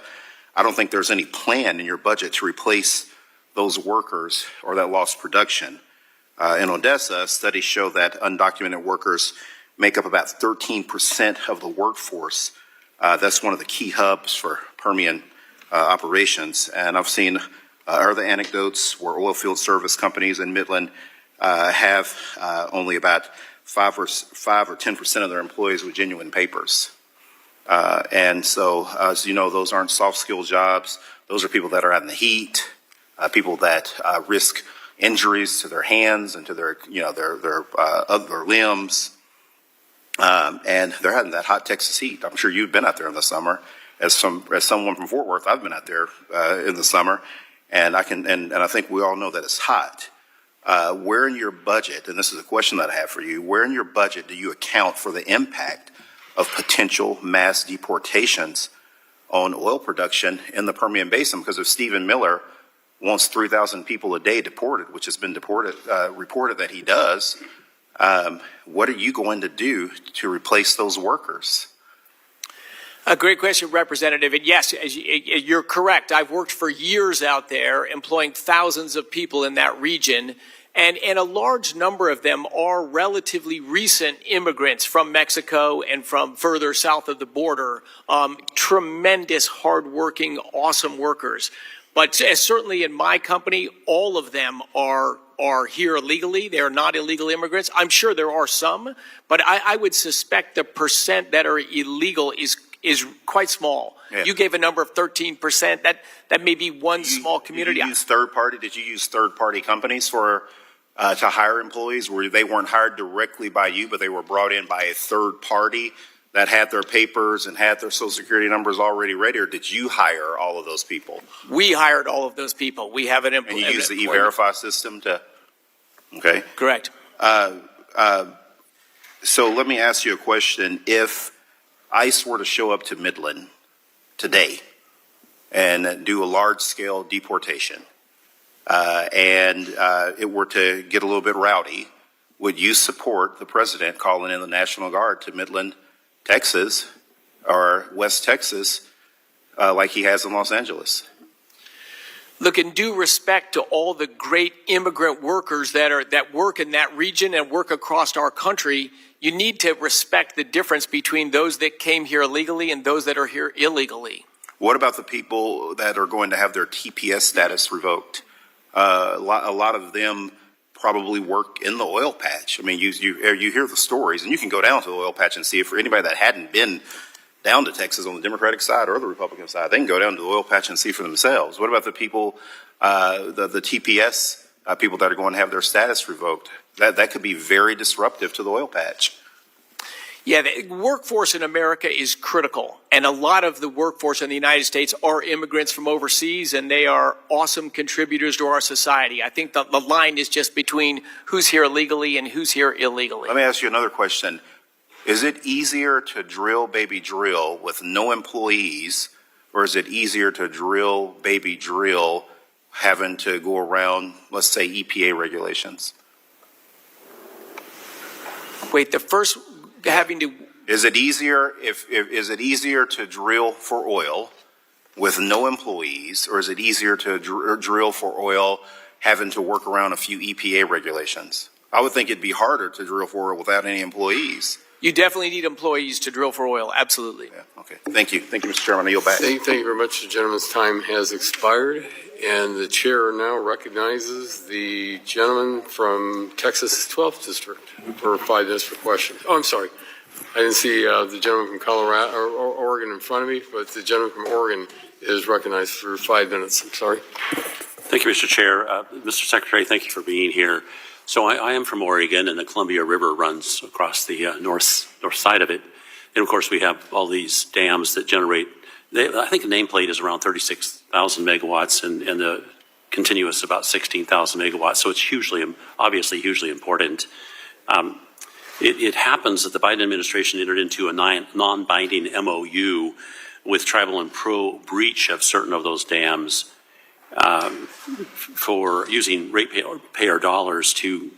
I don't think there's any plan in your budget to replace those workers or that lost production. In Odessa, studies show that undocumented workers make up about 13% of the workforce. That's one of the key hubs for Permian operations. And I've seen are the anecdotes where oil field service companies in Midland have only about 5 or 10% of their employees with genuine papers. And so, as you know, those aren't soft skill jobs. Those are people that are out in the heat, people that risk injuries to their hands and to their, their limbs. And they're having that hot Texas heat. I'm sure you've been out there in the summer. As someone from Fort Worth, I've been out there in the summer, and I think we all know that it's hot. Where in your budget, and this is a question that I have for you, where in your budget do you account for the impact of potential mass deportations on oil production in the Permian Basin? Because if Stephen Miller wants 3,000 people a day deported, which has been reported that he does, what are you going to do to replace those workers? A great question, Representative. And yes, you're correct. I've worked for years out there employing thousands of people in that region. And a large number of them are relatively recent immigrants from Mexico and from further south of the border. Tremendous, hardworking, awesome workers. But certainly in my company, all of them are here illegally. They are not illegal immigrants. I'm sure there are some, but I would suspect the percent that are illegal is quite small. Yeah. You gave a number of 13%. That may be one small community. Did you use third-party companies for to hire employees where they weren't hired directly by you, but they were brought in by a third party that had their papers and had their Social Security numbers already ready, or did you hire all of those people? We hired all of those people. We have an employee. And you use the E-Verify system to, okay? Correct. So let me ask you a question. If ICE were to show up to Midland today and do a large-scale deportation, and it were to get a little bit rowdy, would you support the president calling in the National Guard to Midland, Texas, or West Texas, like he has in Los Angeles? Look, in due respect to all the great immigrant workers that work in that region and work across our country, you need to respect the difference between those that came here illegally and those that are here illegally. What about the people that are going to have their TPS status revoked? A lot of them probably work in the oil patch. I mean, you hear the stories, and you can go down to the oil patch and see it. For anybody that hadn't been down to Texas on the Democratic side or the Republican side, they can go down to the oil patch and see for themselves. What about the people, the TPS people that are going to have their status revoked? That could be very disruptive to the oil patch. Yeah, the workforce in America is critical, and a lot of the workforce in the United States are immigrants from overseas, and they are awesome contributors to our society. I think the line is just between who's here legally and who's here illegally. Let me ask you another question. Is it easier to drill, baby, drill with no employees, or is it easier to drill, baby, drill having to go around, let's say, EPA regulations? Wait, the first having to... Is it easier is it easier to drill for oil with no employees, or is it easier to drill for oil having to work around a few EPA regulations? I would think it'd be harder to drill for oil without any employees. You definitely need employees to drill for oil, absolutely. Yeah, okay. Thank you. Thank you, Mr. Chairman. I yield back. Thank you very much. The gentleman's time has expired, and the chair now recognizes the gentleman from Texas 12th District for 5 minutes for questions. Oh, I'm sorry. I didn't see the gentleman from Colorado or Oregon in front of me, but the gentleman from Oregon is recognized for 5 minutes. I'm sorry. Thank you, Mr. Chair. Mr. Secretary, thank you for being here. So I am from Oregon, and the Columbia River runs across the north side of it. And, of course, we have all these dams that generate, I think the nameplate is around 36,000 megawatts, and the continuous about 16,000 megawatts. So it's obviously hugely important. It happens that the Biden administration entered into a non-binding MOU with Tribal and Pro breach of certain of those dams for using ratepayer dollars to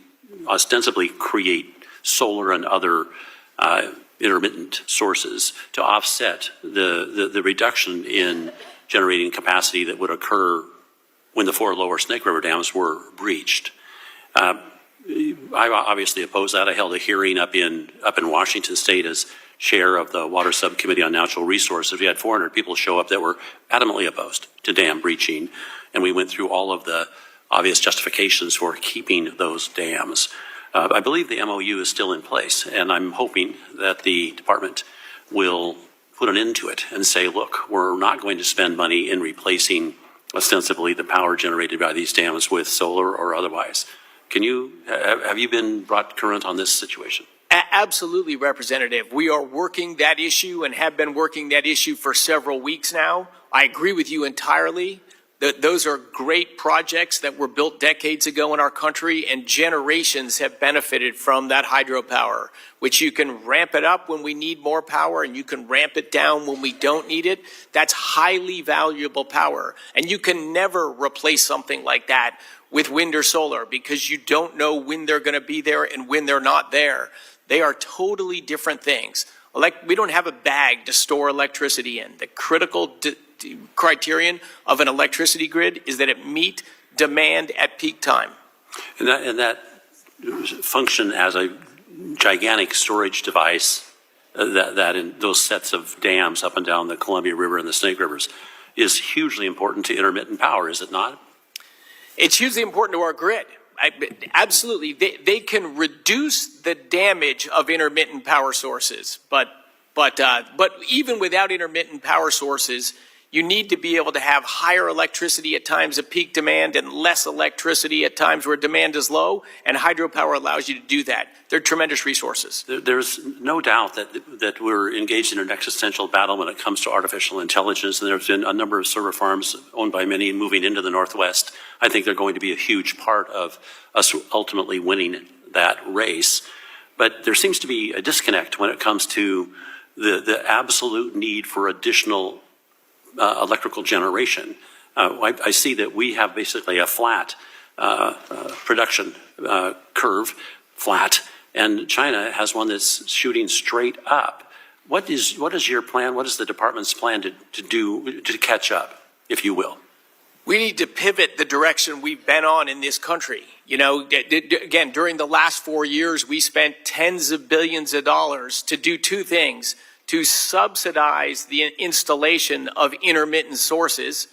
ostensibly create solar and other intermittent sources to offset the reduction in generating capacity that would occur when the 4 lower Snake River dams were breached. I obviously oppose that. I held a hearing up in Washington State as chair of the Water Subcommittee on Natural Resources. We had 400 people show up that were adamantly opposed to dam breaching, and we went through all of the obvious justifications for keeping those dams. I believe the MOU is still in place, and I'm hoping that the department will put an end to it and say, look, we're not going to spend money in replacing ostensibly the power generated by these dams with solar or otherwise. Have you been brought current on this situation? Absolutely, Representative. We are working that issue and have been working that issue for several weeks now. I agree with you entirely. Those are great projects that were built decades ago in our country, and generations have benefited from that hydropower, which you can ramp it up when we need more power and you can ramp it down when we don't need it. That's highly valuable power. And you can never replace something like that with wind or solar because you don't know when they're going to be there and when they're not there. They are totally different things. We don't have a bag to store electricity in. The critical criterion of an electricity grid is that it meet demand at peak time. And that function as a gigantic storage device that in those sets of dams up and down the Columbia River and the Snake Rivers is hugely important to intermittent power, is it not? It's hugely important to our grid. Absolutely. They can reduce the damage of intermittent power sources, but even without intermittent power sources, you need to be able to have higher electricity at times of peak demand and less electricity at times where demand is low, and hydropower allows you to do that. They're tremendous resources. There's no doubt that we're engaged in an existential battle when it comes to artificial intelligence, and there's been a number of server farms owned by many moving into the Northwest. I think they're going to be a huge part of us ultimately winning that race. But there seems to be a disconnect when it comes to the absolute need for additional electrical generation. I see that we have basically a flat production curve, flat, and China has one that's shooting straight up. What is your plan? What is the department's plan to do to catch up, if you will? We need to pivot the direction we've been on in this country. You know, again, during the last 4 years, we spent tens of billions of dollars to do two things: to subsidize the installation of intermittent sources.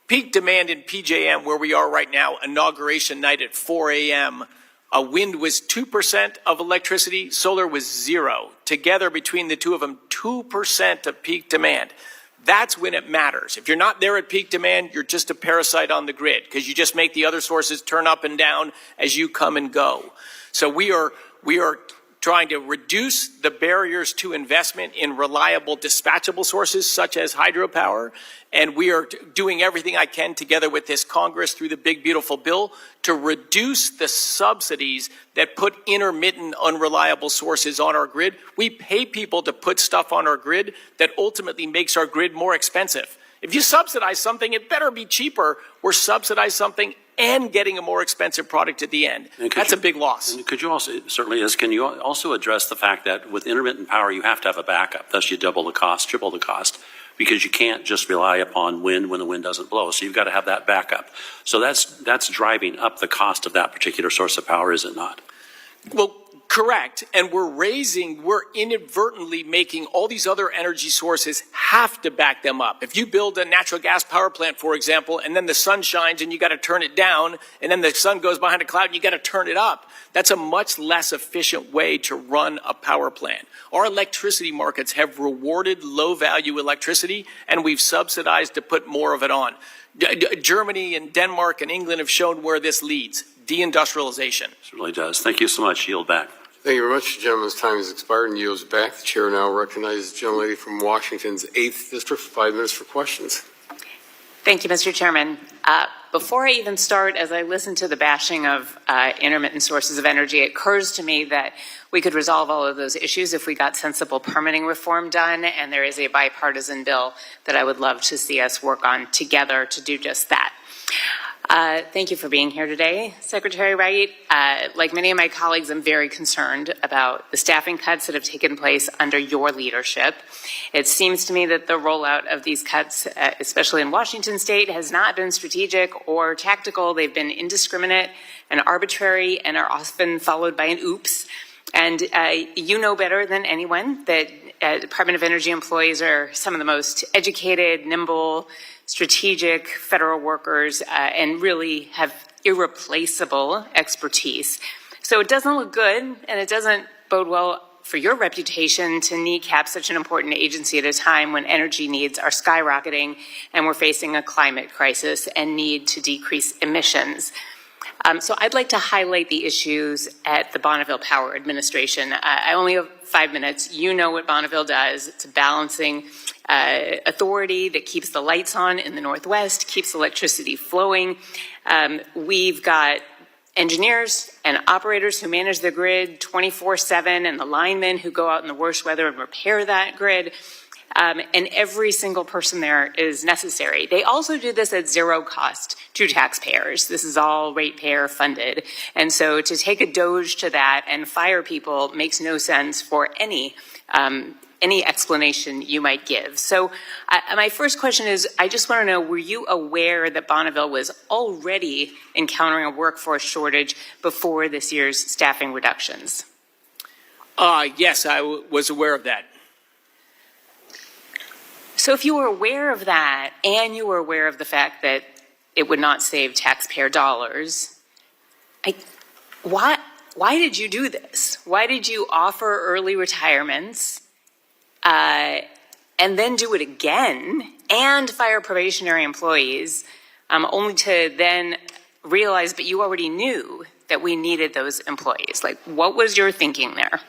Peak demand in PJM, where we are right now, inauguration night at 4 a.m., wind was 2% of electricity, solar was 0. Together, between the two of them, 2% of peak demand. That's when it matters. If you're not there at peak demand, you're just a parasite on the grid because you just make the other sources turn up and down as you come and go. So we are trying to reduce the barriers to investment in reliable dispatchable sources such as hydropower. And we are doing everything I can together with this Congress through the big, beautiful bill to reduce the subsidies that put intermittent, unreliable sources on our grid. We pay people to put stuff on our grid that ultimately makes our grid more expensive. If you subsidize something, it better be cheaper. We're subsidizing something and getting a more expensive product at the end. That's a big loss. And could you also, can you also address the fact that with intermittent power, you have to have a backup, thus you double the cost, triple the cost, because you can't just rely upon wind when the wind doesn't blow. So you've got to have that backup. So that's driving up the cost of that particular source of power, is it not? Well, correct. And we're inadvertently making all these other energy sources have to back them up. If you build a natural gas power plant, for example, and then the sun shines and you got to turn it down, and then the sun goes behind a cloud and you got to turn it up, that's a much less efficient way to run a power plant. Our electricity markets have rewarded low-value electricity, and we've subsidized to put more of it on. Germany and Denmark and England have shown where this leads: deindustrialization. It really does. Thank you so much. Yield back. Thank you very much. The gentleman's time has expired and yields back. The chair now recognizes the gentlelady from Washington's 8th District for 5 minutes for questions. Thank you, Mr. Chairman. Before I even start, as I listen to the bashing of intermittent sources of energy, it occurs to me that we could resolve all of those issues if we got sensible permitting reform done, and there is a bipartisan bill that I would love to see us work on together to do just that. Thank you for being here today, Secretary Wright. Like many of my colleagues, I'm very concerned about the staffing cuts that have taken place under your leadership. It seems to me that the rollout of these cuts, especially in Washington state, has not been strategic or tactical. They've been indiscriminate and arbitrary and are often followed by an oops. And you know better than anyone that Department of Energy employees are some of the most educated, nimble, strategic federal workers and really have irreplaceable expertise. So it doesn't look good, and it doesn't bode well for your reputation to kneecap such an important agency at a time when energy needs are skyrocketing and we're facing a climate crisis and need to decrease emissions. So I'd like to highlight the issues at the Bonneville Power Administration. I only have 5 minutes. You know what Bonneville does. It's a balancing authority that keeps the lights on in the Northwest, keeps electricity flowing. We've got engineers and operators who manage the grid 24/7, and the linemen who go out in the worst weather and repair that grid. And every single person there is necessary. They also do this at zero cost to taxpayers. This is all ratepayer funded. And so to take a doge to that and fire people makes no sense for any explanation you might give. So my first question is, I just want to know, were you aware that Bonneville was already encountering a workforce shortage before this year's staffing reductions? Yes, I was aware of that. So if you were aware of that and you were aware of the fact that it would not save taxpayer dollars, why did you do this? Why did you offer early retirements and then do it again and fire probationary employees only to then realize that you already knew that we needed those employees? Like, what was your thinking there?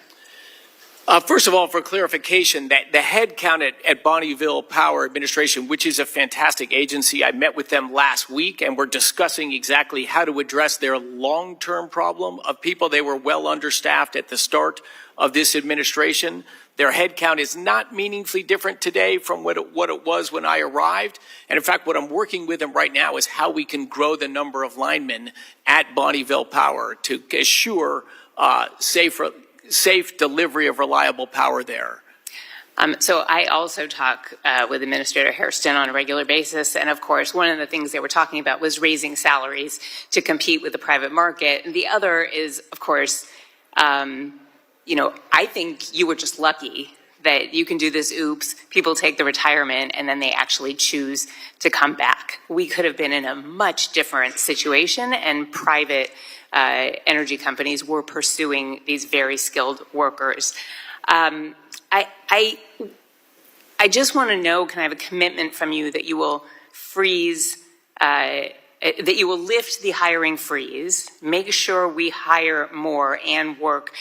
First of all, for clarification, that the head count at Bonneville Power Administration, which is a fantastic agency, I met with them last week, and we're discussing exactly how to address their long-term problem of people. They were well understaffed at the start of this administration. Their head count is not meaningfully different today from what it was when I arrived. And in fact, what I'm working with them right now is how we can grow the number of linemen at Bonneville Power to assure safe delivery of reliable power there. So I also talk with Administrator Hairston on a regular basis. And of course, one of the things they were talking about was raising salaries to compete with the private market. And the other is, of course, I think you were just lucky that you can do this oops, people take the retirement, and then they actually choose to come back. We could have been in a much different situation, and private energy companies were pursuing these very skilled workers. I just want to know, can I have a commitment from you that you will freeze, that you will lift the hiring freeze, make sure we hire more, and work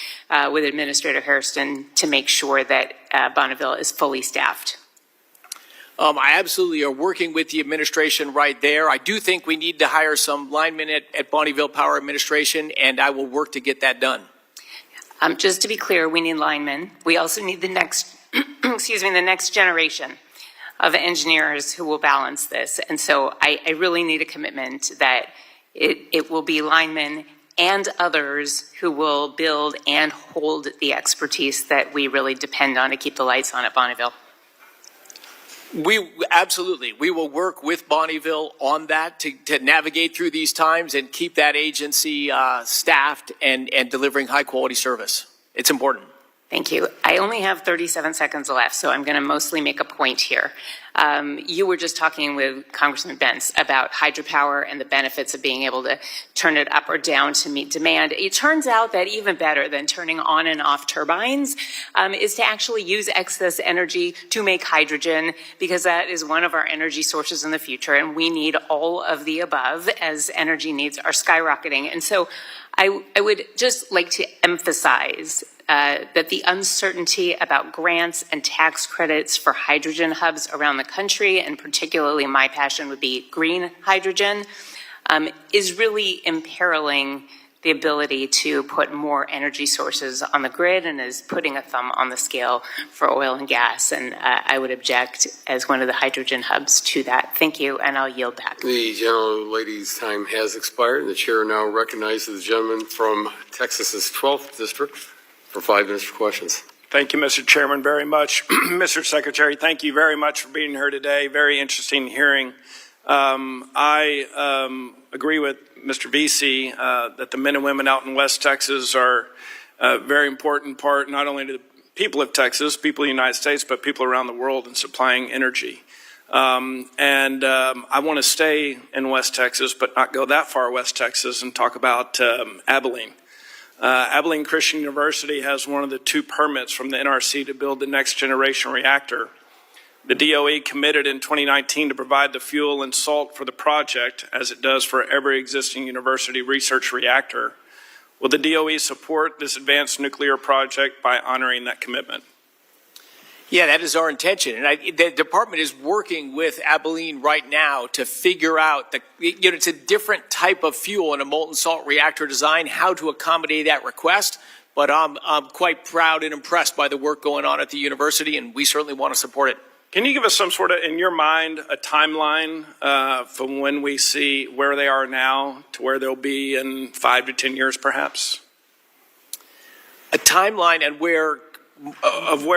with Administrator Hairston to make sure that Bonneville is fully staffed? I absolutely are working with the administration right there. I do think we need to hire some linemen at Bonneville Power Administration, and I will work to get that done. Just to be clear, we need linemen. We also need the next, the next generation of engineers who will balance this. And so I really need a commitment that it will be linemen and others who will build and hold the expertise that we really depend on to keep the lights on at Bonneville. We will work with Bonneville on that to navigate through these times and keep that agency staffed and delivering high quality service. It's important. Thank you. I only have 37 seconds left, so I'm going to mostly make a point here. You were just talking with Congressman Bentz about hydropower and the benefits of being able to turn it up or down to meet demand. It turns out that even better than turning on and off turbines is to actually use excess energy to make hydrogen, because that is one of our energy sources in the future, and we need all of the above as energy needs are skyrocketing. And so I would just like to emphasize that the uncertainty about grants and tax credits for hydrogen hubs around the country, and particularly my passion would be green hydrogen, is really imperiling the ability to put more energy sources on the grid, and is putting a thumb on the scale for oil and gas. And I would object as one of the hydrogen hubs to that. Thank you, and I'll yield back. The gentlelady's time has expired. The chair now recognizes the gentleman from Texas's 12th district for 5 minutes for questions. Thank you, Mr. Chairman, very much. Mr. Secretary, thank you very much for being here today. Very interesting hearing. I agree with Mr. Vesey that the men and women out in West Texas are a very important part, not only to the people of Texas, people of the United States, but people around the world in supplying energy. I want to stay in West Texas, but not go that far West Texas, and talk about Abilene. Abilene Christian University has one of the 2 permits from the NRC to build the next generation reactor. The DOE committed in 2019 to provide the fuel and salt for the project, as it does for every existing university research reactor. Will the DOE support this advanced nuclear project by honoring that commitment? Yeah, that is our intention. And the department is working with Abilene right now to figure out it's a different type of fuel in a molten salt reactor design, how to accommodate that request. But I'm quite proud and impressed by the work going on at the university, and we certainly want to support it. Can you give us some sort of, in your mind, a timeline from when we see where they are now to where they'll be in 5 to 10 years, perhaps? A timeline and where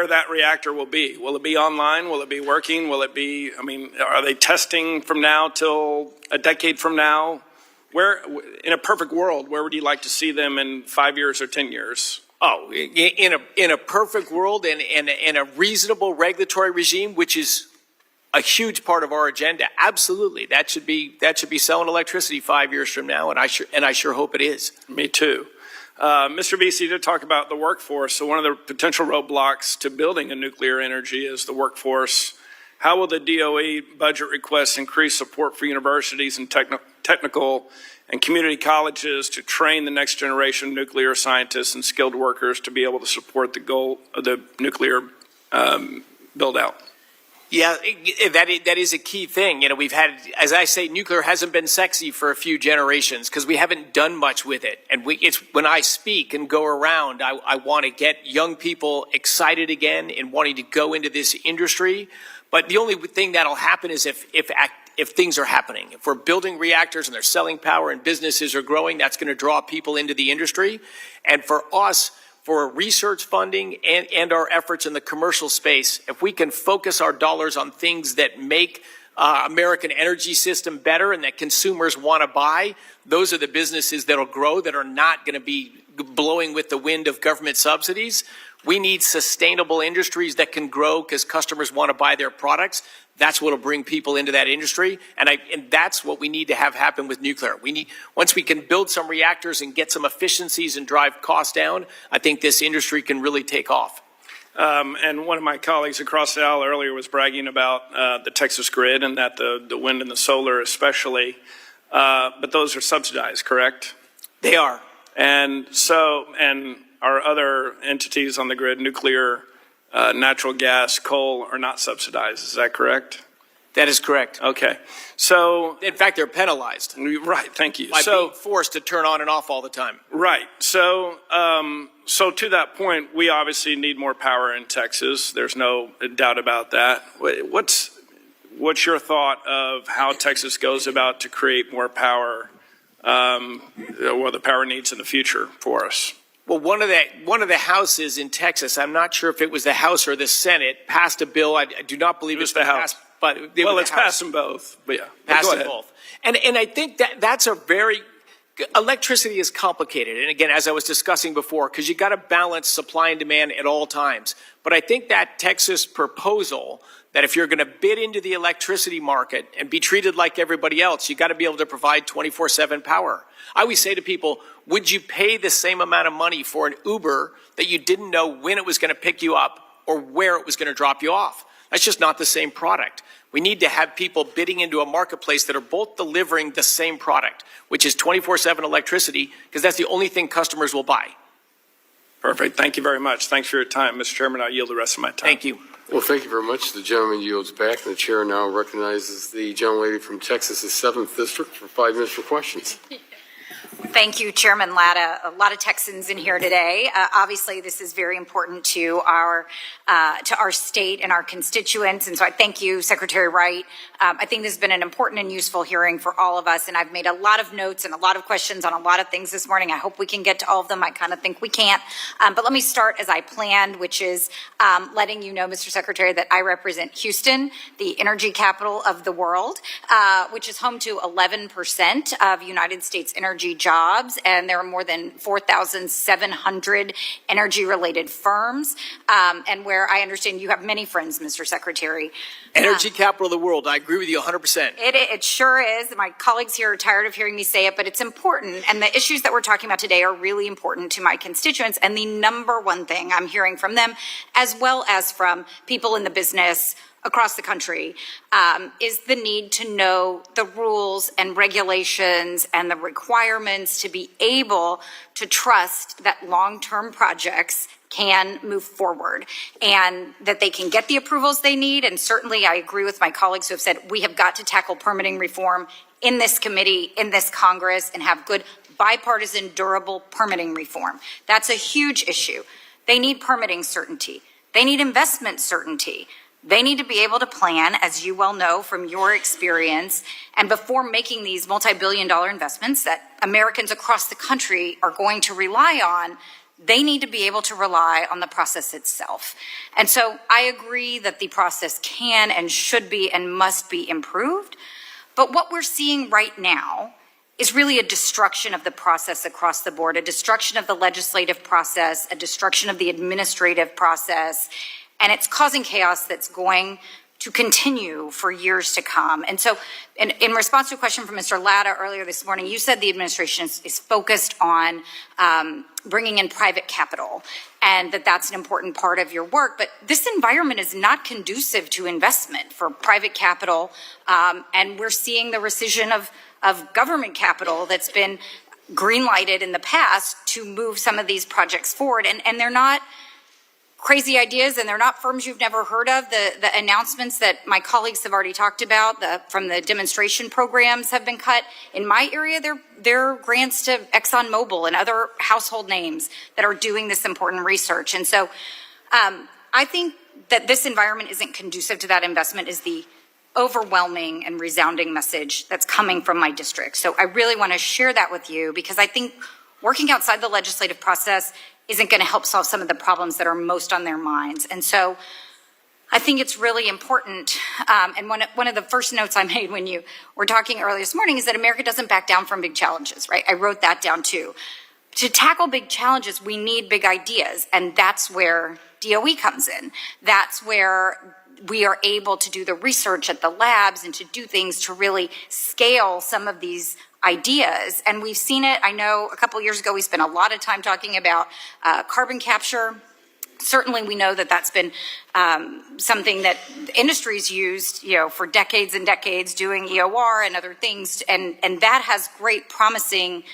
that reactor will be. Will it be online? Will it be working? Will it be, are they testing from now till a decade from now? Where, in a perfect world, where would you like to see them in 5 years or 10 years? Oh, in a perfect world and a reasonable regulatory regime, which is a huge part of our agenda. Absolutely, that should be selling electricity 5 years from now, and I sure hope it is. Me too. Mr. Beese, you did talk about the workforce. So one of the potential roadblocks to building a nuclear energy is the workforce. How will the DOE budget requests increase support for universities and technical and community colleges to train the next generation of nuclear scientists and skilled workers to be able to support the goal of the nuclear build out? Yeah, that is a key thing. We've had, as I say, nuclear hasn't been sexy for a few generations because we haven't done much with it. And it's when I speak and go around, I want to get young people excited again and wanting to go into this industry. But the only thing that'll happen is if things are happening. If we're building reactors and they're selling power and businesses are growing, that's going to draw people into the industry. And for us, for research funding and our efforts in the commercial space, if we can focus our dollars on things that make American energy system better and that consumers want to buy, those are the businesses that'll grow, that are not going to be blowing with the wind of government subsidies. We need sustainable industries that can grow because customers want to buy their products. That's what will bring people into that industry, and that's what we need to have happen with nuclear. Once we can build some reactors and get some efficiencies and drive costs down, I think this industry can really take off. And one of my colleagues across the aisle earlier was bragging about the Texas grid and that the wind and the solar especially, but those are subsidized, correct? They are. And our other entities on the grid, nuclear, natural gas, coal, are not subsidized. Is that correct? That is correct. Okay. So, in fact, they're penalized. Right. Thank you. By being forced to turn on and off all the time. Right. So to that point, we obviously need more power in Texas. There's no doubt about that. What's your thought of how Texas goes about to create more power, or the power needs in the future for us? Well, one of the houses in Texas, I'm not sure if it was the House or the Senate, passed a bill. I do not believe it's the House. But it's passed them both. But yeah, passed them both. And I think that's a very electricity is complicated. And again, as I was discussing before, because you got to balance supply and demand at all times. But I think that Texas proposal that if you're going to bid into the electricity market and be treated like everybody else, you got to be able to provide 24/7 power. I always say to people, would you pay the same amount of money for an Uber that you didn't know when it was going to pick you up or where it was going to drop you off? That's just not the same product. We need to have people bidding into a marketplace that are both delivering the same product, which is 24/7 electricity, because that's the only thing customers will buy. Perfect. Thank you very much. Thanks for your time, Mr. Chairman. I'll yield the rest of my time. Thank you. Well, thank you very much. The gentleman yields back, and the chair now recognizes the gentlelady from Texas's 7th District for 5 minutes for questions. Thank you, Chairman Latta. A lot of Texans in here today. Obviously, this is very important to our state and our constituents, and so I thank you, Secretary Wright. I think this has been an important and useful hearing for all of us, and I've made a lot of notes and a lot of questions on a lot of things this morning. I hope we can get to all of them. I kind of think we can't, but let me start as I planned, which is letting you know, Mr. Secretary, that I represent Houston, the energy capital of the world, which is home to 11% of United States energy jobs jobs, and there are more than 4,700 energy-related firms, and where I understand you have many friends, Mr. Secretary. Energy capital of the world. I agree with you 100%. It sure is. My colleagues here are tired of hearing me say it, but it's important. And the issues that we're talking about today are really important to my constituents. And the number one thing I'm hearing from them, as well as from people in the business across the country, is the need to know the rules and regulations and the requirements to be able to trust that long-term projects can move forward and that they can get the approvals they need. And certainly I agree with my colleagues who have said we have got to tackle permitting reform in this committee, in this Congress, and have good bipartisan, durable permitting reform. That's a huge issue. They need permitting certainty. They need investment certainty. They need to be able to plan, as you well know from your experience, and before making these multi-billion-dollar investments that Americans across the country are going to rely on, they need to be able to rely on the process itself. And so I agree that the process can and should be and must be improved. But what we're seeing right now is really a destruction of the process across the board, a destruction of the legislative process, a destruction of the administrative process, and it's causing chaos that's going to continue for years to come. And so in response to a question from Mr. Latta earlier this morning, you said the administration is focused on bringing in private capital and that that's an important part of your work. But this environment is not conducive to investment for private capital. And we're seeing the rescission of government capital that's been green-lighted in the past to move some of these projects forward. And they're not crazy ideas, and they're not firms you've never heard of. The announcements that my colleagues have already talked about from the demonstration programs have been cut. In my area, they're grants to ExxonMobil and other household names that are doing this important research. And so I think that this environment isn't conducive to that investment is the overwhelming and resounding message that's coming from my district. So I really want to share that with you because I think working outside the legislative process isn't going to help solve some of the problems that are most on their minds. And so I think it's really important. And one of the first notes I made when you were talking earlier this morning is that America doesn't back down from big challenges, right? I wrote that down too. To tackle big challenges, we need big ideas. And that's where DOE comes in. That's where we are able to do the research at the labs and to do things to really scale some of these ideas. And we've seen it. I know a couple of years ago, we spent a lot of time talking about carbon capture. Certainly, we know that that's been something that industry's used, for decades and decades, doing EOR and other things. And that has great promising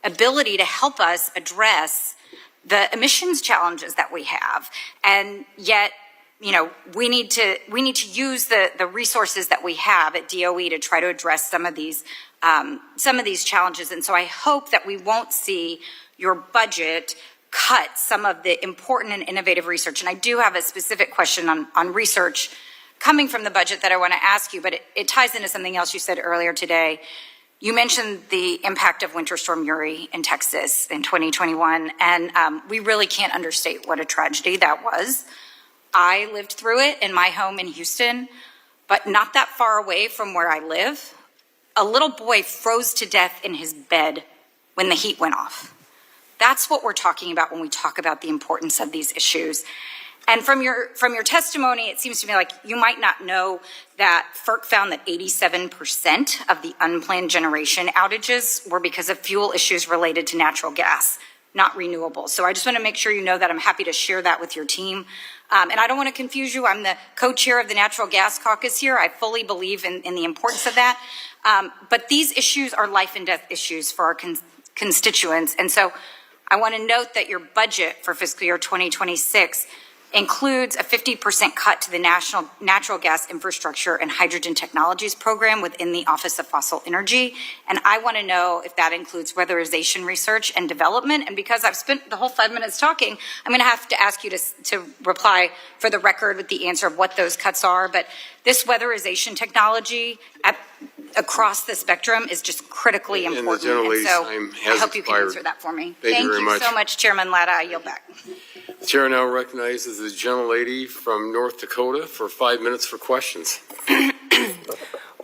ability to help us address the emissions challenges that we have. And yet, we need to use the resources that we have at DOE to try to address some of these challenges. And so I hope that we won't see your budget cut some of the important and innovative research. And I do have a specific question on research coming from the budget that I want to ask you, but it ties into something else you said earlier today. You mentioned the impact of Winter Storm Uri in Texas in 2021, and we really can't understate what a tragedy that was. I lived through it in my home in Houston, but not that far away from where I live. A little boy froze to death in his bed when the heat went off. That's what we're talking about when we talk about the importance of these issues. And from your testimony, it seems to me like you might not know that FERC found that 87% of the unplanned generation outages were because of fuel issues related to natural gas, not renewables. So I just want to make sure you know that. I'm happy to share that with your team. And I don't want to confuse you. I'm the co-chair of the Natural Gas Caucus here. I fully believe in the importance of that. But these issues are life and death issues for our constituents. And so I want to note that your budget for fiscal year 2026 includes a 50% cut to the National Natural Gas Infrastructure and Hydrogen Technologies Program within the Office of Fossil Energy. And I want to know if that includes weatherization research and development. And because I've spent the whole 5 minutes talking, I'm going to have to ask you to reply for the record with the answer of what those cuts are. But this weatherization technology across the spectrum is just critically important. And so I hope you can answer that for me. Thank you very much. So much, Chairman Latta. I yield back. The chair now recognizes the gentlelady from North Dakota for 5 minutes for questions.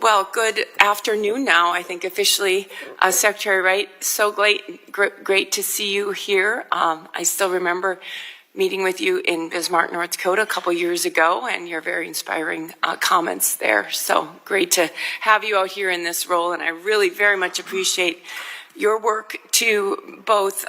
Well, good afternoon now, I think officially. Secretary Wright, so great to see you here. I still remember meeting with you in Bismarck, North Dakota a couple years ago, and your very inspiring comments there. So great to have you out here in this role, and I really very much appreciate your work to both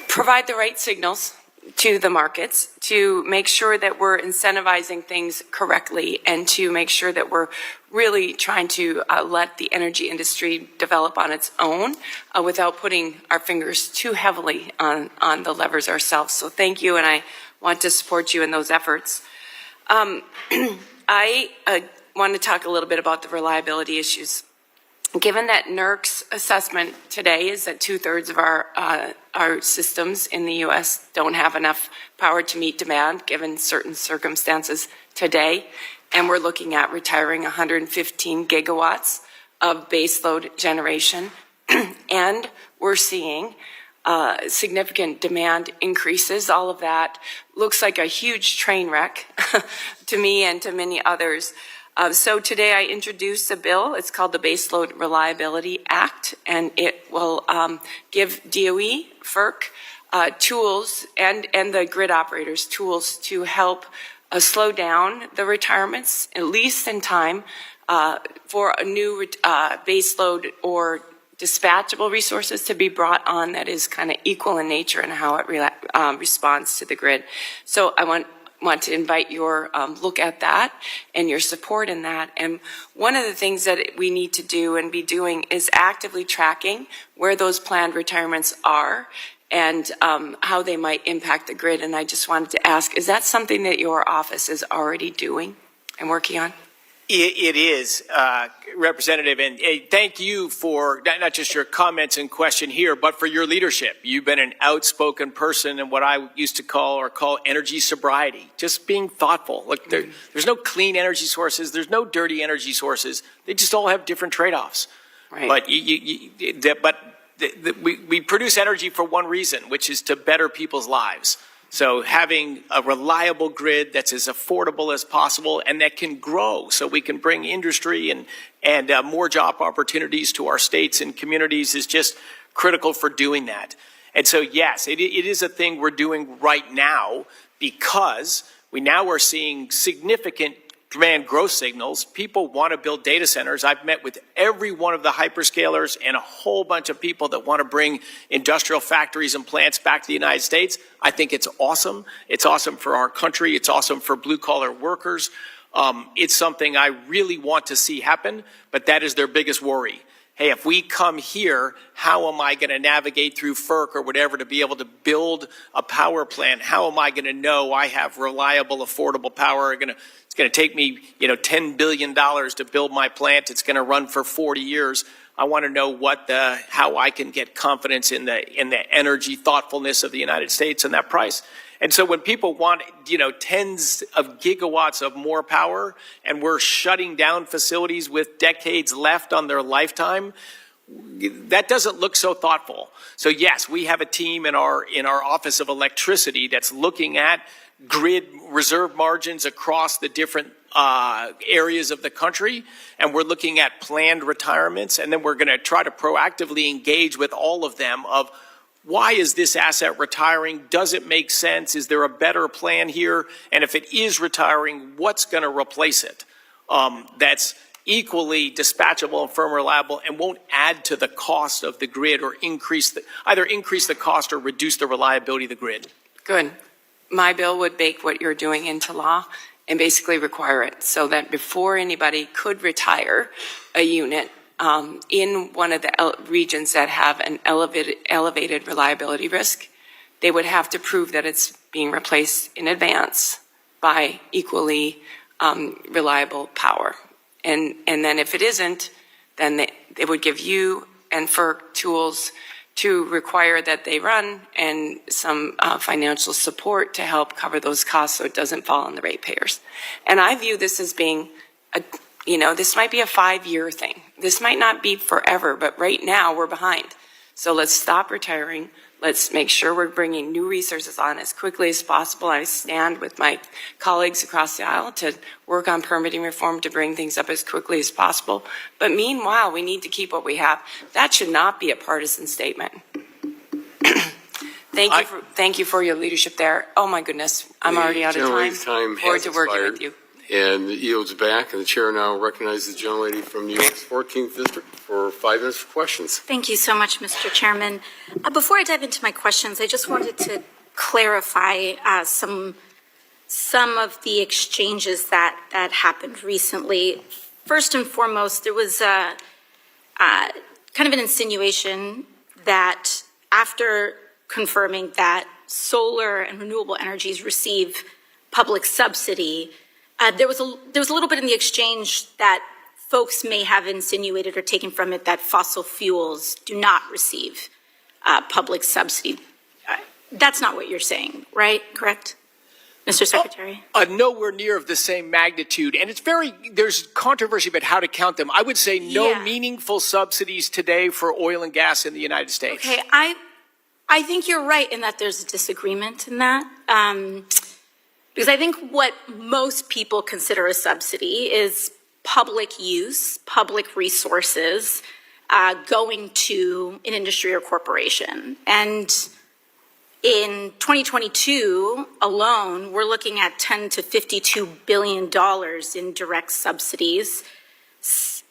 provide the right signals to the markets, to make sure that we're incentivizing things correctly, and to make sure that we're really trying to let the energy industry develop on its own without putting our fingers too heavily on the levers ourselves. So thank you, and I want to support you in those efforts. I want to talk a little bit about the reliability issues. Given that NERC's assessment today is that 2/3 of our systems in the U.S. don't have enough power to meet demand, given certain circumstances today, and we're looking at retiring 115 gigawatts of baseload generation, and we're seeing significant demand increases. All of that looks like a huge train wreck to me and to many others. So today I introduced a bill. It's called the Baseload Reliability Act, and it will give DOE, FERC, tools and the grid operators tools to help slow down the retirements, at least in time, for a new baseload or dispatchable resources to be brought on that is kind of equal in nature and how it responds to the grid. So I want to invite your look at that and your support in that. And one of the things that we need to do and be doing is actively tracking where those planned retirements are and how they might impact the grid. And I just wanted to ask, is that something that your office is already doing and working on? It is, Representative, and thank you for not just your comments and question here, but for your leadership. You've been an outspoken person in what I used to call energy sobriety, just being thoughtful. Look, there's no clean energy sources, there's no dirty energy sources. They just all have different trade-offs. Right. But we produce energy for one reason, which is to better people's lives. So having a reliable grid that's as affordable as possible and that can grow so we can bring industry and more job opportunities to our states and communities is just critical for doing that. And so, yes, it is a thing we're doing right now because we now are seeing significant demand growth signals. People want to build data centers. I've met with every one of the hyperscalers and a whole bunch of people that want to bring industrial factories and plants back to the United States. I think it's awesome. It's awesome for our country. It's awesome for blue-collar workers. It's something I really want to see happen, but that is their biggest worry. Hey, if we come here, how am I going to navigate through FERC or whatever to be able to build a power plant? How am I going to know I have reliable, affordable power? It's going to take me, $10 billion to build my plant. It's going to run for 40 years. I want to know how I can get confidence in the energy thoughtfulness of the United States and that price. And so when people want, tens of gigawatts of more power and we're shutting down facilities with decades left on their lifetime, that doesn't look so thoughtful. So yes, we have a team in our Office of Electricity that's looking at grid reserve margins across the different areas of the country, and we're looking at planned retirements, and then we're going to try to proactively engage with all of them of why is this asset retiring? Does it make sense? Is there a better plan here? And if it is retiring, what's going to replace it? That's equally dispatchable and firm reliable and won't add to the cost of the grid or either increase the cost or reduce the reliability of the grid. Good. My bill would bake what you're doing into law and basically require it so that before anybody could retire a unit in one of the regions that have an elevated reliability risk, they would have to prove that it's being replaced in advance by equally reliable power. And then if it isn't, then they would give you and FERC tools to require that they run and some financial support to help cover those costs so it doesn't fall on the ratepayers. And I view this as being, this might be a 5-year thing. This might not be forever, but right now we're behind. So let's stop retiring. Let's make sure we're bringing new resources on as quickly as possible. I stand with my colleagues across the aisle to work on permitting reform to bring things up as quickly as possible. But meanwhile, we need to keep what we have. That should not be a partisan statement. Thank you for your leadership there. Oh my goodness, I'm already out of time. Forward to working with you. And it yields back, and the chair now recognizes the gentlelady from New York's 14th District for 5 minutes for questions. Thank you so much, Mr. Chairman. Before I dive into my questions, I just wanted to clarify some of the exchanges that happened recently. First and foremost, there was kind of an insinuation that after confirming that solar and renewable energies receive public subsidy, there was a little bit in the exchange that folks may have insinuated or taken from it that fossil fuels do not receive public subsidy. That's not what you're saying, right? Correct? Mr. Secretary? Nowhere near of the same magnitude. And there's controversy about how to count them. I would say no meaningful subsidies today for oil and gas in the United States. Okay, I think you're right in that there's a disagreement in that. Because I think what most people consider a subsidy is public use, public resources going to an industry or corporation. And in 2022 alone, we're looking at $10 to $52 billion in direct subsidies.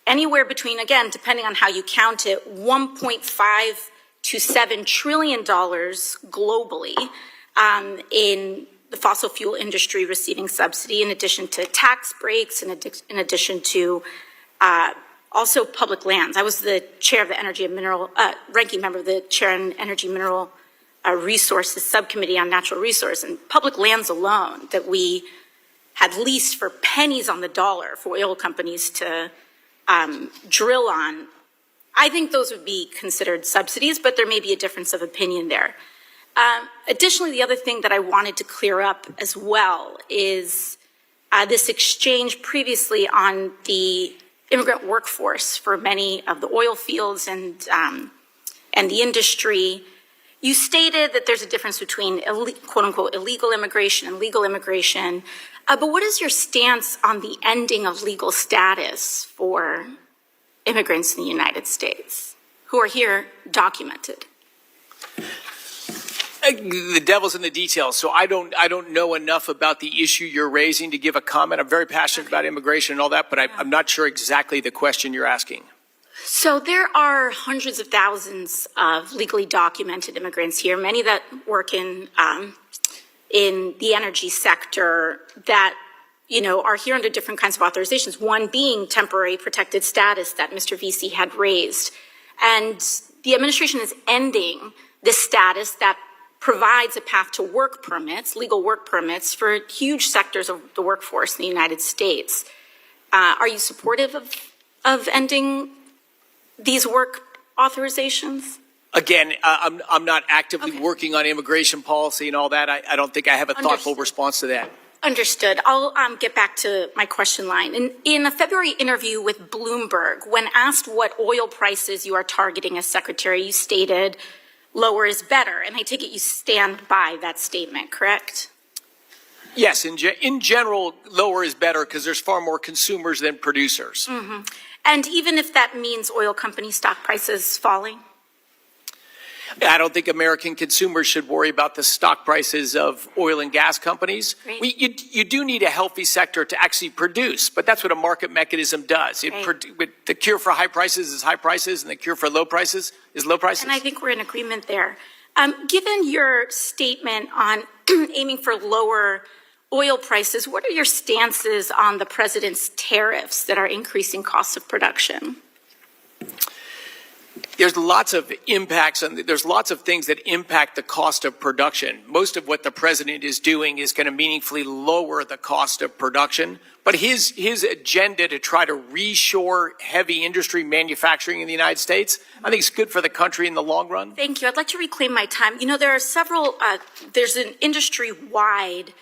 Anywhere between, again, depending on how you count it, $1.5 to $7 trillion globally in the fossil fuel industry receiving subsidy, in addition to tax breaks, in addition to also public lands. I was the chair of the Energy and Mineral, ranking member of the Chair and Energy Mineral Resources Subcommittee on Natural Resource, and public lands alone that we had leased for pennies on the dollar for oil companies to drill on. I think those would be considered subsidies, but there may be a difference of opinion there. Additionally, the other thing that I wanted to clear up as well is this exchange previously on the immigrant workforce for many of the oil fields and the industry. You stated that there's a difference between quote unquote illegal immigration and legal immigration. But what is your stance on the ending of legal status for immigrants in the United States who are here documented? The devil's in the details, so I don't know enough about the issue you're raising to give a comment. I'm very passionate about immigration and all that, but I'm not sure exactly the question you're asking. So there are hundreds of thousands of legally documented immigrants here, many that work in the energy sector that, you know, are here under different kinds of authorizations, one being temporary protected status that Mr. Vesey had raised. And the administration is ending this status that provides a path to work permits, legal work permits, for huge sectors of the workforce in the United States. Are you supportive of ending these work authorizations? Again, I'm not actively working on immigration policy and all that. I don't think I have a thoughtful response to that. Understood. I'll get back to my question line. In a February interview with Bloomberg, when asked what oil prices you are targeting as Secretary, you stated, lower is better. And I take it you stand by that statement, correct? Yes, in general, lower is better because there's far more consumers than producers. Mm-hmm. And even if that means oil company stock prices falling? I don't think American consumers should worry about the stock prices of oil and gas companies. You do need a healthy sector to actually produce, but that's what a market mechanism does. The cure for high prices is high prices, and the cure for low prices is low prices. And I think we're in agreement there. Given your statement on aiming for lower oil prices, what are your stances on the president's tariffs that are increasing costs of production? There's lots of impacts, and there's lots of things that impact the cost of production. Most of what the president is doing is going to meaningfully lower the cost of production. But his agenda to try to reshore heavy industry manufacturing in the United States, I think it's good for the country in the long run. Thank you. I'd like to reclaim my time. You know, there are several, there's an industry-wide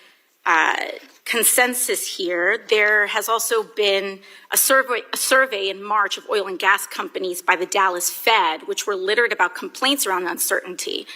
consensus here. There has also been a survey in March of oil and gas companies by the Dallas Fed, which were littered about complaints around uncertainty.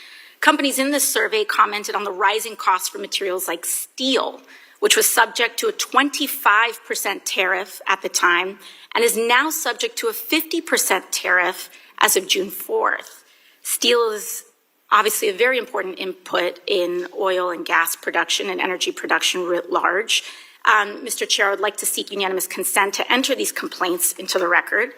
Companies in this survey commented on the rising costs for materials like steel, which was subject to a 25% tariff at the time and is now subject to a 50% tariff as of June 4th. Steel is obviously a very important input in oil and gas production and energy production writ large. Mr. Chair, I would like to seek unanimous consent to enter these complaints into the record.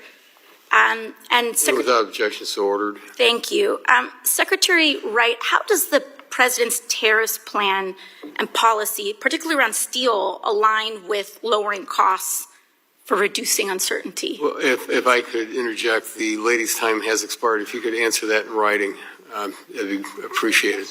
Without objection, so ordered. Thank you. Secretary Wright, how does the President's tariffs plan and policy, particularly around steel, align with lowering costs for reducing uncertainty? Well, if I could interject, the lady's time has expired. If you could answer that in writing, that'd be appreciated.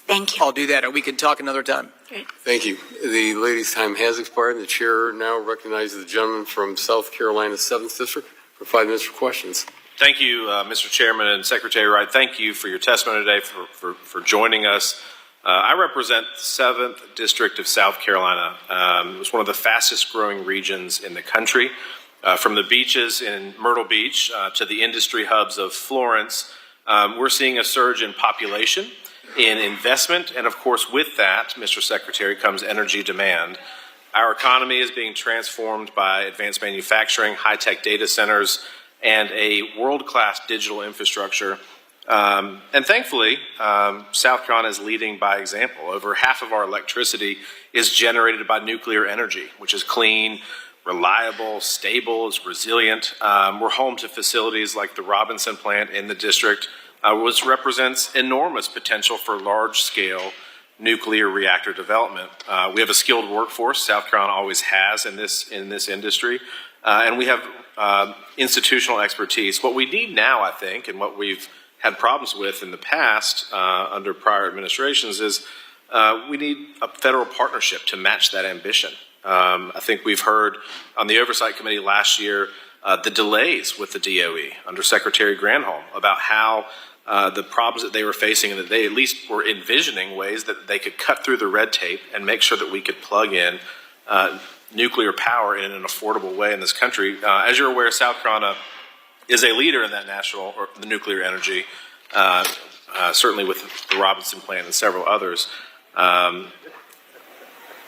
Thank you. I'll do that, or we can talk another time. Great. Thank you. The lady's time has expired. The chair now recognizes the gentleman from South Carolina's 7th District for 5 minutes for questions. Thank you, Mr. Chairman and Secretary Wright. Thank you for your testimony today, for joining us. I represent the 7th District of South Carolina. It's one of the fastest growing regions in the country. From the beaches in Myrtle Beach to the industry hubs of Florence, we're seeing a surge in population, in investment, and of course with that, Mr. Secretary, comes energy demand. Our economy is being transformed by advanced manufacturing, high-tech data centers, and a world-class digital infrastructure. And thankfully, South Carolina is leading by example. Over half of our electricity is generated by nuclear energy, which is clean, reliable, stable, is resilient. We're home to facilities like the Robinson plant in the district, which represents enormous potential for large-scale nuclear reactor development. We have a skilled workforce. South Carolina always has in this industry. And we have institutional expertise. What we need now, I think, and what we've had problems with in the past under prior administrations is we need a federal partnership to match that ambition. I think we've heard on the Oversight Committee last year the delays with the DOE under Secretary Granholm about how the problems that they were facing and that they at least were envisioning ways that they could cut through the red tape and make sure that we could plug in nuclear power in an affordable way in this country. As you're aware, South Carolina is a leader in that national or the nuclear energy, certainly with the Robinson plant and several others.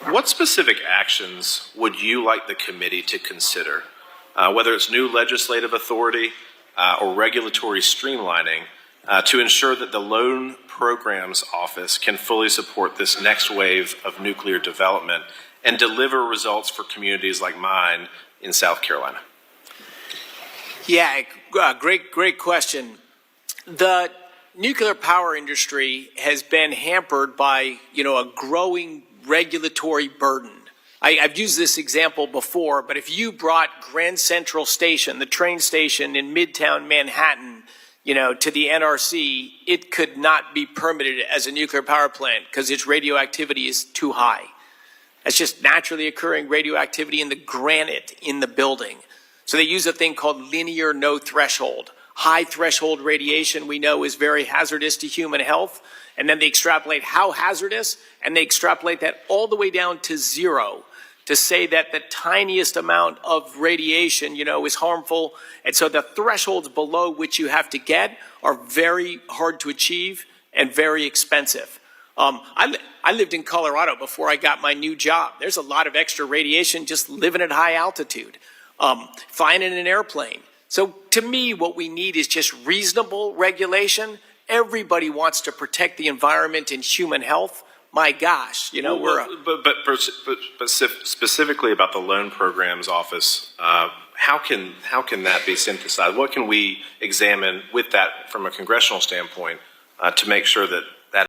What specific actions would you like the committee to consider, whether it's new legislative authority or regulatory streamlining, to ensure that the Loan Programs Office can fully support this next wave of nuclear development and deliver results for communities like mine in South Carolina? Yeah, great question. The nuclear power industry has been hampered by, a growing regulatory burden. I've used this example before, but if you brought Grand Central Station, the train station in Midtown Manhattan, to the NRC, it could not be permitted as a nuclear power plant because its radioactivity is too high. That's just naturally occurring radioactivity in the granite in the building. So they use a thing called linear no threshold. High threshold radiation we know is very hazardous to human health. And then they extrapolate how hazardous, and they extrapolate that all the way down to zero to say that the tiniest amount of radiation, is harmful. And so the thresholds below which you have to get are very hard to achieve and very expensive. I lived in Colorado before I got my new job. There's a lot of extra radiation just living at high altitude, flying in an airplane. So to me, what we need is just reasonable regulation. Everybody wants to protect the environment and human health. My gosh, But specifically about the Loan Programs Office, how can that be synthesized? What can we examine with that from a congressional standpoint to make sure that